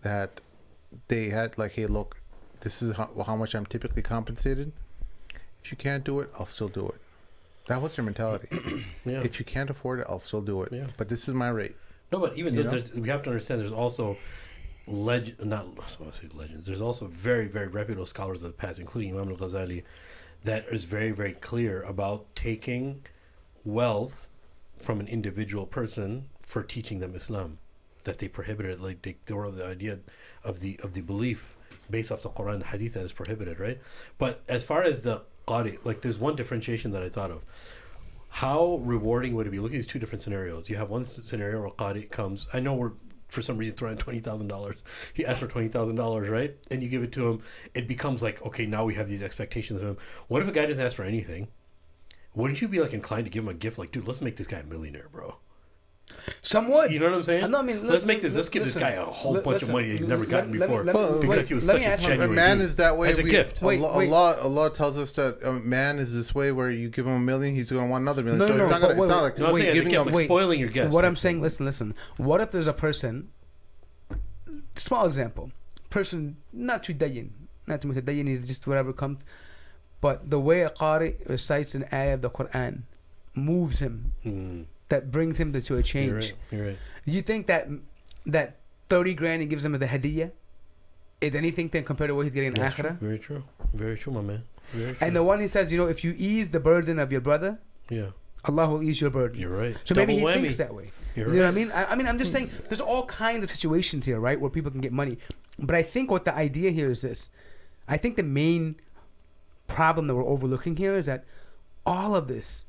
that they had, like, hey, look, this is how much I'm typically compensated. If you can't do it, I'll still do it. That was their mentality. If you can't afford it, I'll still do it. Yeah. But this is my rate. No, but even we have to understand there's also legends. There's also very, very reputable scholars of the past, including Imam al-Ghazali, that is very, very clear about taking wealth from an individual person for teaching them Islam, that they prohibited. Like they were of the idea of the belief based off the Quran and Hadith that is prohibited, right? But as far as the Qari, like there's one differentiation that I thought of. How rewarding would it be? Look at these two different scenarios. You have one scenario where Qari comes. I know we're for some reason throwing $20,000. He asked for $20,000, right? And you give it to him. It becomes like, okay, now we have these expectations of him. What if a guy doesn't ask for anything? Wouldn't you be like inclined to give him a gift? Like, dude, let's make this guy a millionaire, bro. Somewhat. You know what I'm saying? Let's give this guy a whole bunch of money that he's never gotten before because he was such a genuine man dude. Is that way as a gift. Allah tells us that a man is this way where you give him $1 million, he's going to want another $1 million. It's not like giving up, like spoiling your guest. What I'm saying, listen. What if there's a person, small example, person not too mutadayin, he's just whatever comes, but the way a Qari recites an ayah of the Quran moves him. That brings him to a change. You're right. Do you think that $30,000 he gives him as a hadiyah is anything then compared to what he's getting in akhirah? Very true, my man. Very true. And the one he says, if you ease the burden of your brother, Allah will ease your burden. You're right. So Double maybe he whammy. thinks that way. You're you know what I mean? I'm just saying there's all kinds of situations here, right, where people can get money. But I think what the idea here is this. I think the main problem that we're overlooking here is that all of this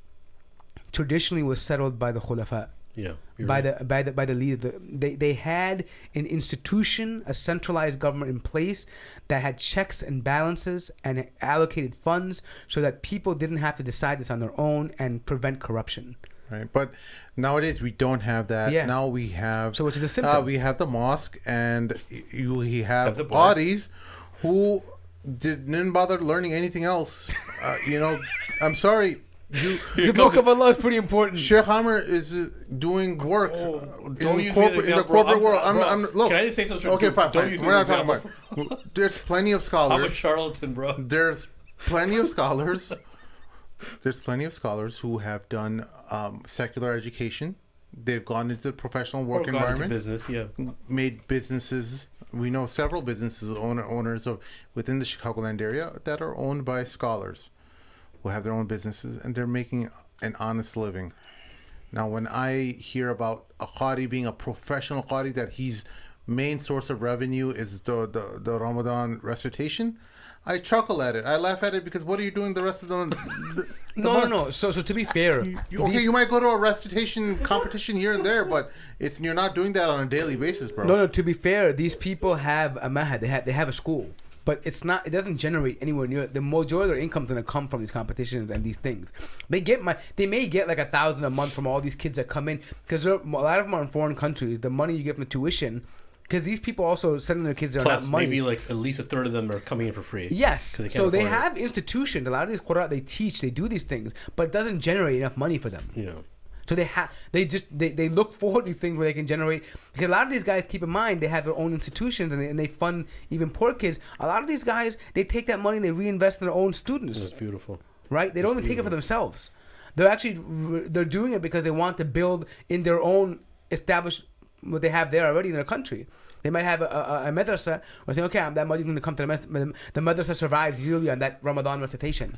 traditionally was settled by the khulafa. By the leader. They had an institution, a centralized government in place that had checks and balances and allocated funds so that people didn't have to decide this on their own and prevent corruption. Right, but nowadays we don't have that. Yeah. Now we have. So which is a symptom. We have the mosque, and we have the bodies who didn't bother learning anything else. I'm sorry. The book of Allah is pretty important. Sheikh Amr is doing work in the corporate world. Look, can I just say something? Okay, fine. We're not talking about. There's plenty of scholars. I'm a charlatan, bro. There's plenty of scholars. There's plenty of scholars who have done secular education. They've gone into the professional work environment. Business, made businesses. We know several businesses owners within the Chicagoland area that are owned by scholars who have their own businesses, and they're making an honest living. Now, when I hear about a Qari being a professional Qari, that his main source of revenue is the Ramadan recitation, I chuckle at it. I laugh at it because what are you doing the rest of the No. So to be fair, you might go to a recitation competition here and there, but you're not doing that on a daily basis, bro. No. To be fair, these people have a mahad. They have a school. But it doesn't generate anywhere near the majority of their income's gonna come from these competitions and these things. They may get like $1,000 a month from all these kids that come in because a lot of them are in foreign countries. The money you get from the tuition, because these people also sending their kids there plus not money. Maybe like at least a third of them are coming in for free. Yes, so they have institutions. A lot of these Qur'an they teach, they do these things, but it doesn't generate enough money for them. So they look forward to these things where they can generate, because a lot of these guys, keep in mind, they have their own institutions and they fund even poor kids. A lot of these guys, they take that money and they reinvest in their own students. That's beautiful. Right? They don't even take it for themselves. They're doing it because they want to build in their own established what they have there already in their country. They might have a madrasa or saying, okay, that money's going to come to the madrasa survives yearly on that Ramadan recitation.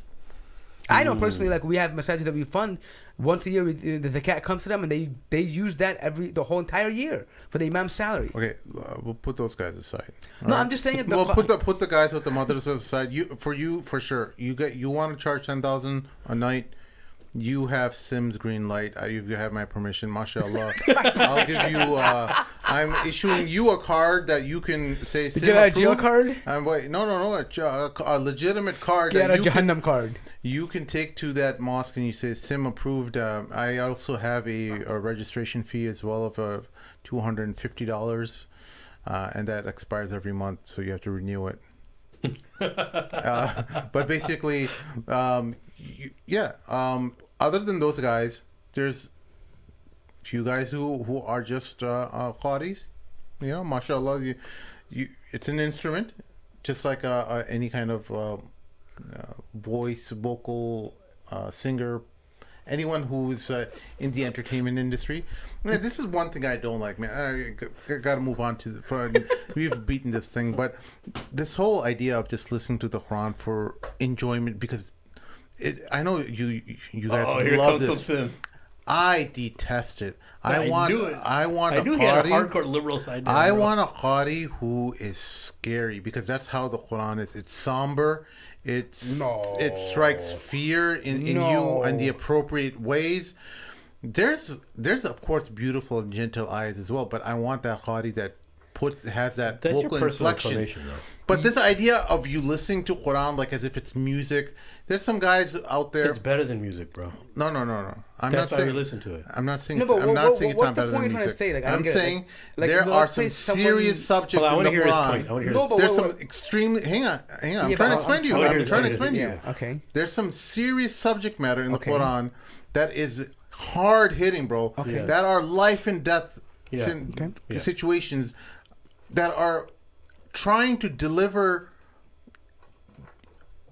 I know personally, like we have masajid that we fund once a year. The zakat comes to them, and they use that the whole entire year for the imam's salary. Okay, we'll put those guys aside. No, I'm just saying. Well, put the guys with the madrasas aside. You for sure. You want to charge 10,000 a night. You have Sim's green light. You have my permission, mashallah. I'll give you. I'm issuing you a card that you can say. Sim Get a jail card? Wait, no, a legitimate card. Get a Jahannam card. You can take to that mosque and you say Sim approved. I also have a registration fee as well of $250, and that expires every month, so you have to renew it. But basically, other than those guys, there's a few guys who are just Qaris. You know, mashallah, it's an instrument, just like any kind of vocal singer, anyone who's in the entertainment industry. Man, this is one thing I don't like, man. I gotta move on to we've beaten this thing, but this whole idea of just listening to the Quran for enjoyment, because I know you guys love this. I detest it. I want a hardcore liberal side. I want a Qari who is scary, because that's how the Quran is. It's somber. It strikes fear in you in the appropriate ways. There's of course beautiful and gentle eyes as well, but I want that Qari that has that vocal inflection. But this idea of you listening to Quran like as if it's music, there's some guys out there. It's better than music, bro. No. That's why we listen to it. I'm not saying it's not better than music. I'm saying there are some serious subjects in the Quran. There's some extremely. Hang on. I'm trying to explain to you. Okay. There's some serious subject matter in the Quran that is hard hitting, bro. Okay. That are life and death situations that are trying to deliver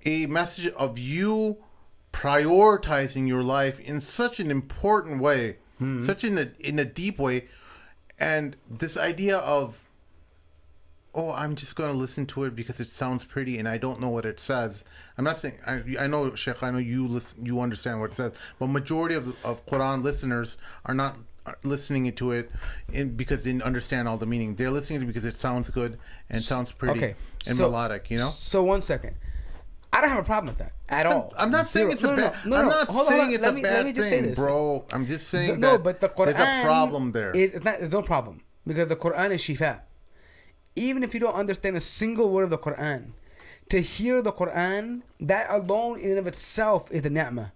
a message of you prioritizing your life in such an important way, such in a deep way, and this idea of, I'm just going to listen to it because it sounds pretty and I don't know what it says. I'm not saying I know, Sheikh, I know you understand what it says, but majority of Quran listeners are not listening to it because they understand all the meaning. They're listening to it because it sounds good and sounds pretty and melodic, you know? So 1 second. I don't have a problem with that at all. I'm not saying it's a bad thing, bro. I'm just saying but the Quran, there's a problem there. There's no problem, because the Quran is shifa. Even if you don't understand a single word of the Quran, to hear the Quran, that alone in and of itself is a ni'mah.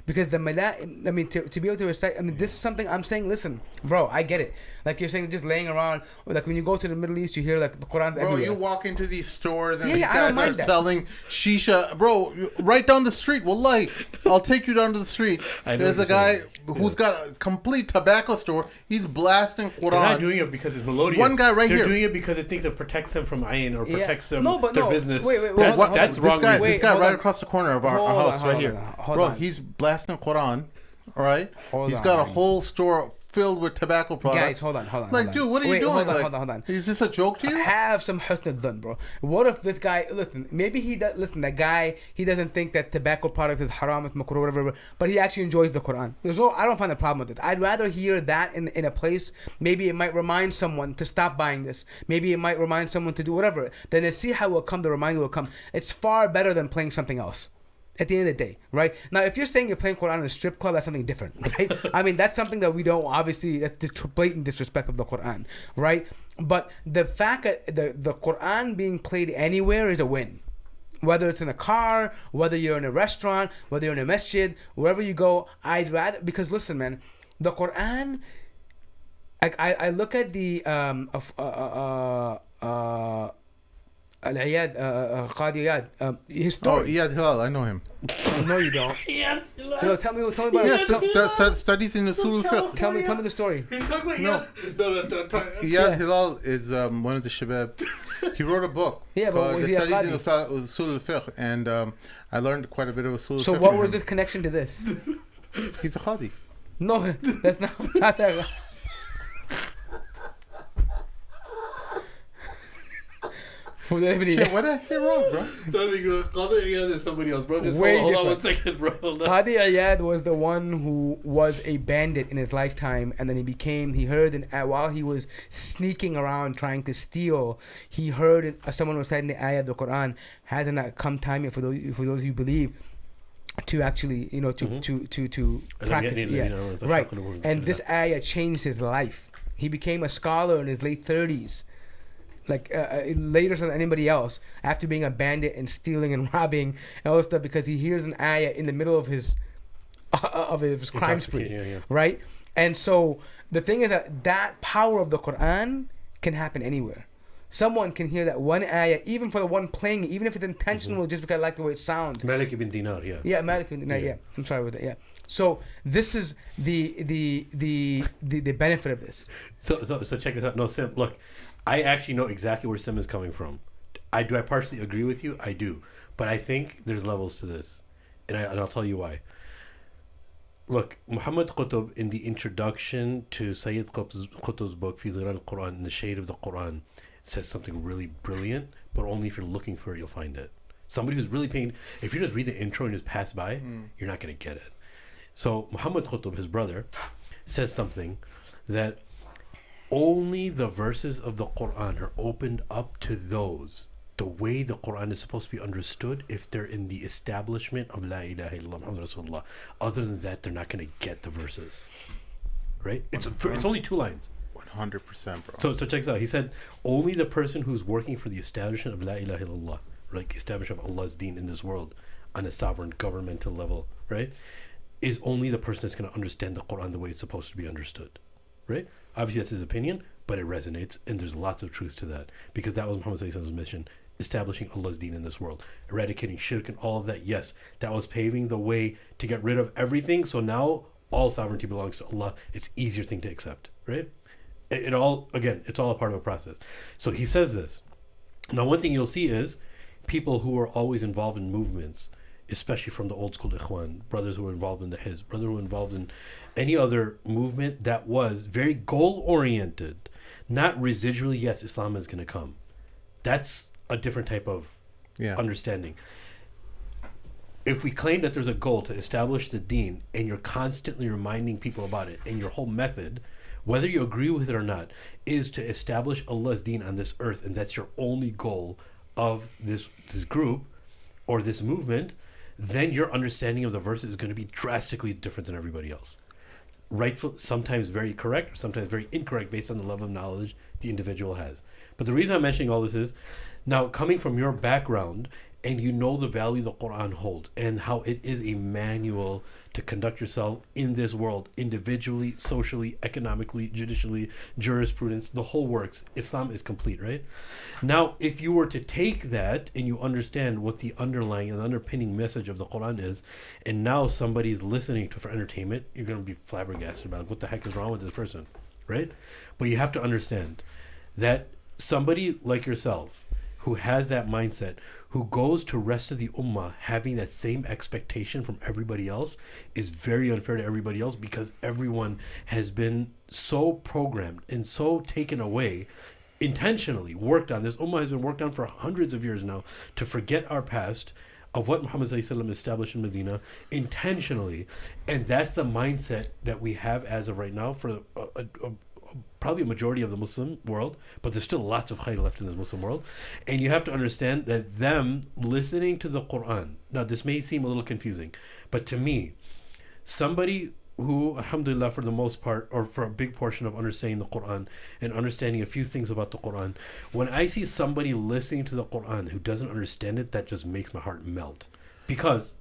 Because to be able to recite, this is something I'm saying, listen, bro, I get it. Like you're saying, just laying around, or like when you go to the Middle East, you hear like the Quran everywhere. You walk into these stores and these guys are selling shisha. Bro, right down the street, wallahi, I'll take you down to the street. There's a guy who's got a complete tobacco store. He's blasting Quran. They're not doing it because it's melodious. One guy here. They're doing it because it thinks it protects them from ayin or protects them their business. Wait, that's wrong. This guy right across the corner of our house right here. Bro, he's blasting Quran, all right? He's got a whole store filled with tobacco products. Guys, hold on. Like, dude, what are you doing? Hold on. Is this a joke to you? Have some husn al-dhan, bro. What if this guy, maybe he does, that guy, he doesn't think that tobacco product is haram, it's makruh, whatever, but he actually enjoys the Quran. I don't find a problem with it. I'd rather hear that in a place, maybe it might remind someone to stop buying this. Maybe it might remind someone to do whatever. Then to see how it will come, the reminder will come. It's far better than playing something else. At the end of the day, right? Now, if you're saying you're playing Quran in a strip club, that's something different, right? That's something that we don't, obviously, that's blatant disrespect of the Quran, right? But the fact that the Quran being played anywhere is a win. Whether it's in a car, whether you're in a restaurant, whether you're in a masjid, wherever you go, I'd rather, because listen, man, the Quran, I look at the Al-Iyad, Qadi Iyad, his story. Iyad Hilal, I know him. No, you don't. Iyad Tell me about it. Studies in Usul al-Fiqh. Tell me the story. You're talking about Iyad? No. Iyad Hilal is one of the Shabab. He wrote a book called The Studies in Usul al-Fiqh, and I learned quite a bit of Usul al-Fiqh. So what was this connection to this? He's a Qadi. No, that's not that. Shit, what did I say wrong, bro? Qadi Iyad is somebody else, bro. Just Way hold on 1 different. second, bro. Hold on. Qadi Iyad was the one who was a bandit in his lifetime, and then he heard, while he was sneaking around trying to steal, he heard someone reciting the ayah of the Quran, hasn't that come time yet for those who believe to actually, to practice. Right. And this ayah changed his life. He became a scholar in his late 30s. Later than anybody else, after being a bandit and stealing and robbing and all this stuff, because he hears an ayah in the middle of his crime spree, right? And so the thing is that power of the Quran can happen anywhere. Someone can hear that one ayah, even for the one playing it, even if it's intentional, just because I like the way it sounds. Malik ibn Dinar, Yeah, Malik ibn Dinar, yeah. I'm sorry with that, yeah. So this is the benefit of this. So check this out. No, Sim, look, I actually know exactly where Sim is coming from. Do I partially agree with you? I do. But I think there's levels to this. And I'll tell you why. Look, Muhammad Qutb, in the introduction to Sayyid Qutb's book, Fi Zilal al-Quran, in the shade of the Quran, says something really brilliant, but only if you're looking for it, you'll find it. Somebody who's really paying, if you just read the intro and just pass by, you're not going to get it. So Muhammad Qutb, his brother, says something that only the verses of the Quran are opened up to those, the way the Quran is supposed to be understood, if they're in the establishment of La ilaha illallah Muhammad Rasulullah. Other than that, they're not going to get the verses. Right? It's only 2 lines. 100%, bro. So check this out. He said, only the person who's working for the establishment of La ilaha illallah, right, the establishment of Allah's deen in this world on a sovereign governmental level, right, is only the person that's going to understand the Quran the way it's supposed to be understood, right? Obviously, that's his opinion, but it resonates, and there's lots of truth to that, because that was Muhammad's mission, establishing Allah's deen in this world, eradicating shirk and all of that. Yes, that was paving the way to get rid of everything, so now all sovereignty belongs to Allah. It's an easier thing to accept, right? It's all a part of a process. So he says this. Now, one thing you'll see is people who are always involved in movements, especially from the old school Ikhwan, brothers who were involved in the Hizb, brothers who were involved in any other movement that was very goal-oriented, not residually, yes, Islam is going to come. That's a different type of understanding. If we claim that there's a goal to establish the deen, and you're constantly reminding people about it, and your whole method, whether you agree with it or not, is to establish Allah's deen on this earth, and that's your only goal of this group or this movement, then your understanding of the verses is going to be drastically different than everybody else. Rightful, sometimes very correct, or sometimes very incorrect based on the level of knowledge the individual has. But the reason I'm mentioning all this is, now coming from your background, and you know the value the Quran holds, and how it is a manual to conduct yourself in this world, individually, socially, economically, judicially, jurisprudence, the whole works. Islam is complete, right? Now, if you were to take that and you understand what the underlying and underpinning message of the Quran is, and now somebody's listening to it for entertainment, you're going to be flabbergasted about what the heck is wrong with this person, right? But you have to understand that somebody like yourself, who has that mindset, who goes to rest of the ummah having that same expectation from everybody else, is very unfair to everybody else, because everyone has been so programmed and so taken away, intentionally worked on. This ummah has been worked on for hundreds of years now to forget our past of what Muhammad established in Medina intentionally, and that's the mindset that we have as of right now for probably a majority of the Muslim world, but there's still lots of khair left in the Muslim world. And you have to understand that them listening to the Quran, now this may seem a little confusing, but to me, somebody who, alhamdulillah, for the most part, or for a big portion of understanding the Quran and understanding a few things about the Quran, when I see somebody listening to the Quran who doesn't understand it, that just makes my heart melt, because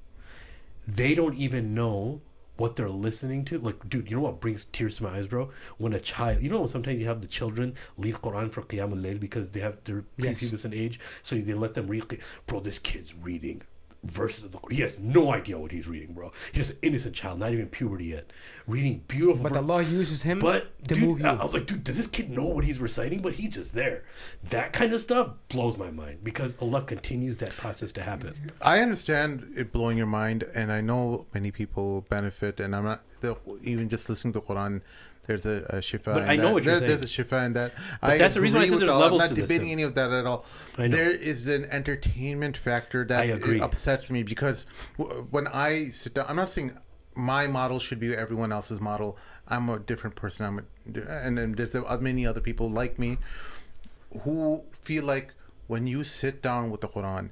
they don't even know what they're listening to. Like, dude, you know what brings tears to my eyes, bro? When a child, you know, sometimes you have the children lead Quran for Qiyam al-Layl because they're prepubescent age, so they let them read. Bro, this kid's reading verses of the Quran. He has no idea what he's reading, bro. He's just an innocent child, not even puberty yet, reading beautiful. But Allah uses him to move you. I was like, dude, does this kid know what he's reciting? But he's just there. That kind of stuff blows my mind, because Allah continues that process to happen. I understand it blowing your mind, and I know many people benefit, and even just listening to the Quran, there's a shifa. But I know what you're saying. There's a shifa in that. But that's the reason why I said there's levels to I'm not this. debating any of that at all. I know. There is an entertainment factor that upsets me because when I sit down, I'm not saying my model should be everyone else's model. I'm a different person. And then there's many other people like me who feel like when you sit down with the Quran,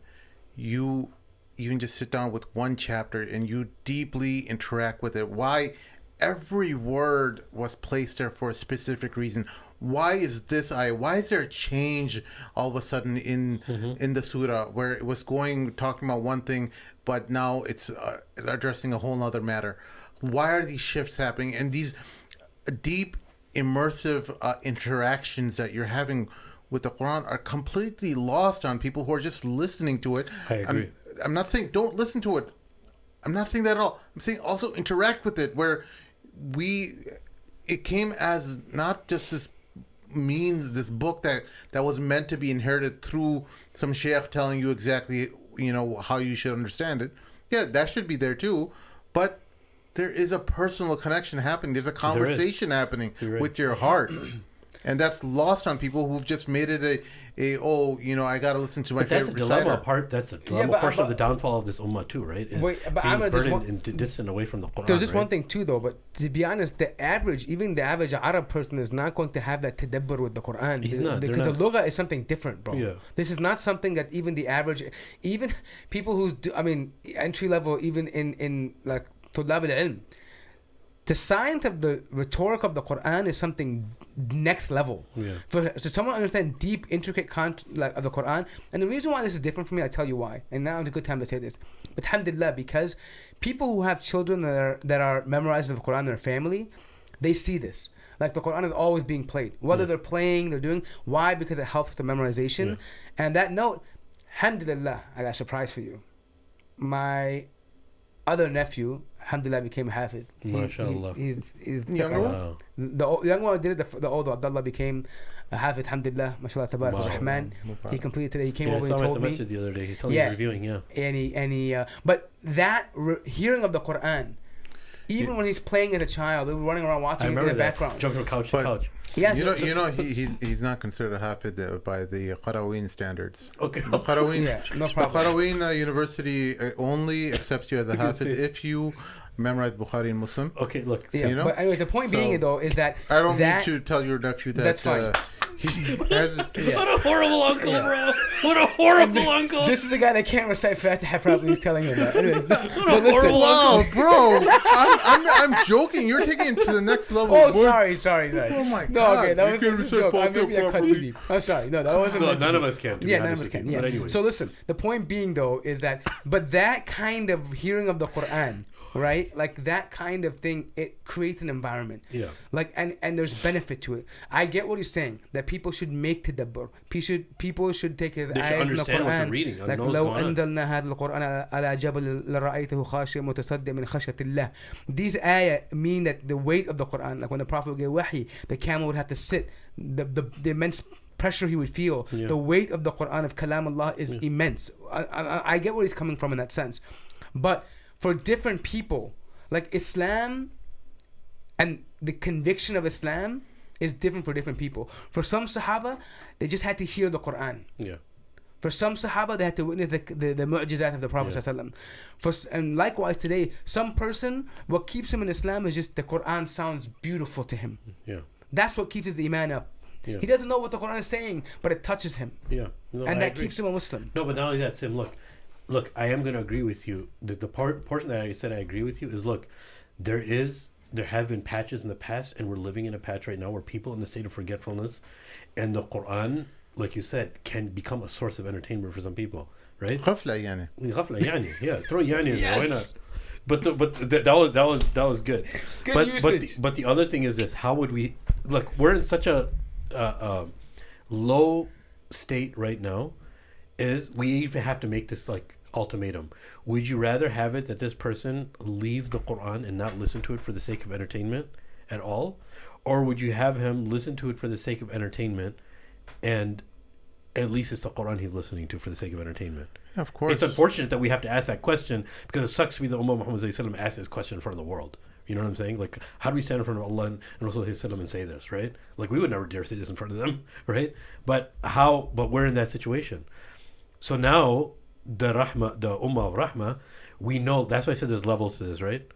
you can just sit down with one chapter and you deeply interact with it. Why every word was placed there for a specific reason. Why is this ayah? Why is there a change all of a sudden in the surah where it was talking about one thing, but now it's addressing a whole other matter? Why are these shifts happening? And these deep, immersive interactions that you're having with the Quran are completely lost on people who are just listening to it. I agree. I'm not saying don't listen to it. I'm not saying that at all. I'm saying also interact with it, where it came as not just this book that was meant to be inherited through some sheikh telling you exactly how you should understand it. Yeah, that should be there too, but there is a personal connection happening. There's a conversation happening with your heart. And that's lost on people who've just made it I got to listen to my favorite reciter. That's a dilemma portion of the downfall of this ummah too, right? Is being burdened and distant away from the Quran. There's just one thing too, though. But to be honest, even the average Arab person is not going to have that tadabbur with the Quran. He's not. Because the lugha is something different, bro. Yeah. This is not something that even the average, even people who do, entry level, even in like tulab al-ilm, the science of the rhetoric of the Quran is something next level. Yeah. For someone to understand deep, intricate of the Quran, and the reason why this is different for me, I tell you why. And now is a good time to say this. But alhamdulillah, because people who have children that are memorizing the Quran in their family, they see this. Like the Quran is always being played. Whether they're playing, they're doing. Why? Because it helps the memorization. Yeah. And that note, alhamdulillah, I got a surprise for you. My other nephew, alhamdulillah, became a Hafid. MashaAllah. He's the younger one? The young one did it, the older Abdullah became a Hafid, alhamdulillah, mashallah, tabarak rahman. He completed today. He came over and told me. The other day. He's telling me reviewing, And he but that hearing of the Quran, even when he's playing as a child, they were running around watching it in the background. Jumping from couch to couch. Yes. He's not considered a Hafid by the Qaraween standards. Okay. The Qaraween, no problem. The Qaraween University only accepts you as a Hafid if you memorize Bukhari and Muslim. Okay, look. Yeah, but anyway, the point being though is that I don't need to tell your nephew that. That's fine. What a horrible uncle, bro! What a horrible uncle! This is the guy that can't recite Fatiha properly. He's telling him that. Anyways, what a horrible uncle, bro! I'm joking. You're taking it to the next level. Oh, sorry. Oh my God! No, okay, that was just a joke. Maybe I cut too deep. I'm sorry. No, that wasn't. No, none of us can. Yeah, none of us can. Yeah. But anyway. So listen, the point being though is that, but that kind of hearing of the Quran, right? Like that kind of thing, it creates an environment. Yeah. Like and there's benefit to it. I get what he's saying, that people should make tadabbur. People should take it. They should understand what they're reading. Like لو أنزلنا هذا القرآن على جبل لرأيته خاشعا متصدعا من خشية الله. These ayah mean that the weight of the Quran, like when the Prophet would get wahi, the camel would have to sit. The immense pressure he would feel. Yeah. The weight of the Quran of Kalam Allah is immense. I get where he's coming from in that sense, but for different people, like Islam and the conviction of Islam is different for different people. For some Sahaba, they just had to hear the Quran. Yeah. For some Sahaba, they had to witness the mu'jizat of the Prophet ﷺ. And likewise today, some person, what keeps him in Islam is just the Quran sounds beautiful to him. Yeah. That's what keeps his iman up. Yeah. He doesn't know what the Quran is saying, but it touches him. Yeah. No, and that keeps him a Muslim. No, but not only that, Sim, look, I am going to agree with you. The portion that I said I agree with you is, look, there have been patches in the past, and we're living in a patch right now where people in the state of forgetfulness, and the Quran, like you said, can become a source of entertainment for some people, right? Ghafla yani. Yeah, throw yani in there, why not? But that was good. Good usage. But the other thing is this: how would we look? We're in such a low state right now. Is we even have to make this like ultimatum? Would you rather have it that this person leave the Quran and not listen to it for the sake of entertainment at all, or would you have him listen to it for the sake of entertainment, and at least it's the Quran he's listening to for the sake of entertainment? Yeah, of course. It's unfortunate that we have to ask that question, because it sucks to be the Ummah Muhammad asked this question in front of the world. You know what I'm saying? Like, how do we stand in front of Allah and Rasulullah and say this, right? Like, we would never dare say this in front of them, right? But we're in that situation. So now, the Ummah of Rahmah, we know, that's why I said there's levels to this, right?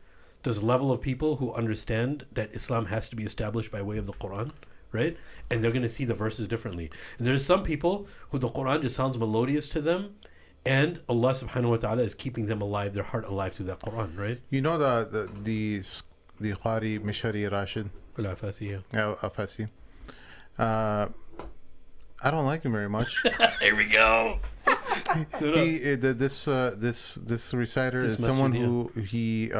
There's a level of people who understand that Islam has to be established by way of the Quran, right? And they're going to see the verses differently. And there's some people who the Quran just sounds melodious to them, and Allah subhanahu wa ta'ala is keeping them alive, their heart alive through that Quran, right? You know the Qari Mishari Rashid? Al-Afasi, Afasi. I don't like him very much. Here we go. This reciter is someone who he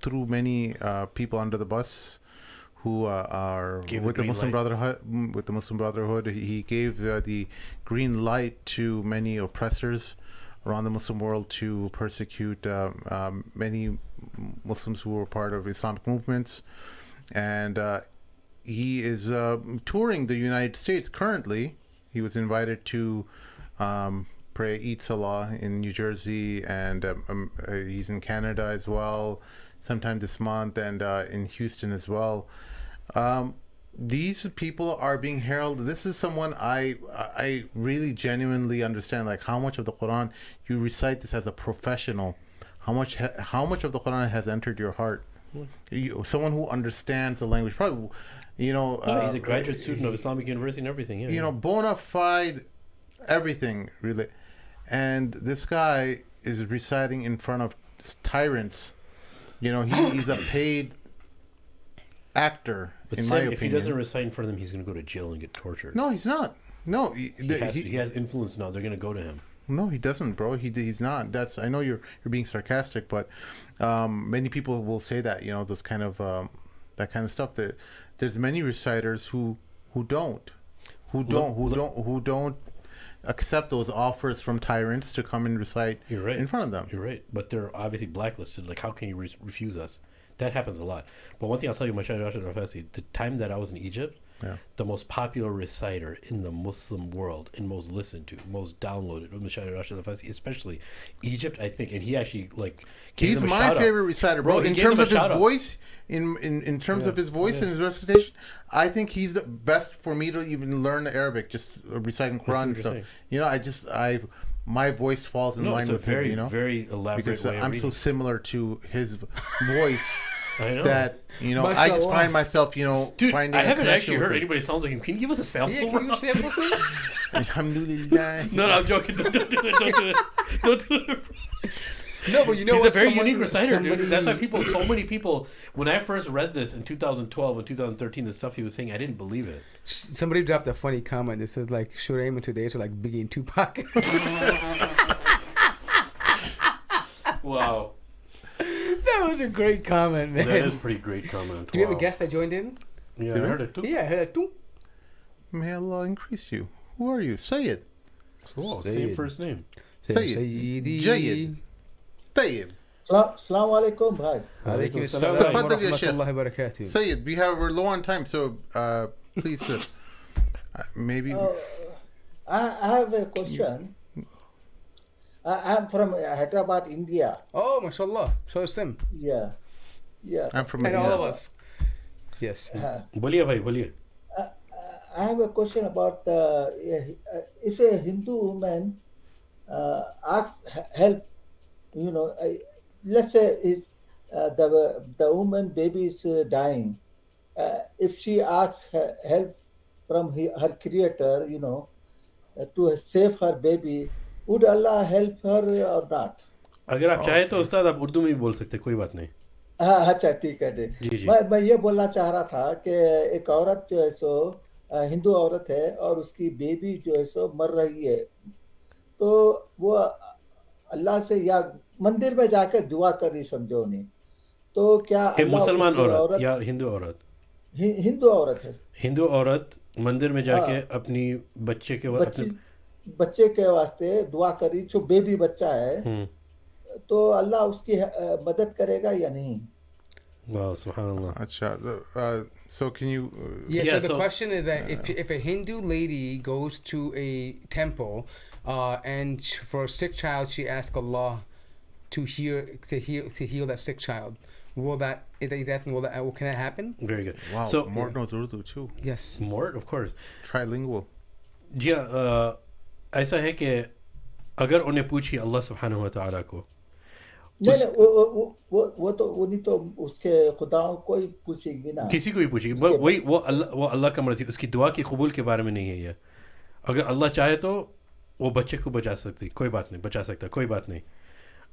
threw many people under the bus who are with the Muslim Brotherhood. With the Muslim Brotherhood, he gave the green light to many oppressors around the Muslim world to persecute many Muslims who were part of Islamic movements, and he is touring the United States currently. He was invited to pray Eid Salah in New Jersey, and he's in Canada as well sometime this month, and in Houston as well. These people are being heralded. This is someone I really genuinely understand, like how much of the Quran you recite this as a professional, how much of the Quran has entered your heart. Someone who understands the language, probably, he's a graduate student of Islamic University and everything. Bona fide everything, really. And this guy is reciting in front of tyrants. He's a paid actor, but in Sam, my opinion. If he doesn't recite in front of them, he's going to go to jail and get tortured. No, he's not. No, he has influence now. They're going to go to him. No, he doesn't, bro. He's not. I know you're being sarcastic, but many people will say that, those kind of that kind of stuff. That there's many reciters who don't accept those offers from tyrants to come and recite in front of them. You're right, but they're obviously blacklisted. Like, how can you refuse us? That happens a lot. But one thing I'll tell you, the time that I was in Egypt, the most popular reciter in the Muslim world and most listened to, most downloaded was Mashayikh Rashid Al-Fasi, especially Egypt, I think. And he actually he's my favorite reciter, bro. In terms of his voice, in terms of his voice and his recitation, I think he's the best for me to even learn Arabic, just reciting Quran and stuff. My voice falls in line with him, very elaborate because way of I'm reading. so similar to his voice. I know. That I just find myself, Dude, finding I haven't actually heard him. anybody sounds like him. Can you give us a sample? Yeah, can you sample some? Alhamdulillah. No, I'm joking. Don't do it. Don't do it. No, but He's a very unique reciter, dude. That's why so many people, when I first read this in 2012 and 2013, the stuff he was saying, I didn't believe it. Somebody dropped a funny comment that says, like, Shuraim and today are like Biggie and Tupac. Wow. That was a great comment, man. That is a pretty great comment. Do you have a guest that joined in? Yeah, I heard it too. Yeah, I heard it too. May Allah increase you. Who are you? Say it. Oh, same first name. Say it. Jayed. Tayyib. Assalamu alaikum, bhai. Alaikum assalam Tafadhal ya wa Sheikh. rahmatullahi wa barakatuh. Say it. We're low on time, so please, maybe. I have a question. I'm from Hyderabad, India. Oh, mashallah. So is Sim. Yeah. I'm from And India. all of us. Yes. Boliye bhai, boliye. I have a question about if a Hindu woman asks help, let's say the woman baby is dying. If she asks help from her creator, to save her baby, would Allah help her or not? अगर आप चाहे तो उस्ताद आप उर्दू में भी बोल सकते, कोई बात नहीं. अच्छा, ठीक है. मैं ये बोलना चाह रहा था कि एक औरत जो है सो हिंदू औरत है और उसकी बेबी जो है सो मर रही है, तो वो अल्लाह से या मंदिर में जाकर दुआ कर रही, समझो नहीं, तो क्या मुसलमान औरत या हिंदू औरत? हिंदू औरत है. हिंदू औरत मंदिर में जाके अपनी बच्चे के वास्ते दुआ करी, जो बेबी बच्चा है, तो अल्लाह उसकी मदद करेगा या नहीं? Wow, subhanallah. Acha. So can you? So the question is that if a Hindu lady goes to a temple and for a sick child she asks Allah to heal that sick child, Will that? He's asking, can that happen? Very good. Wow. So Mort knows Urdu too. Yes. Mort, of course. Trilingual. जी हाँ, ऐसा है कि अगर उन्हें पूछी अल्लाह सुब्हानहू व तआला को नहीं वो तो उन्हीं तो उसके खुदाओं को ही पूछेंगी ना, किसी को भी पूछेगी, वही वो अल्लाह का मर्जी, उसकी दुआ की कबूल के बारे में नहीं है ये। अगर अल्लाह चाहे तो वो बच्चे को बचा सकती, कोई बात नहीं, बचा सकता कोई बात नहीं।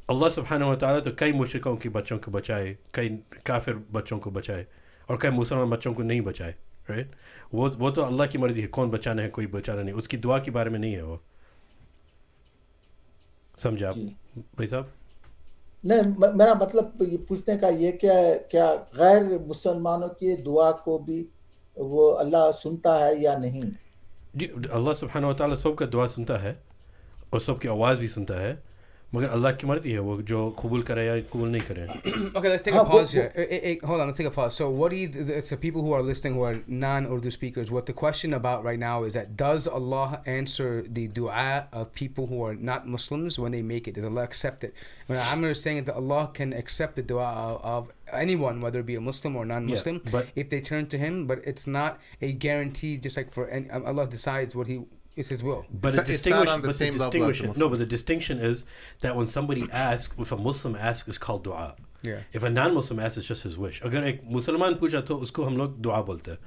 अल्लाह सुब्हानहू व तआला तो कई मुशरिकों के बच्चों को बचाए, कई काफिर बच्चों को बचाए और कई मुसलमान बच्चों को नहीं बचाए, राइट। वो तो अल्लाह की मर्जी है, कौन बचाना है कोई बचाना नहीं, उसकी दुआ के बारे में नहीं है वो। समझे आप भाई साहब? नहीं, मेरा मतलब ये पूछने का ये क्या गैर मुसलमानों की दुआ को भी वो अल्लाह सुनता है या नहीं? जी, अल्लाह सुब्हानहू व तआला सबका दुआ सुनता है और सबकी आवाज़ भी सुनता है, मगर अल्लाह की मर्जी है वो जो कबूल करे या कबूल नहीं करे। Okay, let's take a pause here. Hold on, let's take a pause. So what do you, so people who are listening who are non-Urdu speakers, what the question about right now is that does Allah answer the dua of people who are not Muslims when they make it? Does Allah accept it? When I'm saying that Allah can accept the dua of anyone, whether it be a Muslim or non-Muslim, but if they turn to Him, but it's not a guarantee, just like for any, Allah decides what He is His will. But the distinction is that when somebody asks, if a Muslim asks, it's called dua. Yeah. If a non-Muslim asks, it's just his wish. अगर एक मुसलमान पूछा तो उसको हम लोग दुआ बोलते हैं।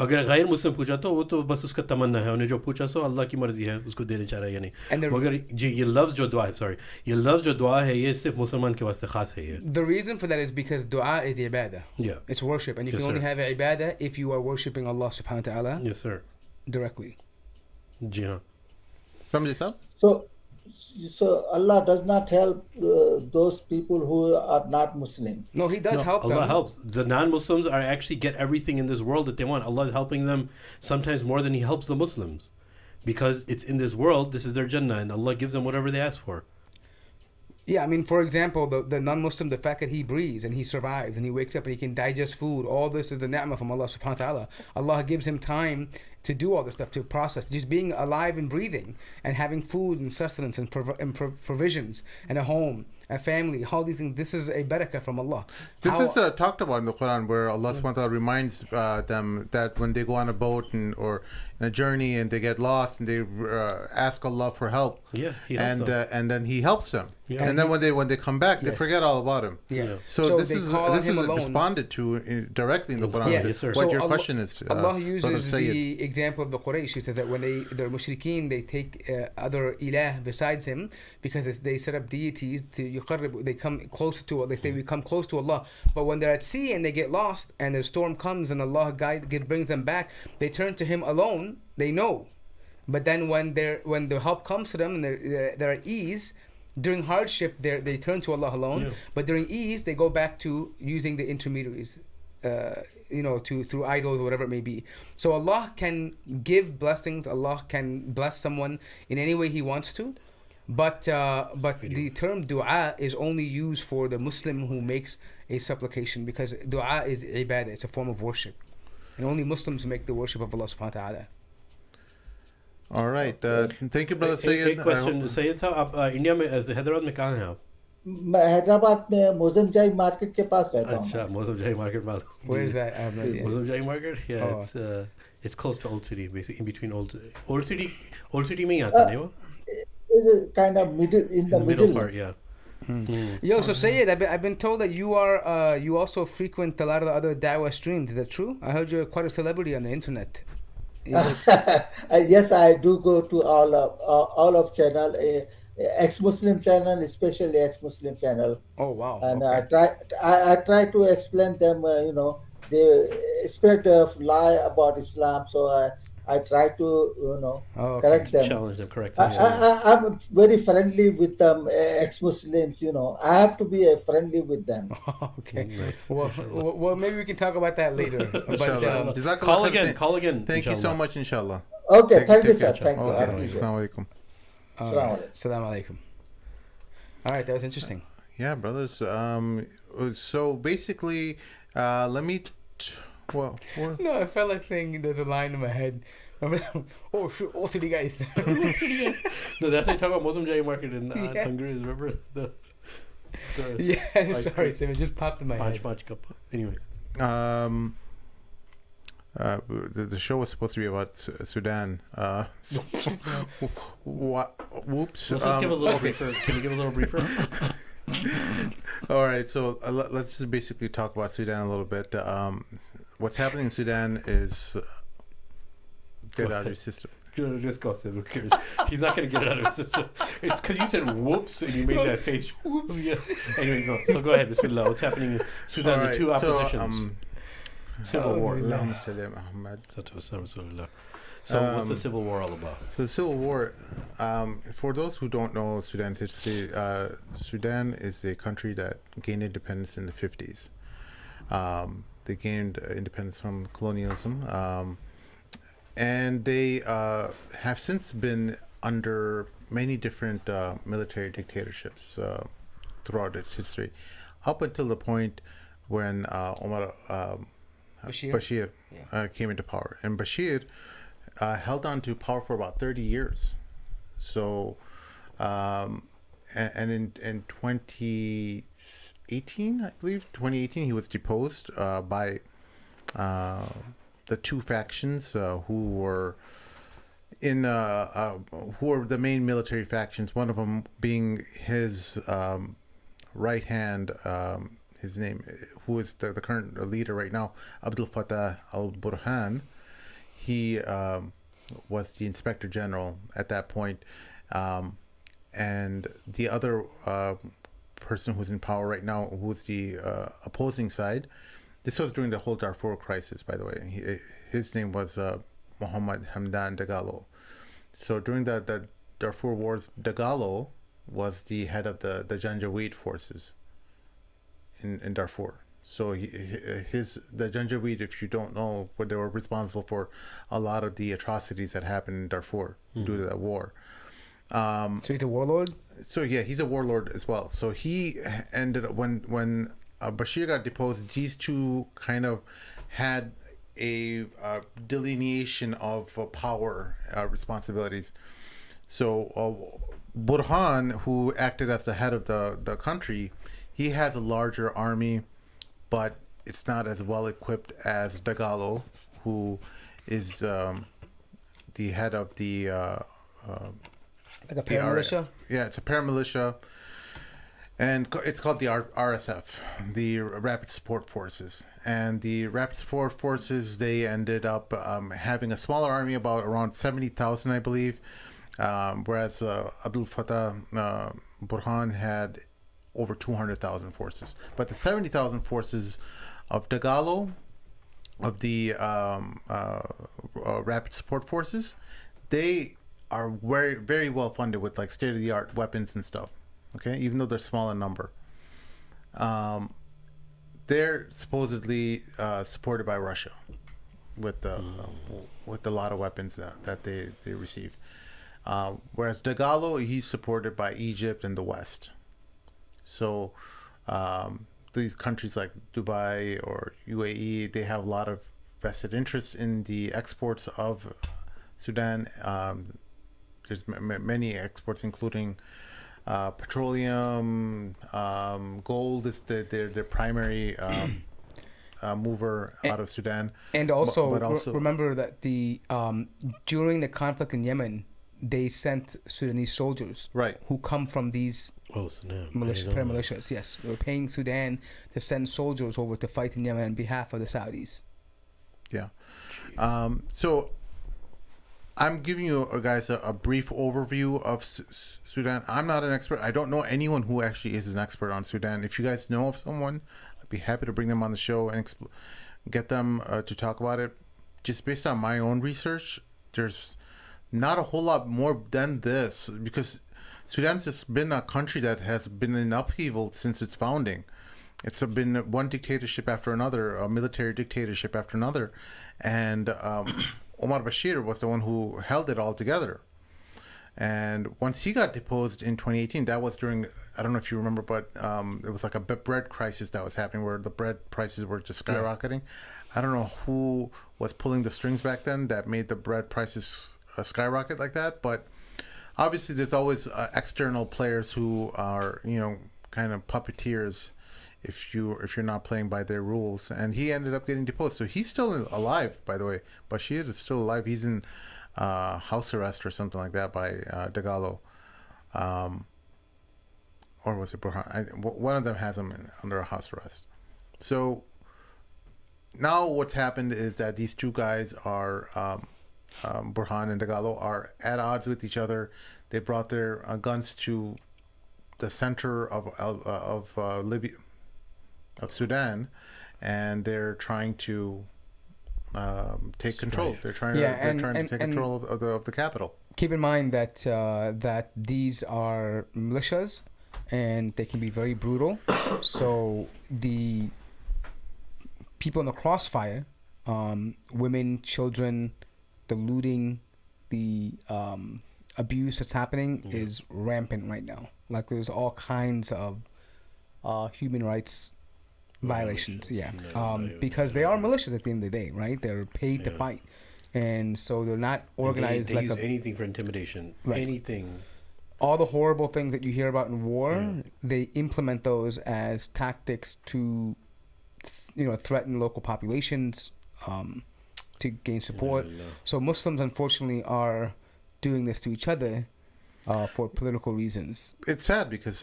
अगर गैर मुस्लिम पूछा तो वो तो बस उसका तमन्ना है, उन्हें जो पूछा सो अल्लाह की मर्जी है उसको देने चाह रहा है या नहीं। मगर जी ये लफ्ज़ जो दुआ है, ये लफ्ज़ जो दुआ है ये सिर्फ मुसलमान के वास्ते खास है ये। The reason for that is because dua is the ibadah. Yeah. It's worship, and you can only have ibadah if you are worshiping Allah subhanahu wa ta'ala. Yes, sir. Directly. जी हाँ। समझे साहब? So Allah does not help those people who are not Muslim. No, He does help them. Allah helps. The non-Muslims are actually get everything in this world that they want. Allah is helping them sometimes more than He helps the Muslims, because it's in this world. This is their Jannah, and Allah gives them whatever they ask for. Yeah, I mean, for example, the non-Muslim, the fact that he breathes and he survives and he wakes up and he can digest food, all this is the ni'mah from Allah subhanahu wa ta'ala. Allah gives him time to do all this stuff, to process. Just being alive and breathing and having food and sustenance and provisions and a home, a family, all these things, this is a barakah from Allah. This is talked about in the Quran, where Allah subhanahu wa ta'ala reminds them that when they go on a boat or in a journey and they get lost and they ask Allah for help, He helps them. And then He helps them. Yeah. And then when they come back, they forget all about Him. Yeah. So this is responded to directly in the Quran. Yeah. Yes, sir. What your question is, Allah uses the example of the Quraysh. He said that when the mushrikeen, they take other ilah besides Him, because they set up deities to they come closer to Allah. They say we come close to Allah. But when they're at sea and they get lost and the storm comes and Allah brings them back, they turn to Him alone. They know. But then when the help comes to them and they're at ease, during hardship they turn to Allah alone. Yeah. But during ease they go back to using the intermediaries, through idols or whatever it may be. So Allah can give blessings. Allah can bless someone in any way He wants to. But the term dua is only used for the Muslim who makes a supplication, because dua is ibadah. It's a form of worship, and only Muslims make the worship of Allah subhanahu wa ta'ala. All right. Thank you, brother Sayyid. एक question Syed साहब, आप India में हैदराबाद में कहाँ हैं आप? मैं हैदराबाद में मोज़मजाई मार्केट के पास रहता हूँ। अच्छा, मोज़मजाई मार्केट मालूम। Where is that? I have no idea. Moazzam Jahi market? Yeah, it's close to Old City, basically in between Old City में ही आता है वो? Is kind of in the middle part, yeah. Yo, so Sayyid, I've been told that you are you also frequent a lot of the other da'wah streams. Is that true? I heard you're quite a celebrity on the internet. Yes, I do go to all of channel, ex-Muslim channel, especially ex-Muslim channel. Oh wow! And okay. I try to explain them. They spread a lie about Islam, so I try to correct them. Challenge them, correct them. I'm very friendly with them, ex-Muslims. I have to be friendly with them. Okay. Nice. Well, maybe we can talk about that later. But call again. Thank you so much, inshallah. Okay, thank you, sir. Thank you. Assalamu alaikum. Assalamu alaikum. All right, that was interesting. Yeah, brothers. So basically, let me. No, I felt like saying there's a line in my head. Oh, shoot, all city guys. No, that's why I talk about Muslim Jai market in Hungary. Remember the Yeah, sorry, Sam. It just popped in my head. Anyways. The show was supposed to be about Sudan. Whoops. Let's just give a little briefer. Can you give a little briefer? All right, so let's just basically talk about Sudan a little bit. What's happening in Sudan is get out of your system. Just go, Sid. Who cares? He's not going to get it out of his system. It's because you said whoops and you made that face. Yeah. Anyway, so go ahead, Bismillah. What's happening in Sudan? Right, the two oppositions. Civil War. So What's the Civil War all about? So the Civil War, for those who don't know Sudan's history, Sudan is a country that gained independence in the 50s. They gained independence from colonialism, and they have since been under many different military dictatorships throughout its history, up until the point when Bashir came into power. And Bashir held on to power for about 30 years. So, and in 2018, I believe, 2018, he was deposed by the two factions who were the main military factions. One of them being his right hand, his name, who is the current leader right now, Abdel Fattah al-Burhan. He was the inspector general at that point. And the other person who's in power right now, who's the opposing side, this was during the whole Darfur crisis, by the way. His name was Mohammed Hamdan Dagalo. So during the Darfur wars, Dagalo was the head of the Janjaweed forces in Darfur. So the Janjaweed, if you don't know, they were responsible for a lot of the atrocities that happened in Darfur due to that war. So he's a warlord? So yeah, he's a warlord as well. So he ended up, when Bashir got deposed, these two kind of had a delineation of power responsibilities. So Burhan, who acted as the head of the country, he has a larger army, but it's not as well equipped as Dagalo, who is the head of the like a paramilitia? Yeah, it's a paramilitia, and it's called the RSF, the Rapid Support Forces. And the Rapid Support Forces, they ended up having a smaller army, around 70,000, I believe, whereas Abdel Fattah Burhan had over 200,000 forces. But the 70,000 forces of Dagalo, of the Rapid Support Forces, they are very, very well funded with like state-of-the-art weapons and stuff. Okay, even though they're small in number, they're supposedly supported by Russia with a lot of weapons that they receive. Whereas Dagalo, he's supported by Egypt and the West. So these countries like Dubai or UAE, they have a lot of vested interests in the exports of Sudan. There's many exports, including petroleum, gold is their primary mover out of Sudan. And also, remember that during the conflict in Yemen, they sent Sudanese soldiers, who come from these paramilitias. Yes, they were paying Sudan to send soldiers over to fight in Yemen on behalf of the Saudis. Yeah. So I'm giving you guys a brief overview of Sudan. I'm not an expert. I don't know anyone who actually is an expert on Sudan. If you guys know of someone, I'd be happy to bring them on the show and get them to talk about it. Just based on my own research, there's not a whole lot more than this, because Sudan's just been a country that has been in upheaval since its founding. It's been one dictatorship after another, a military dictatorship after another, and Omar Bashir was the one who held it all together. And once he got deposed in 2018, that was during, I don't know if you remember, but it was like a bread crisis that was happening where the bread prices were just skyrocketing. I don't know who was pulling the strings back then that made the bread prices skyrocket like that, but obviously there's always external players who are, kind of puppeteers if you're not playing by their rules. And he ended up getting deposed. So he's still alive, by the way. Bashir is still alive. He's in house arrest or something like that by Dagalo. Or was it Burhan? One of them has him under a house arrest. So now what's happened is that these two guys are, Burhan and Dagalo, are at odds with each other. They brought their guns to the center of Libya, of Sudan, and they're trying to take control. They're trying to take control of the capital. Keep in mind that that these are militias, and they can be very brutal. So the people in the crossfire, women, children, the looting, the abuse that's happening is rampant right now. Like there's all kinds of human rights violations. Because they are militias at the end of the day, right? They're paid to fight, and so they're not organized. They use anything for intimidation. Right. Anything. All the horrible things that you hear about in war, they implement those as tactics to, threaten local populations, to gain support. So Muslims, unfortunately, are doing this to each other for political reasons. It's sad because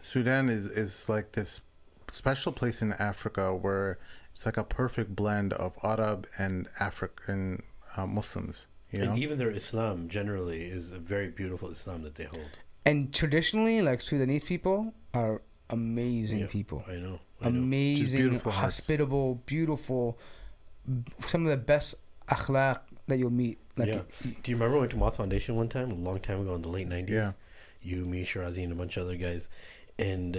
Sudan is like this special place in Africa where it's like a perfect blend of Arab and African Muslims. And even their Islam generally is a very beautiful Islam that they hold. And traditionally, like Sudanese people are amazing people. I know. Amazing, hospitable, beautiful. Some of the best akhlaq that you'll meet. Do you remember we went to Moss Foundation one time, a long time ago in the late 90s? Yeah. You, me, Shirazi, and a bunch of other guys. And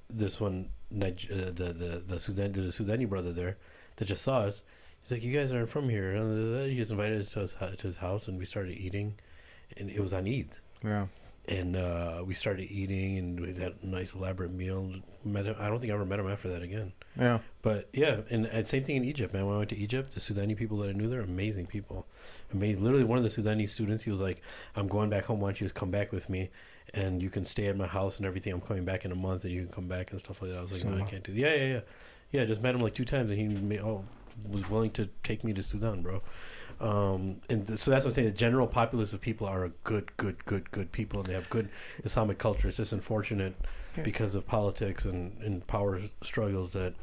this one, the Sudani brother there that just saw us, he's like, you guys aren't from here. He just invited us to his house, and we started eating. And it was on Eid. Yeah. And we started eating, and we had a nice elaborate meal. Met him. I don't think I ever met him after that again. Yeah. But yeah, and same thing in Egypt, man. When I went to Egypt, the Sudani people that I knew there, amazing people. Amazing. Literally, one of the Sudani students, he was like, I'm going back home. Why don't you just come back with me? And you can stay at my house and everything. I'm coming back in a month, and you can come back and stuff like that. I was like, no, I can't do that. Yeah, just met him like 2 times, and he was willing to take me to Sudan, bro. So that's what I'm saying. The general populace of people are a good people, and they have good Islamic culture. It's just unfortunate because of politics and power struggles that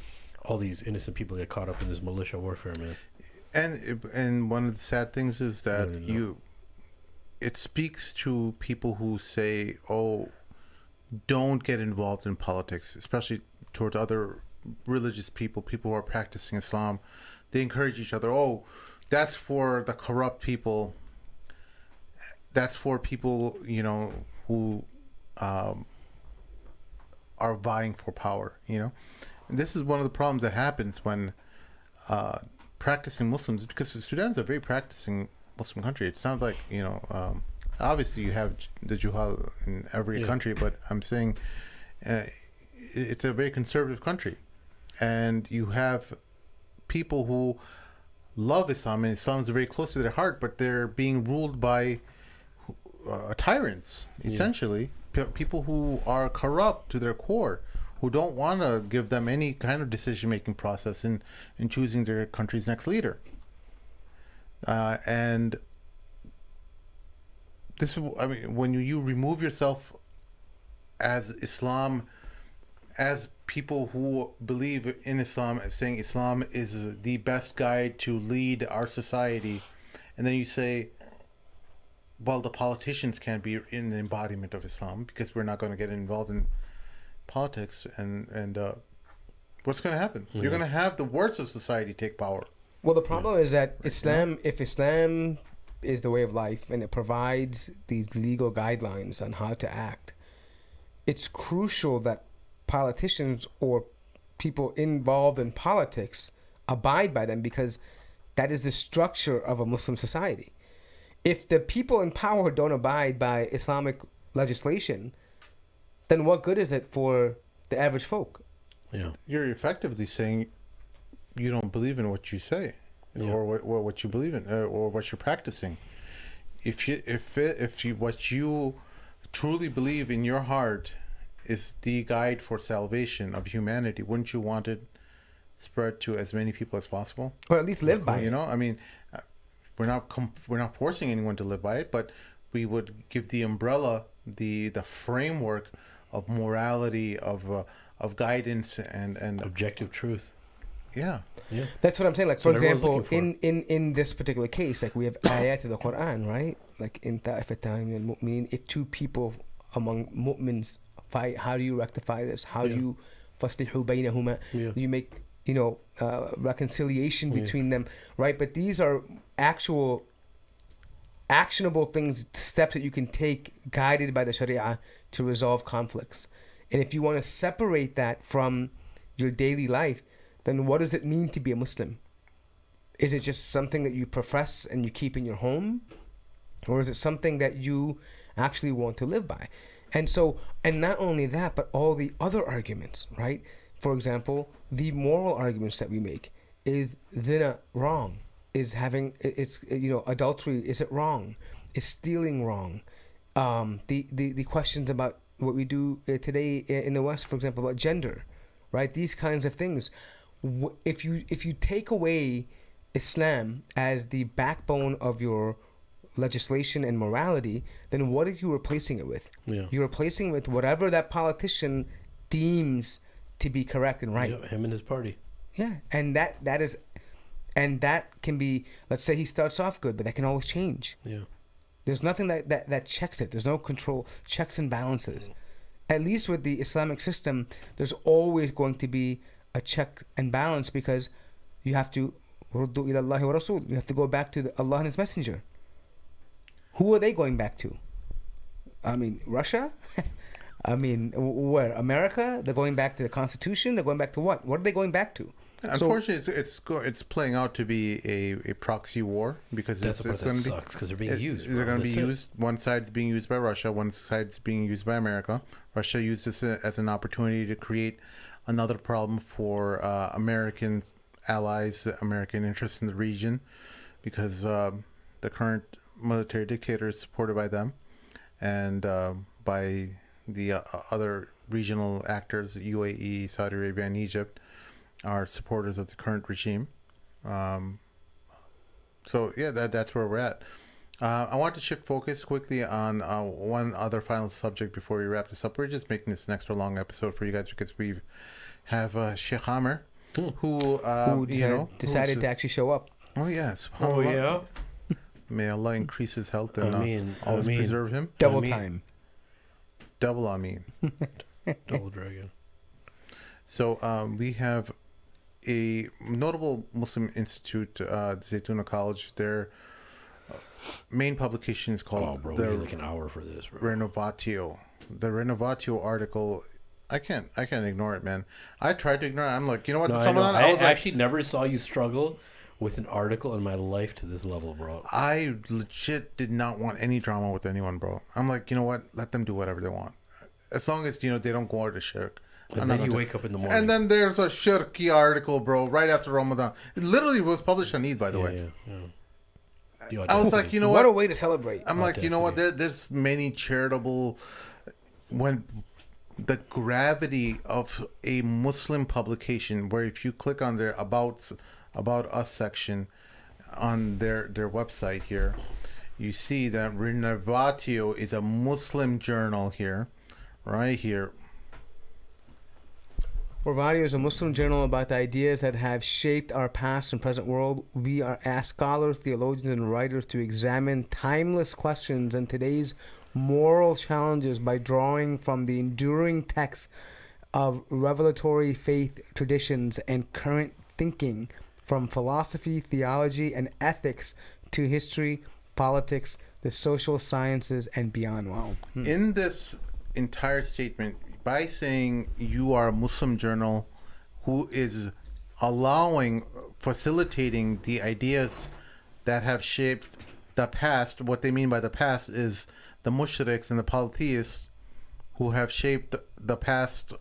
all these innocent people get caught up in this militia warfare, man. And one of the sad things is that it speaks to people who say, "Oh, don't get involved in politics," especially towards other religious people who are practicing Islam. They encourage each other. Oh, that's for the corrupt people. That's for people, who are vying for power, And this is one of the problems that happens when practicing Muslims, because Sudan is a very practicing Muslim country. It sounds like, obviously you have the Juhal in every country, but I'm saying it's a very conservative country. And you have people who love Islam, and Islam is very close to their heart, but they're being ruled by tyrants, essentially. People who are corrupt to their core, who don't want to give them any kind of decision-making process in choosing their country's next leader. And this is, when you remove yourself as Islam, as people who believe in Islam, as saying Islam is the best guide to lead our society, and then you say, well, the politicians can't be in the embodiment of Islam because we're not going to get involved in politics, and what's going to happen? You're going to have the worst of society take power. Well, the problem is that if Islam is the way of life and it provides these legal guidelines on how to act, it's crucial that politicians or people involved in politics abide by them, because that is the structure of a Muslim society. If the people in power don't abide by Islamic legislation, then what good is it for the average folk? Yeah, you're effectively saying you don't believe in what you say, or what you believe in, or what you're practicing. If what you truly believe in your heart is the guide for salvation of humanity, wouldn't you want it spread to as many people as possible? Or at least live by it. You know, I mean, we're not forcing anyone to live by it, but we would give the umbrella, the framework of morality, of guidance and Objective truth. yeah. Yeah. That's what I'm saying. Like, for That's what everyone's example, looking in this particular case, like we have ayat of the Quran, right? Like in ta'ifatan al-mu'minin, if two people among mu'mins fight, how do you rectify this? How do you faslihu baynahuma? Yeah. You make, reconciliation between them, right? But these are actual actionable things, steps that you can take guided by the Sharia to resolve conflicts. And if you want to separate that from your daily life, then what does it mean to be a Muslim? Is it just something that you profess and you keep in your home? Or is it something that you actually want to live by? And so, and not only that, but all the other arguments, right? For example, the moral arguments that we make. Is zina wrong? Is adultery, is it wrong? Is stealing wrong? The questions about what we do today in the West, for example, about gender, right? These kinds of things. If you take away Islam as the backbone of your legislation and morality, then what are you replacing it with? Yeah. You're replacing it with whatever that politician deems to be correct and right. Yeah, him and his party. Yeah, and that can be, let's say he starts off good, but that can always change. Yeah. There's nothing that checks it. There's no control, checks and balances. At least with the Islamic system, there's always going to be a check and balance, because you have to ruddu ila Allahi wa Rasul. You have to go back to Allah and His Messenger. Who are they going back to? I mean, Russia? I mean, where? America? They're going back to the Constitution? They're going back to what? What are they going back to? Unfortunately, it's playing out to be a proxy war, because That's it's going to be sucks because they're being used. They're going to be That's it. used. One side's being used by Russia. One side's being used by America. Russia used this as an opportunity to create another problem for American allies, American interests in the region, because the current military dictator is supported by them and by the other regional actors, UAE, Saudi Arabia, and Egypt, are supporters of the current regime. So yeah, that's where we're at. I want to shift focus quickly on one other final subject before we wrap this up. We're just making this an extra long episode for you guys because we have Sheikh Amer, who decided to actually show up. Oh yes. Oh yeah. May Allah increase his health and always I mean, preserve him. Double time. Double Ameen. Double dragon. So we have a notable Muslim institute, Zaytuna College. Their main publication is called we need like an hour for this, bro. Renavatio. The Renavatio article. I can't ignore it, man. I tried to ignore it. I'm like, you know what? I actually never saw you struggle with an article in my life to this level, bro. I legit did not want any drama with anyone, bro. I'm like, you know what? Let them do whatever they want, as long as they don't go out to Shirk. And then you wake up in the morning. And then there's a Shirky article, bro, right after Ramadan. It literally was published on Eid, by the way. Yeah. I was like, you know What what? a way to celebrate. I'm like, you know what? There's many charitable. When the gravity of a Muslim publication, where if you click on their about us section on their website here, you see that Renavatio is a Muslim journal here, right here. Renavatio is a Muslim journal about the ideas that have shaped our past and present world. We are asked scholars, theologians, and writers to examine timeless questions and today's moral challenges by drawing from the enduring texts of revelatory faith traditions and current thinking, from philosophy, theology, and ethics to history, politics, the social sciences, and beyond. Wow. In this entire statement, by saying you are a Muslim journal who is facilitating the ideas that have shaped the past, what they mean by the past is the mushriks and the polytheists who have shaped the past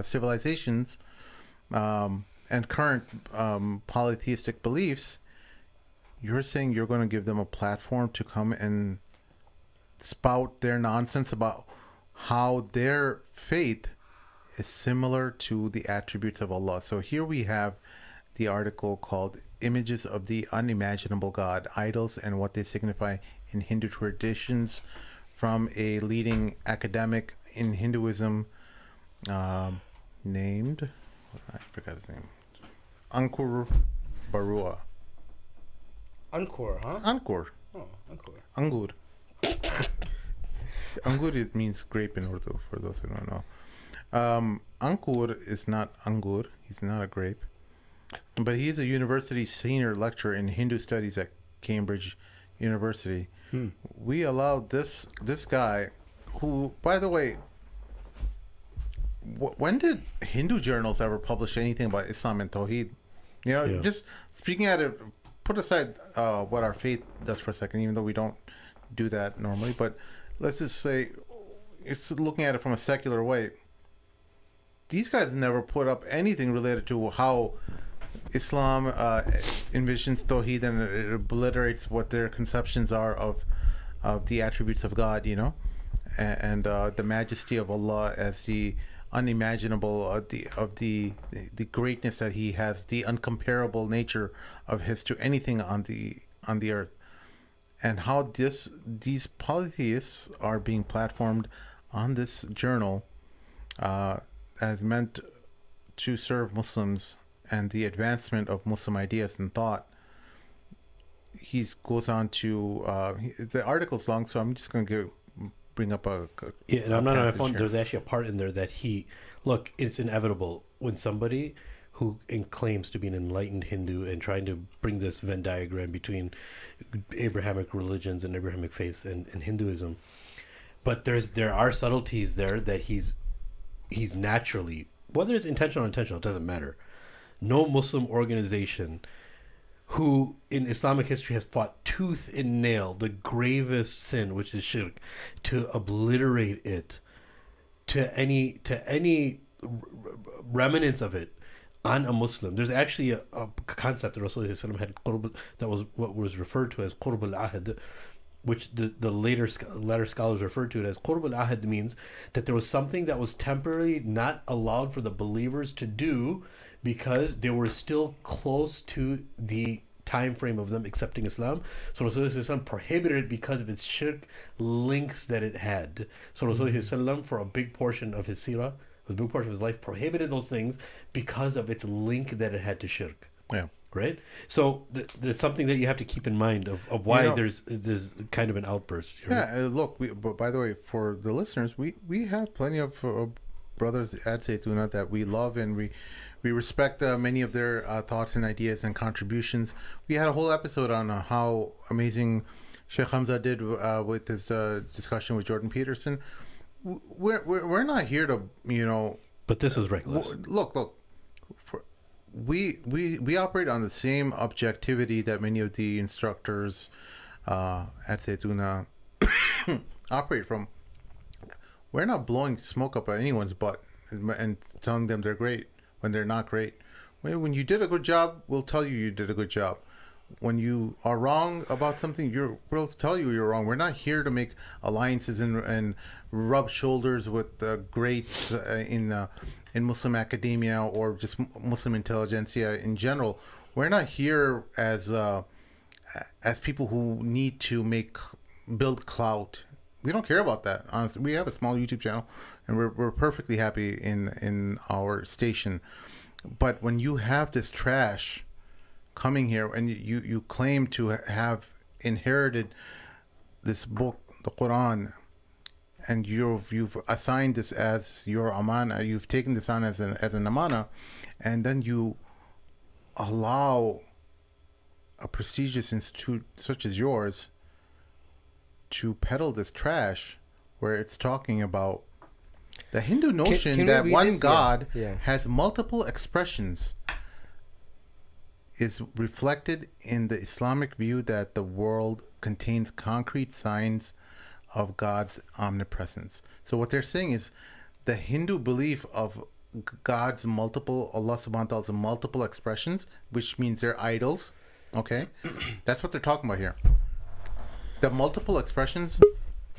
civilizations and current polytheistic beliefs. You're saying you're going to give them a platform to come and spout their nonsense about how their faith is similar to the attributes of Allah. So here we have the article called Images of the Unimaginable God, Idols and What They Signify in Hindu Traditions, from a leading academic in Hinduism named, I forgot his name, Ankur Barua. Encore, huh? Ankur. Oh, Encore. Angur. Angur, it means grape in Urdu, for those who don't know. Ankur is not Angur. He's not a grape. But he is a university senior lecturer in Hindu studies at Cambridge University. We allowed this guy, who, by the way, when did Hindu journals ever publish anything about Islam and Tawheed? You know, just speaking at it, put aside what our faith does for a second, even though we don't do that normally. But let's just say, it's looking at it from a secular way. These guys never put up anything related to how Islam envisions Tawheed, and it obliterates what their conceptions are of the attributes of God, you know, and the majesty of Allah as the unimaginable, of the greatness that He has, the uncomparable nature of His to anything on the earth, and how these polytheists are being platformed on this journal as meant to serve Muslims and the advancement of Muslim ideas and thought. He goes on to the article's long, so I'm just going to bring up a and I'm not on my phone. here. There's actually a part in there that it's inevitable when somebody who claims to be an enlightened Hindu and trying to bring this Venn diagram between Abrahamic religions and Abrahamic faiths and Hinduism, but there are subtleties there that he's naturally, whether it's intentional or unintentional, it doesn't matter. No Muslim organization who in Islamic history has fought tooth and nail the gravest sin, which is shirk, to obliterate it, to any remnants of it on a Muslim. There's actually a concept that Rasulullah had that was what was referred to as qurb al-ahd, which the later scholars referred to it as qurb al-ahd, means that there was something that was temporarily not allowed for the believers to do because they were still close to the time frame of them accepting Islam. So Rasulullah prohibited it because of its shirk links that it had. So Rasulullah for a big portion of his seerah, a big portion of his life, prohibited those things because of its link that it had to shirk. Yeah. Right? So there's something that you have to keep in mind of why there's kind of an outburst. Yeah, look, but by the way, for the listeners, we have plenty of brothers at Zaytuna that we love, and we respect many of their thoughts and ideas and contributions. We had a whole episode on how amazing Sheikh Hamza did with his discussion with Jordan Peterson. We're not here to, you know... But this was reckless. Look. We operate on the same objectivity that many of the instructors at Zaytuna operate from. We're not blowing smoke up anyone's butt and telling them they're great when they're not great. When you did a good job, we'll tell you did a good job. When you are wrong about something, we'll tell you you're wrong. We're not here to make alliances and rub shoulders with the greats in Muslim academia or just Muslim intelligentsia in general. We're not here as people who need to build clout. We don't care about that, honestly. We have a small YouTube channel, and we're perfectly happy in our station. But when you have this trash coming here, and you claim to have inherited this book, the Quran, and you've assigned this as your amana, you've taken this on as an amana, and then you allow a prestigious institute such as yours to peddle this trash, where it's talking about the Hindu notion can that one this? God Yeah. has multiple expressions is reflected in the Islamic view that the world contains concrete signs of God's omnipresence. So what they're saying is the Hindu belief of God's multiple, Allah subhanahu wa ta'ala's multiple expressions, which means they're idols, okay? That's what they're talking about here. The multiple expressions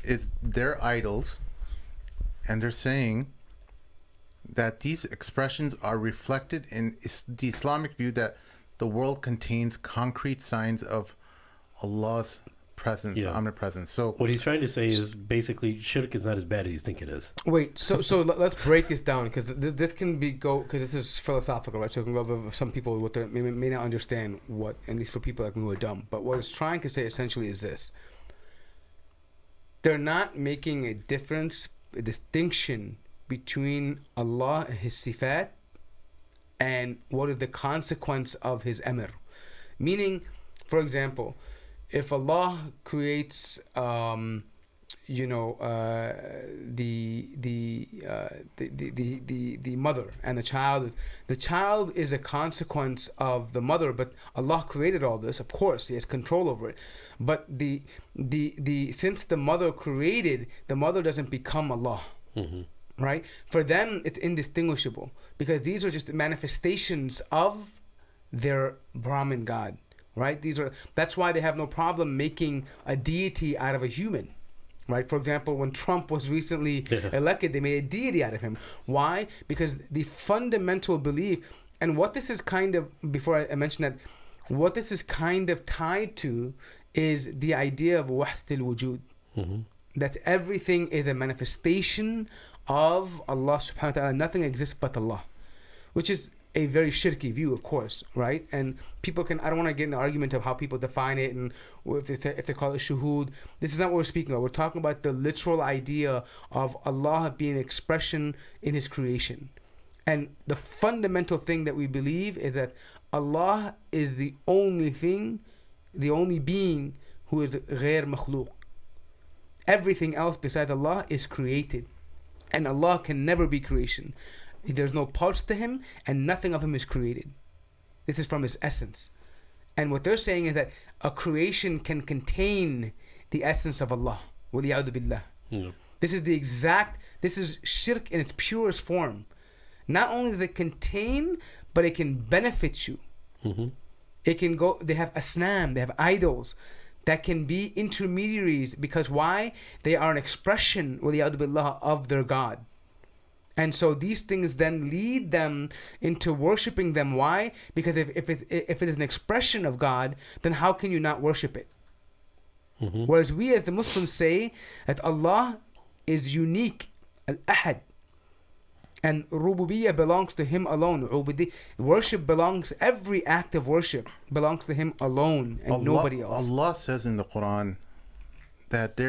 is their idols, and they're saying that these expressions are reflected in the Islamic view that the world contains concrete signs of Allah's presence, omnipresence. So what he's trying to say is basically shirk is not as bad as you think it is. Wait, so let's break this down, because this can because this is philosophical, right? So it can go over some people what they may not understand what, at least for people like me who are dumb. But what it's trying to say essentially is this: they're not making a distinction between Allah and His sifat and what is the consequence of His amr. Meaning, for example, if Allah creates, the mother and the child is a consequence of the mother, but Allah created all this. Of course, He has control over it. But since the mother created, the mother doesn't become Allah. Mm-hmm. Right? For them, it's indistinguishable, because these are just manifestations of their Brahman God. Right? That's why they have no problem making a deity out of a human. Right? For example, when Trump was recently elected, they made a deity out of him. Why? Because the fundamental belief, and what this is kind of, before I mention that, what this is kind of tied to is the idea of wahdat al-wujud. Mm-hmm. That everything is a manifestation of Allah subhanahu wa ta'ala. Nothing exists but Allah. Which is a very shirky view, of course, right? And people I don't want to get in the argument of how people define it and if they call it shuhud. This is not what we're speaking about. We're talking about the literal idea of Allah being an expression in His creation. And the fundamental thing that we believe is that Allah is the only thing, the only being who is ghair makhluq. Everything else besides Allah is created. And Allah can never be creation. There's no parts to Him, and nothing of Him is created. This is from His essence. And what they're saying is that a creation can contain the essence of Allah. Waliyadu billah. Yeah. This is shirk in its purest form. Not only does it contain, but it can benefit you. Mm-hmm. They have asnam, they have idols that can be intermediaries, because why? They are an expression, waliyadu billah, of their God. And so these things then lead them into worshipping them. Why? Because if it is an expression of God, then how can you not worship it? Mm-hmm. Whereas we as the Muslims say that Allah is unique, al-ahad, and rububiyyah belongs to Him alone. Worship belongs, every act of worship belongs to Him alone and nobody else. Allah says in the Quran that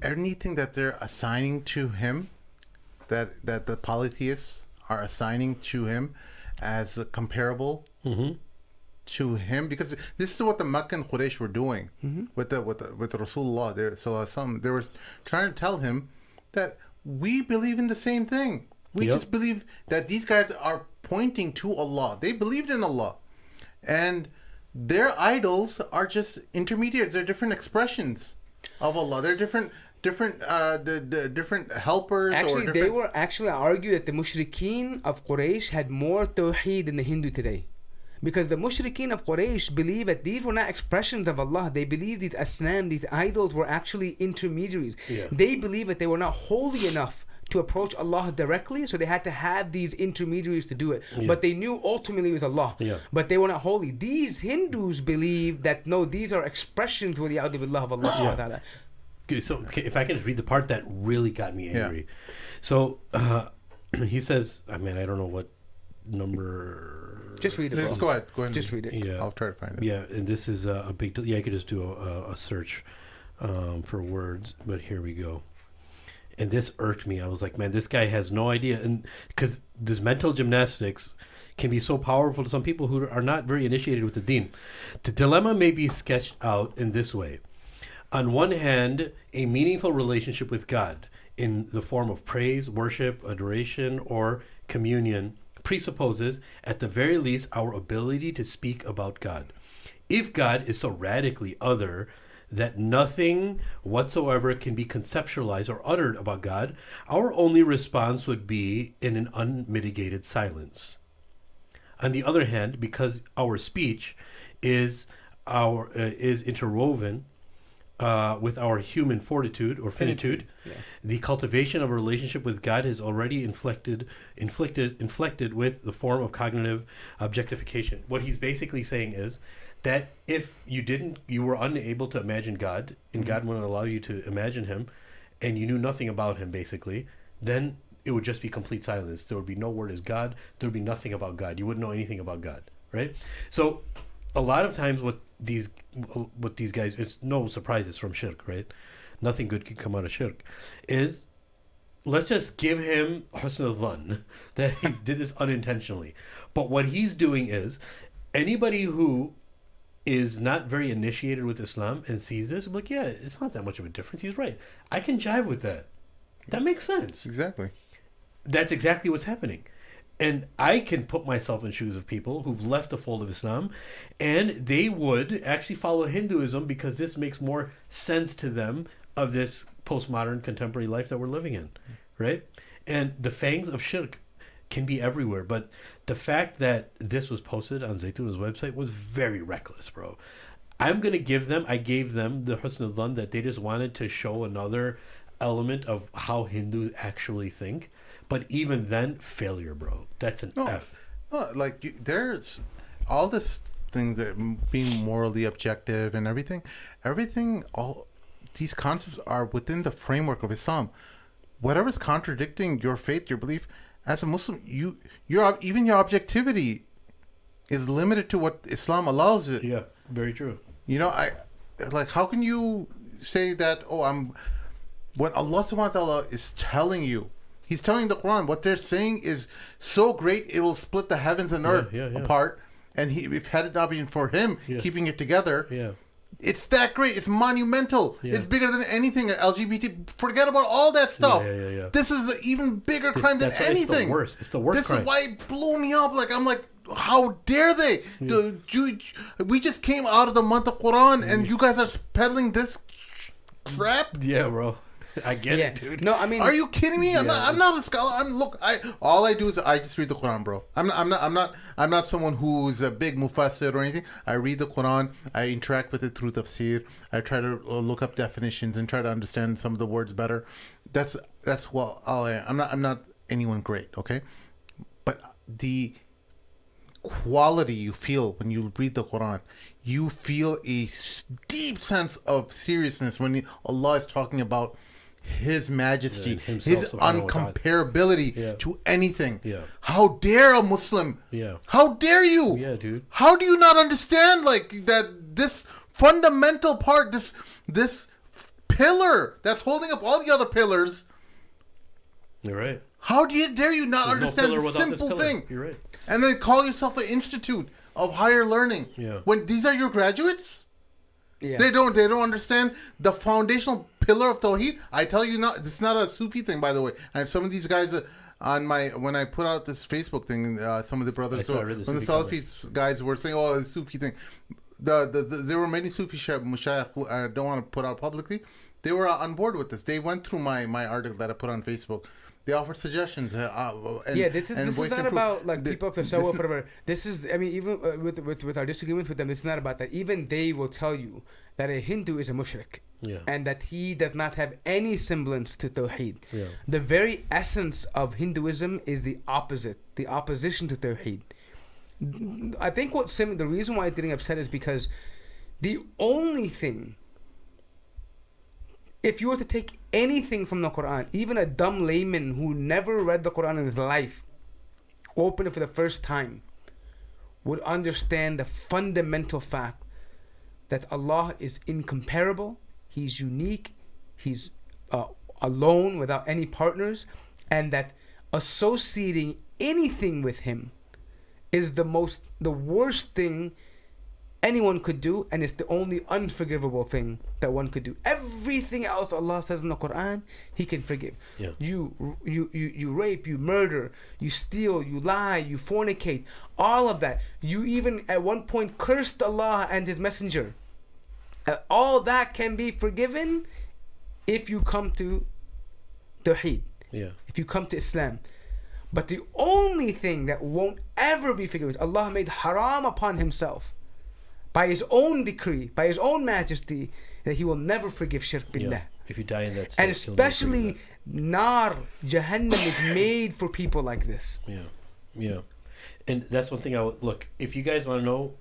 anything that they're assigning to Him, that the polytheists are assigning to Him as comparable to Him, because this is what the Meccan Quraysh were doing with Rasulullah. They were trying to tell him that we believe in the same thing. We just believe that these guys are pointing to Allah. They believed in Allah, and their idols are just intermediaries. They're different expressions of Allah. They're different helpers. Actually, they were arguing that the mushrikeen of Quraysh had more tawheed than the Hindu today. Because the mushrikeen of Quraysh believe that these were not expressions of Allah. They believe these asnam, these idols, were actually intermediaries. Yeah. They believe that they were not holy enough to approach Allah directly, so they had to have these intermediaries to do it. Yeah. But they knew ultimately it was Allah. Yeah. But they were not holy. These Hindus believe that no, these are expressions with the billah of Allah subhanahu wa ta'ala. So if I can just read the part that really got me angry. Yeah. So he says, I don't know what number. Just read it. Let's go ahead. Just read it. Yeah. I'll try to find it. Yeah, and this is a big deal. Yeah, I could just do a search for words, but here we go. And this irked me. I was like, man, this guy has no idea. And because this mental gymnastics can be so powerful to some people who are not very initiated with the deen. The dilemma may be sketched out in this way. On one hand, a meaningful relationship with God in the form of praise, worship, adoration, or communion presupposes, at the very least, our ability to speak about God. If God is so radically other that nothing whatsoever can be conceptualized or uttered about God, our only response would be in an unmitigated silence. On the other hand, because our speech is interwoven with our human fortitude or finitude, the cultivation of a relationship with God is already inflected with the form of cognitive objectification. What he's basically saying is that if you were unable to imagine God, and God wouldn't allow you to imagine him, and you knew nothing about him, basically, then it would just be complete silence. There would be no word as God. There would be nothing about God. You wouldn't know anything about God, right? So a lot of times what these guys, it's no surprise it's from Shirk, right? Nothing good can come out of Shirk. Is let's just give him husn al-dhan that he did this unintentionally. But what he's doing is anybody who is not very initiated with Islam and sees this, like, yeah, it's not that much of a difference. He's right. I can jive with that. That makes sense. Exactly. That's exactly what's happening. And I can put myself in shoes of people who've left the fold of Islam, and they would actually follow Hinduism because this makes more sense to them of this postmodern contemporary life that we're living in, right? And the fangs of Shirk can be everywhere, but the fact that this was posted on Zaytun's website was very reckless, bro. I gave them the husn al-dhan that they just wanted to show another element of how Hindus actually think. But even then, failure, bro. That's an F. No, like, there's all this things that being morally objective and everything, all these concepts are within the framework of Islam. Whatever's contradicting your faith, your belief, as a Muslim, your objectivity is limited to what Islam allows it. Yeah, very true. You know, how can you say that, when Allah subhanahu wa ta'ala is telling you, He's telling the Quran, what they're saying is so great, it will split the heavens and earth apart. And if had it not been for him keeping it together, it's that great. It's monumental. It's bigger than anything. LGBT, forget about all that stuff. This is an even bigger crime than anything. It's the worst crime. This is why it blew me up. I'm like, how dare they? We just came out of the month of Quran, and you guys are peddling this crap? Yeah, bro. I get it, dude. No, I mean, are you kidding me? I'm not a scholar. All I do is I just read the Quran, bro. I'm not someone who's a big mufassir or anything. I read the Quran. I interact with it through tafsir. I try to look up definitions and try to understand some of the words better. That's all I am. I'm not anyone great, okay? But the quality you feel when you read the Quran, you feel a deep sense of seriousness when Allah is talking about His majesty, His uncomparability to anything. How dare a Muslim? How dare you? Yeah, dude. How do you not understand that this fundamental part, this pillar that's holding up all the other pillars? You're right. How dare you not understand the simple thing? You're right. And then call yourself an institute of higher learning. When these are your graduates? They don't understand the foundational pillar of Tawheed. I tell you, this is not a Sufi thing, by the way. And some of these guys when I put out this Facebook thing, some of the brothers, when the Salafi guys were saying, "Oh, it's Sufi thing," there were many Sufi mashayikh who I don't want to put out publicly. They were on board with this. They went through my article that I put on Facebook. They offered suggestions. This is not about people of the soul or whatever. This is, I mean, even with our disagreement with them, it's not about that. Even they will tell you that a Hindu is a mushrik, and that he does not have any semblance to Tawheed. The very essence of Hinduism is the opposite, the opposition to Tawheed. I think the reason why he's getting upset is because the only thing, if you were to take anything from the Quran, even a dumb layman who never read the Quran in his life, open it for the first time, would understand the fundamental fact that Allah is incomparable, He's unique, He's alone without any partners, and that associating anything with Him is the worst thing anyone could do, and it's the only unforgivable thing that one could do. Everything else Allah says in the Quran, He can forgive. You rape, you murder, you steal, you lie, you fornicate, all of that. You even at one point cursed Allah and His Messenger. All that can be forgiven if you come to Tawheed. If you come to Islam. But the only thing that won't ever be forgiven, Allah made haram upon Himself by his own decree, by his own majesty, that he will never forgive shirk billah. Yeah. If you die in that state, And especially nar, Jahannam is made for people like this. Yeah. And that's one thing I would look. If you guys want to know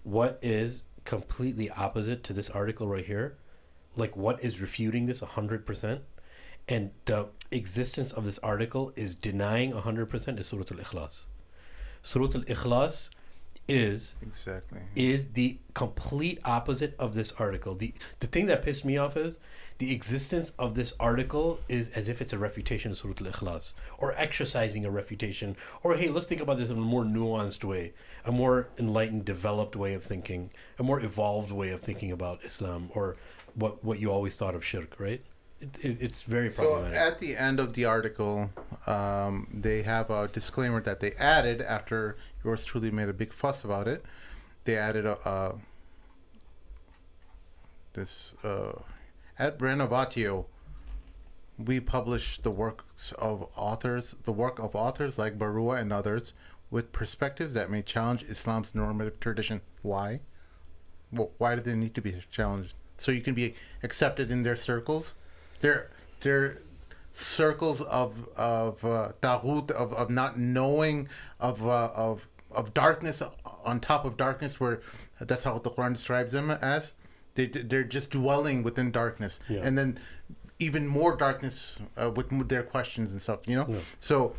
what is completely opposite to this article right here, like what is refuting this 100%, and the existence of this article is denying 100%, is Surah Al-Ikhlas. Surah Al-Ikhlas is the complete opposite of this article. The thing that pissed me off is the existence of this article is as if it's a refutation of Surah Al-Ikhlas, or exercising a refutation, or hey, let's think about this in a more nuanced way, a more enlightened, developed way of thinking, a more evolved way of thinking about Islam, or what you always thought of shirk, right? It's very problematic. So at the end of the article, they have a disclaimer that they added after yours truly made a big fuss about it. They added at Renavatio, we publish the work of authors like Barua and others with perspectives that may challenge Islam's normative tradition. Why? Well, why do they need to be challenged? So you can be accepted in their circles. They're circles of taghut, of not knowing, of darkness on top of darkness, where that's how the Quran describes them as. They're just dwelling within darkness, and then even more darkness with their questions and stuff. So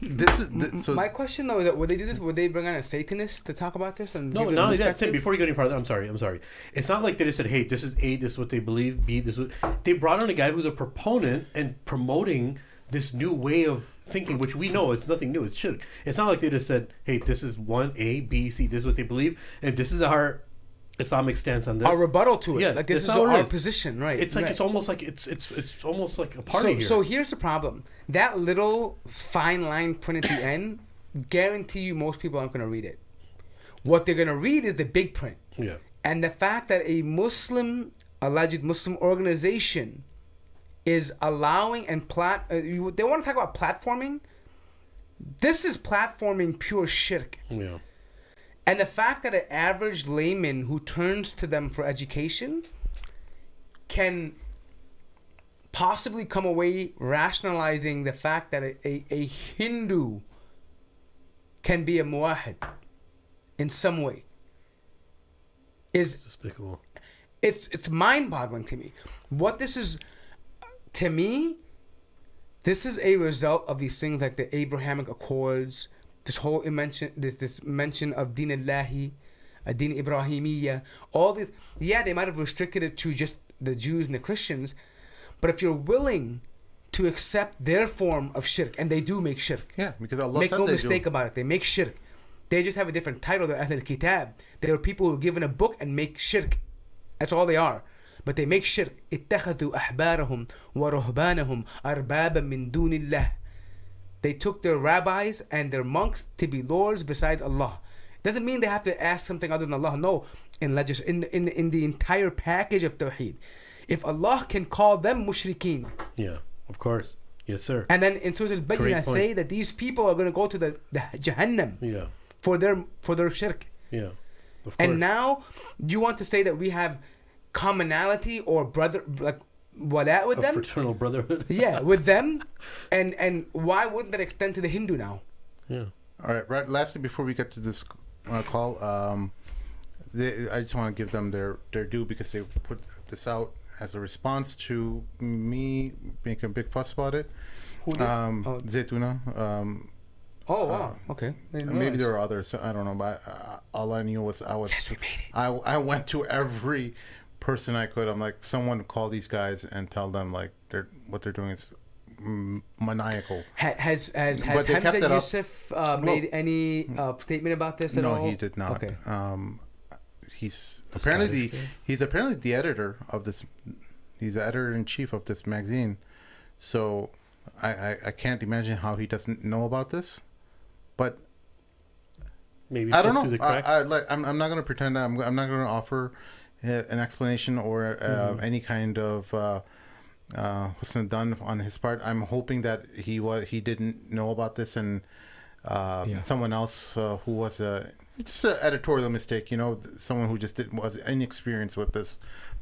this is my question though is that would they do this? Would they bring on a Satanist to talk about this? And no, not only that. Before you go any farther, I'm sorry. It's not like they just said, "Hey, this is A, this is what they believe. B, this is what." They brought on a guy who's a proponent and promoting this new way of thinking, which we know it's nothing new. It's shirk. It's not like they just said, "Hey, this is 1 A, B, C. This is what they believe, and this is our Islamic stance on this." Our rebuttal to it. Yeah, like this is our position, right? It's like right. it's almost like it's almost like a party here. So here's the problem: that little fine line print at the end, guarantee you most people aren't going to read it. What they're going to read is the big print. Yeah. And the fact that a alleged Muslim organization is allowing and they want to talk about platforming. This is platforming pure shirk. Yeah. And the fact that an average layman who turns to them for education can possibly come away rationalizing the fact that a Hindu can be a muwahid in some way is despicable. It's mind-boggling to me. What this is, to me, this is a result of these things like the Abrahamic Accords, this whole this mention of Din Allahi, Din Ibrahimiyya, all these. Yeah, they might have restricted it to just the Jews and the Christians, but if you're willing to accept their form of shirk, and they do make shirk. Yeah, because Allah make says no they mistake do. about it. They make shirk. They just have a different title. They're Ahl al-Kitab. They are people who are given a book and make shirk. That's all they are. But they make shirk. اتخذوا أحبارهم ورهبانهم أربابا من دون الله. They took their rabbis and their monks to be lords besides Allah. Doesn't mean they have to ask something other than Allah. No, in the entire package of Tawheed. If Allah can call them mushrikeen. Yeah, of course. Yes, sir. And then in Surah Al-Bayyinah say that these people are going to go to the Jahannam. Yeah. For their shirk. Yeah. Of course. And now you want to say that we have commonality or brother like wala with them? Fraternal brotherhood. Yeah, with them. And why wouldn't that extend to the Hindu now? Yeah. All right. Right. Lastly, before we get to this call, I just want to give them their due because they put this out as a response to me making a big fuss about it. Zaytuna. Oh wow! Okay. Maybe there are others. I don't know, but all I knew was Yes, we made it. I went to every person I could. I'm like, someone call these guys and tell them like what they're doing is maniacal. Has But they kept Hamza that up. Yusuf made any statement about this at all? No, he did not. Okay. He's apparently the editor of this. He's the editor in chief of this magazine. So I can't imagine how he doesn't know about this. But Maybe I don't know. through the cracks. I'm not going to pretend. I'm not going to offer an explanation or any kind of wasn't done on his part. I'm hoping that he didn't know about this and someone else who was It's an editorial mistake, someone who just was inexperienced with this,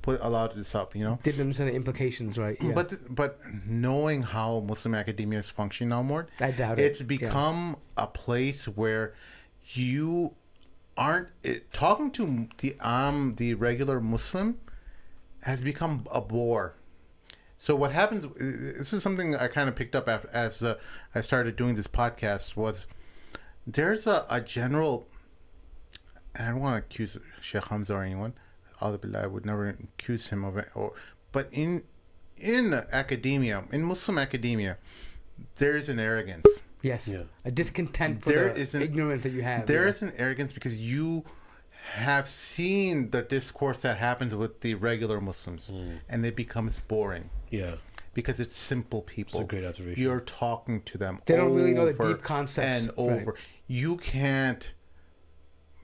allowed this up, Didn't understand the implications, right? Yeah. But knowing how Muslim academia is functioning now, Mort, I doubt it. It's become a place where you aren't talking to the regular Muslim has become a bore. So what happens? This is something I kind of picked up as I started doing this podcast. Was there's a general? I don't want to accuse Sheikh Hamza or anyone. I would never accuse him of it. But in academia, in Muslim academia, there is an arrogance. Yes. Yeah. A discontent for the ignorance that you have. There is an arrogance because you have seen the discourse that happens with the regular Muslims, and it becomes boring. Yeah. Because it's simple people. It's a great observation. You're talking to them. They don't really know the deep concepts. And over. Right. You can't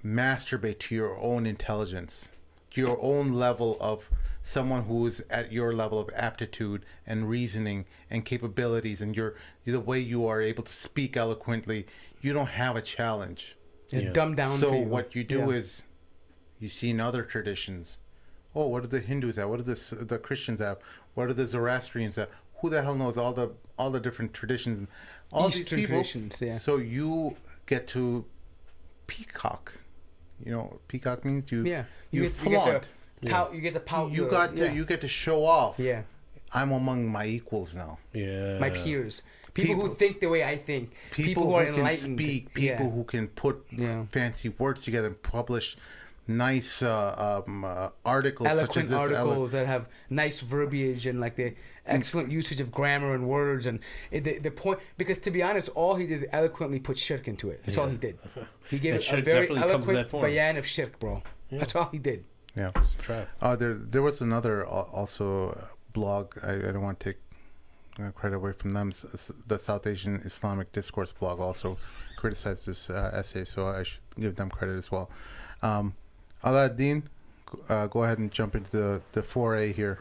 masturbate to your own intelligence, to your own level of someone who is at your level of aptitude and reasoning and capabilities, and the way you are able to speak eloquently. You don't have a challenge. It's dumbed down. So for you. what you do is, you see in other traditions, what do the Hindus have? What do the Christians have? What do the Zoroastrians have? Who the hell knows all the different traditions? All Eastern these people. Traditions, yeah. So you get to peacock. Peacock means you flaunt. You get the power. You get to show off. Yeah. I'm among my equals now. Yeah. My peers. People who think the way I think. People who are enlightened. Can speak. People who can put fancy words together and publish nice articles, eloquent such as this articles that have nice verbiage and like the excellent usage of grammar and words, and the point, because to be honest, all he did is eloquently put shirk into it. That's all he did. He gave it a very eloquent bayan of shirk, bro. That's all he did. Yeah. There was another also blog. I don't want to take credit away from them. The South Asian Islamic Discourse blog also criticized this essay, so I should give them credit as well. Aladdin, go ahead and jump into the foray here.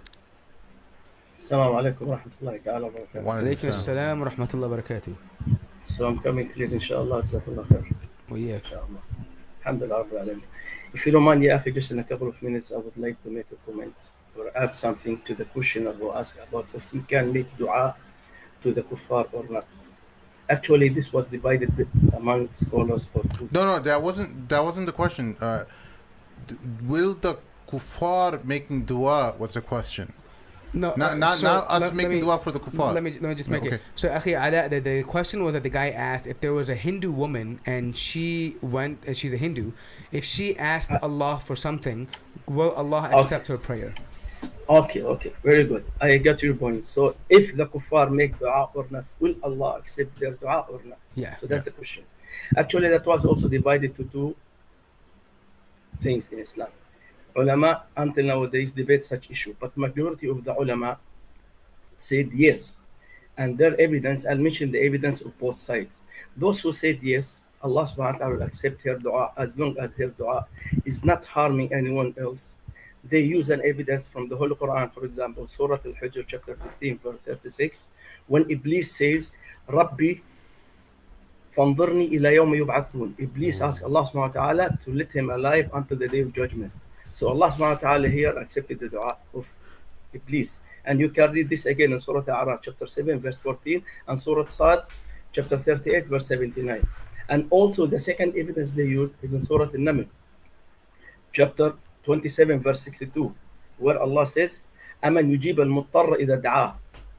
Assalamu alaikum wa rahmatullahi ta'ala wa barakatuh. Wa alaikum assalam wa rahmatullahi wa barakatuh. So I'm coming clear, inshallah. Jazakallah khair. Well, yeah. Inshallah. Alhamdulillah Rabbil Alamin. If you don't mind, ya akhi, just in a couple of minutes, I would like to make a comment or add something to the questioner who asked about if we can make dua to the kuffar or not. Actually, this was divided among scholars for two. No, that wasn't the question. Will the kuffar making dua was the question? No, not us making dua for the kuffar. Let me just make it. So, Akhi Ala, the question was that the guy asked if there was a Hindu woman and she's a Hindu, if she asked Allah for something, will Allah accept her prayer? Okay, very good. I got your point. So, if the kuffar make dua or not, will Allah accept their dua or not? Yeah. So that's the question. Actually, that was also divided to two things in Islam. Ulama until nowadays debate such issue, but majority of the ulama said yes, and their evidence, I'll mention the evidence of both sides. Those who said yes, Allah subhanahu wa ta'ala will accept her dua as long as her dua is not harming anyone else. They use an evidence from the Holy Quran, for example, Surah Al-Hijr, chapter 15, verse 36, when Iblis says, Rabbi, فانظرني إلى يوم يبعثون. Iblis asked Allah subhanahu wa ta'ala to let him alive until the day of judgment. So Allah subhanahu wa ta'ala here accepted the dua of Iblis. And you can read this again in Surah Al-A'raf, chapter 7, verse 14, and Surah Sad, chapter 38, verse 79. And also the second evidence they used is in Surah Al-Naml, chapter 27, verse 62, where Allah says, أَمَنْ يُجِيبَ الْمُضْطَرَّ إِذَا دَعَاهُ.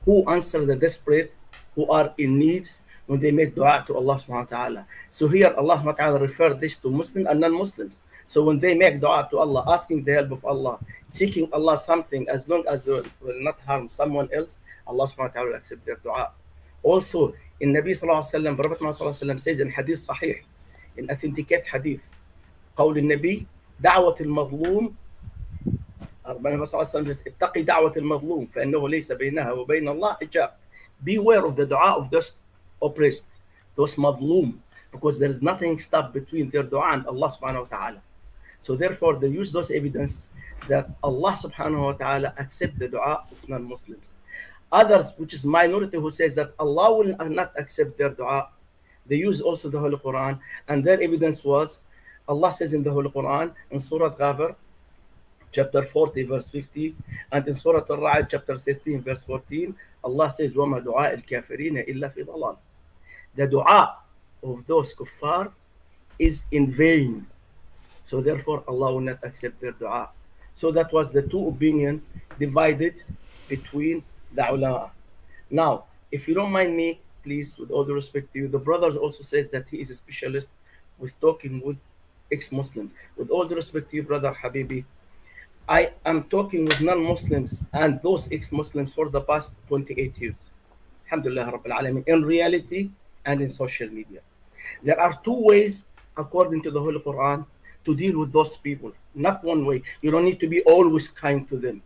Who answer the desperate who are in need when they make dua to Allah subhanahu wa ta'ala. So here Allah subhanahu wa ta'ala referred this to Muslims and non-Muslims. So when they make dua to Allah, asking the help of Allah, seeking Allah something, as long as they will not harm someone else, Allah subhanahu wa ta'ala will accept their dua. Also, in Nabi sallallahu alayhi wa sallam, Prophet Muhammad sallallahu alayhi wa sallam says in hadith sahih, in authenticate hadith, قول النبي دعوة المظلوم النبي صلى الله عليه وسلم says اتقي دعوة المظلوم فإنه ليس بينها وبين الله حجاب. Beware of the dua of those oppressed, those madloom, because there is nothing stop between their dua and Allah subhanahu wa ta'ala. So therefore they use those evidence that Allah subhanahu wa ta'ala accept the dua of non-Muslims. Others, which is minority, who says that Allah will not accept their dua, they use also the Holy Quran, and their evidence was Allah says in the Holy Quran, in Surah Ghafir, chapter 40, verse 50, and in Surah Al-Ra'd, chapter 13, verse 14, Allah says, وَمَا دُعَاءِ الْكَافِرِينَ إِلَّا فِي ضَلَالٍ. The dua of those kuffar is in vain. So therefore, Allah will not accept their dua. So that was the two opinions divided between the ulama. Now, if you don't mind me, please, with all due respect to you, the brothers also says that he is a specialist with talking with ex-Muslims. With all due respect to you, brother Habibi, I am talking with non-Muslims and those ex-Muslims for the past 28 years. Alhamdulillah Rabbil Alameen. In reality and in social media. There are two ways, according to the Holy Quran, to deal with those people. Not one way. You don't need to be always kind to them.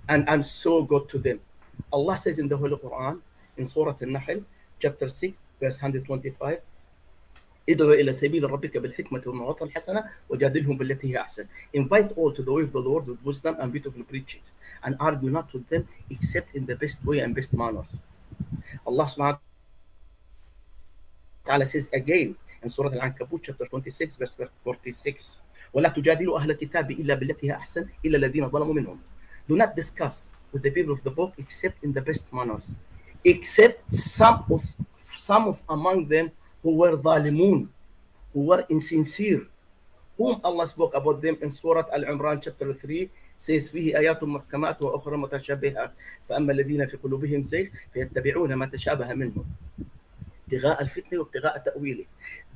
And I'm so good to them. Allah says in the Holy Quran, in Surah Al-Nahl, chapter 6, verse 125, ادعو إلى سبيل ربك بالحكمة والموعظة الحسنة وجادلهم بالتي هي أحسن. Invite all to the way of the Lord with wisdom and beautiful preaching, and argue not with them except in the best way and best manners. Allah subhanahu wa ta'ala says again in Surah Al-Ankabut, chapter 26, verse 46, ولا تجادلوا أهل الكتاب إلا بالتي هي أحسن إلا الذين ظلموا منهم. Do not discuss with the people of the book except in the best manners, except some of among them who were ظالمون, who were insincere, whom Allah spoke about them in Surah Al-Imran chapter 3, says فيه آيات محكمات وأخرى متشابهات فأما الذين في قلوبهم زيغ فيتبعون ما تشابه منه ابتغاء الفتنة وابتغاء تأويله.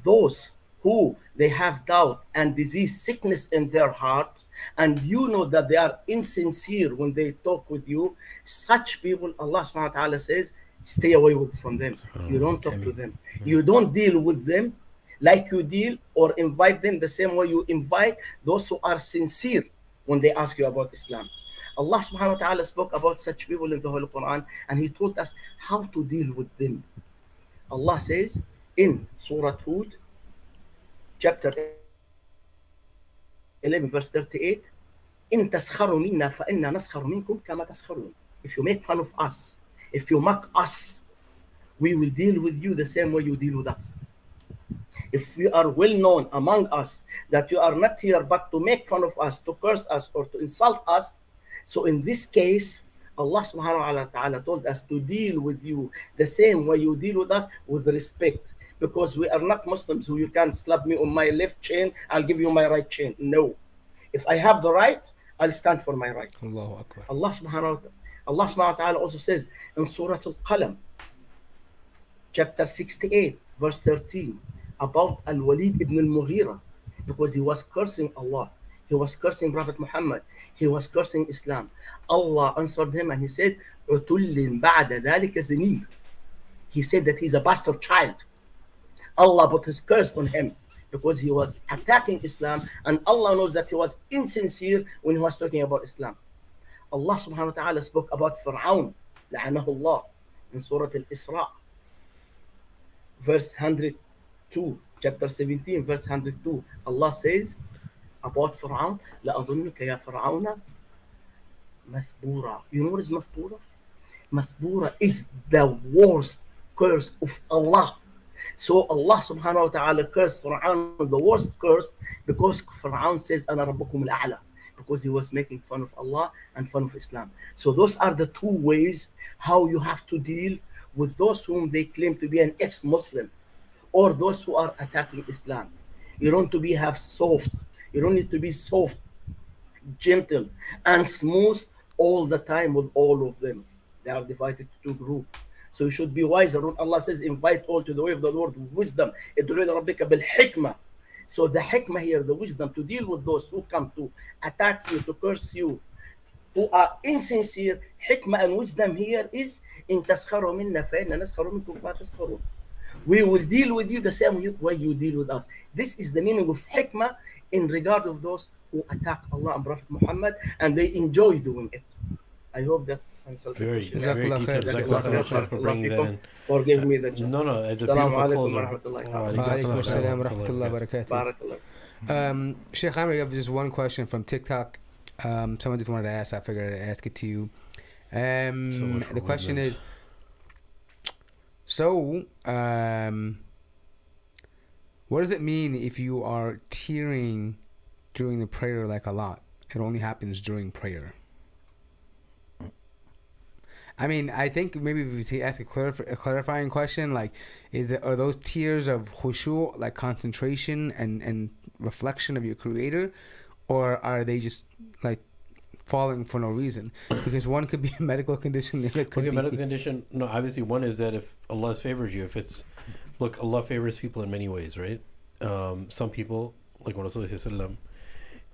Those who they have doubt and disease, sickness in their heart, and you know that they are insincere when they talk with you, such people, Allah subhanahu wa ta'ala says, stay away from them. You don't talk to them. You don't deal with them like you deal or invite them the same way you invite those who are sincere when they ask you about Islam. Allah subhanahu wa ta'ala spoke about such people in the Holy Quran, and He told us how to deal with them. Allah says in Surah Hud, chapter 11, verse 38, إن تسخروا منا فإنا نسخر منكم كما تسخرون. If you make fun of us, if you mock us, we will deal with you the same way you deal with us. If we are well known among us that you are not here but to make fun of us, to curse us, or to insult us, so in this case, Allah subhanahu wa ta'ala told us to deal with you the same way you deal with us, with respect. Because we are not Muslims who you can't slap me on my left chain, I'll give you my right chain. No. If I have the right, I'll stand for my right. Allahu Akbar. Allah subhanahu wa ta'ala also says in Surah Al-Qalam, chapter 68, verse 13, about Al-Walid ibn al-Mughira, because he was cursing Allah. He was cursing Prophet Muhammad. He was cursing Islam. Allah answered him and He said, عُتُلٍ بَعْدَ ذَلِكَ زِنِيمٍ. He said that he's a bastard child. Allah put His curse on him because he was attacking Islam, and Allah knows that he was insincere when he was talking about Islam. Allah subhanahu wa ta'ala spoke about Fir'aun, لعنه الله, in Surah Al-Isra, verse 102, chapter 17, verse 102. Allah says about Fir'aun, لأظنك يا فرعون مثبورا. You know what is مثبورا? مثبورا is the worst curse of Allah. So Allah subhanahu wa ta'ala cursed Fir'aun, the worst curse, because Fir'aun says أنا ربكم الأعلى, because he was making fun of Allah and fun of Islam. So those are the two ways how you have to deal with those whom they claim to be an ex-Muslim, or those who are attacking Islam. You don't need to have soft. You don't need to be soft, gentle, and smooth all the time with all of them. They are divided to two groups. So you should be wiser. When Allah says, invite all to the way of the Lord with wisdom. So the hikmah here, the wisdom to deal with those who come to attack you, to curse you, who are insincere. Hikmah and wisdom here is in تسخروا منا فإنا نسخر منكم كما تسخرون. We will deal with you the same way you deal with us. This is the meaning of hikmah in regard of those who attack Allah and Prophet Muhammad, and they enjoy doing it. I hope that answers the question. Very detailed. Jazakallah for bringing that in. Forgive me that. No, it's a beautiful closer. Alaikum assalam wa rahmatullahi wa barakatuh. Barakallah. Sheikh Amir, I have just one question from TikTok. Someone just wanted to ask. I figured I'd ask it to you. The question is, What does it mean if you are tearing during the prayer like a lot? It only happens during prayer. I mean, I think maybe if we ask a clarifying question, like, are those tears of khushu, like concentration and reflection of your creator, or are they just like falling for no reason? Because one could be a medical condition, the other could be... medical condition. No, obviously one is that if Allah favors you, if it's... Look, Allah favors people in many ways, right? Some people, like when Rasulullah,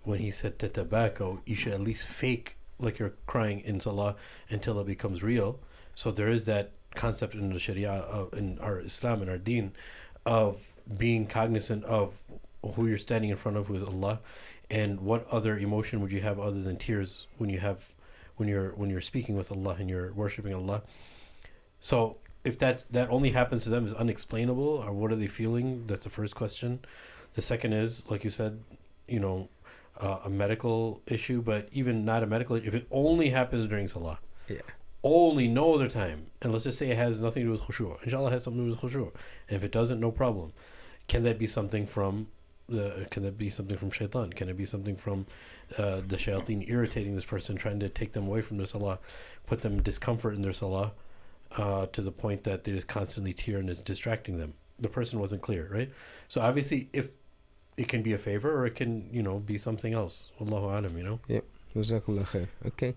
when he said tatabako, you should at least fake like you're crying in salah until it becomes real. So there is that concept in the Sharia, in our Islam and our Deen, of being cognizant of who you're standing in front of, who is Allah, and what other emotion would you have other than tears when you're speaking with Allah and you're worshiping Allah. So if that only happens to them is unexplainable, or what are they feeling? That's the first question. The second is, like you said, a medical issue, but even not a medical issue, if it only happens during salah, only, no other time, and let's just say it has nothing to do with khushu', inshallah it has something to do with khushu', and if it doesn't, no problem. Can that be something from shaitan? Can it be something from the shayateen irritating this person, trying to take them away from their salah, put them in discomfort in their salah, to the point that they just constantly tear and it's distracting them? The person wasn't clear, right? So obviously, if it can be a favor, or it can, be something else. Wallahu alam, Yep. Jazakallah khair. Okay.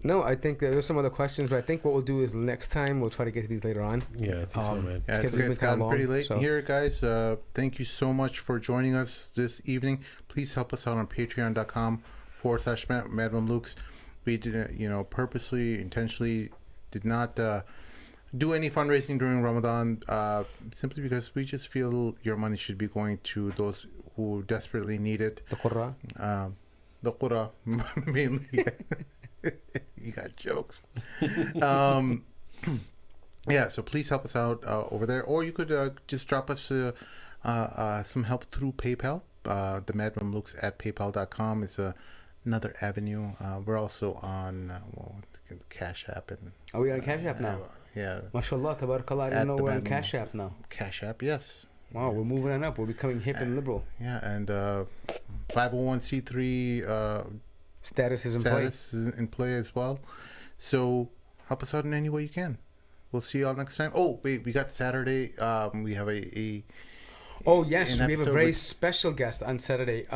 No, I think there's some other questions, but I think what we'll do is next time we'll try to get to these later on. Yeah, I think so, man. Yeah, it's gotten pretty late here, guys. Thank you so much for joining us this evening. Please help us out on patreon.com/MadMamluks. We did, purposely, intentionally did not do any fundraising during Ramadan, simply because we just feel your money should be going to those who desperately need it. The Qurra. The Qurra, mainly. You got jokes. Yeah, so please help us out over there. Or you could just drop us some help through PayPal. The madmamluks@paypal.com is another avenue. We're also on Cash App. Are we on Cash App now? Yeah. MashaAllah, tabarakallah. I didn't know we're on Cash App now. Cash App, yes. Wow, we're moving on up. We're becoming hip and liberal. Yeah, and 501c3 status is in play as well. So help us out in any way you can. We'll see y'all next time. Oh, wait, we got Saturday. We have Oh, yes, we have a very special guest on Saturday.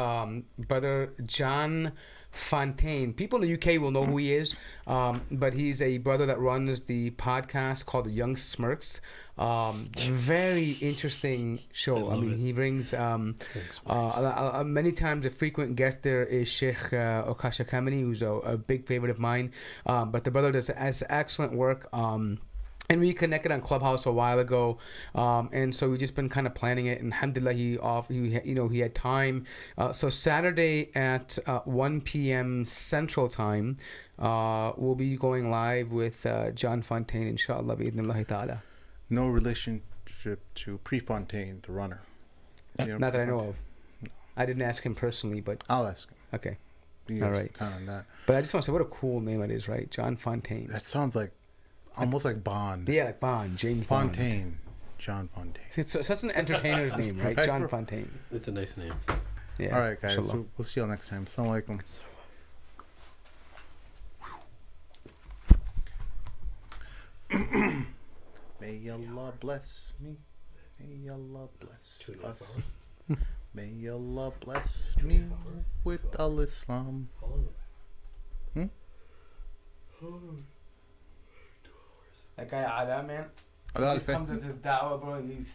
Brother John Fontaine. People in the UK will know who he is, but he's a brother that runs the podcast called The Young Smirks. Very interesting show. I mean, he brings many times a frequent guest there is Sheikh Okasha Kameni, who's a big favorite of mine. But the brother does excellent work. And we connected on Clubhouse a while ago, and so we've just been kind of planning it. And alhamdulillah, he had time. So Saturday at 1 p.m. Central Time, we'll be going live with John Fontaine, inshallah, bi'idhnillahi ta'ala. No relationship to Prefontaine, the runner. Not that I know of. No. I didn't ask him personally, but I'll ask him. Okay. All right. Kind of that. But I just want to say, what a cool name it is, right? John Fontaine. That sounds like almost like Bond. Yeah, like Bond. James Fontaine. Bond. John Fontaine. It's such an entertainer's name, right? John Fontaine. It's a nice name. Yeah. All right, guys. We'll see y'all next time. Assalamu alaikum. May Allah bless me. May Allah bless us. May Allah bless me with al-Islam. That guy Ada, man. He comes into the da'wah, bro, and he's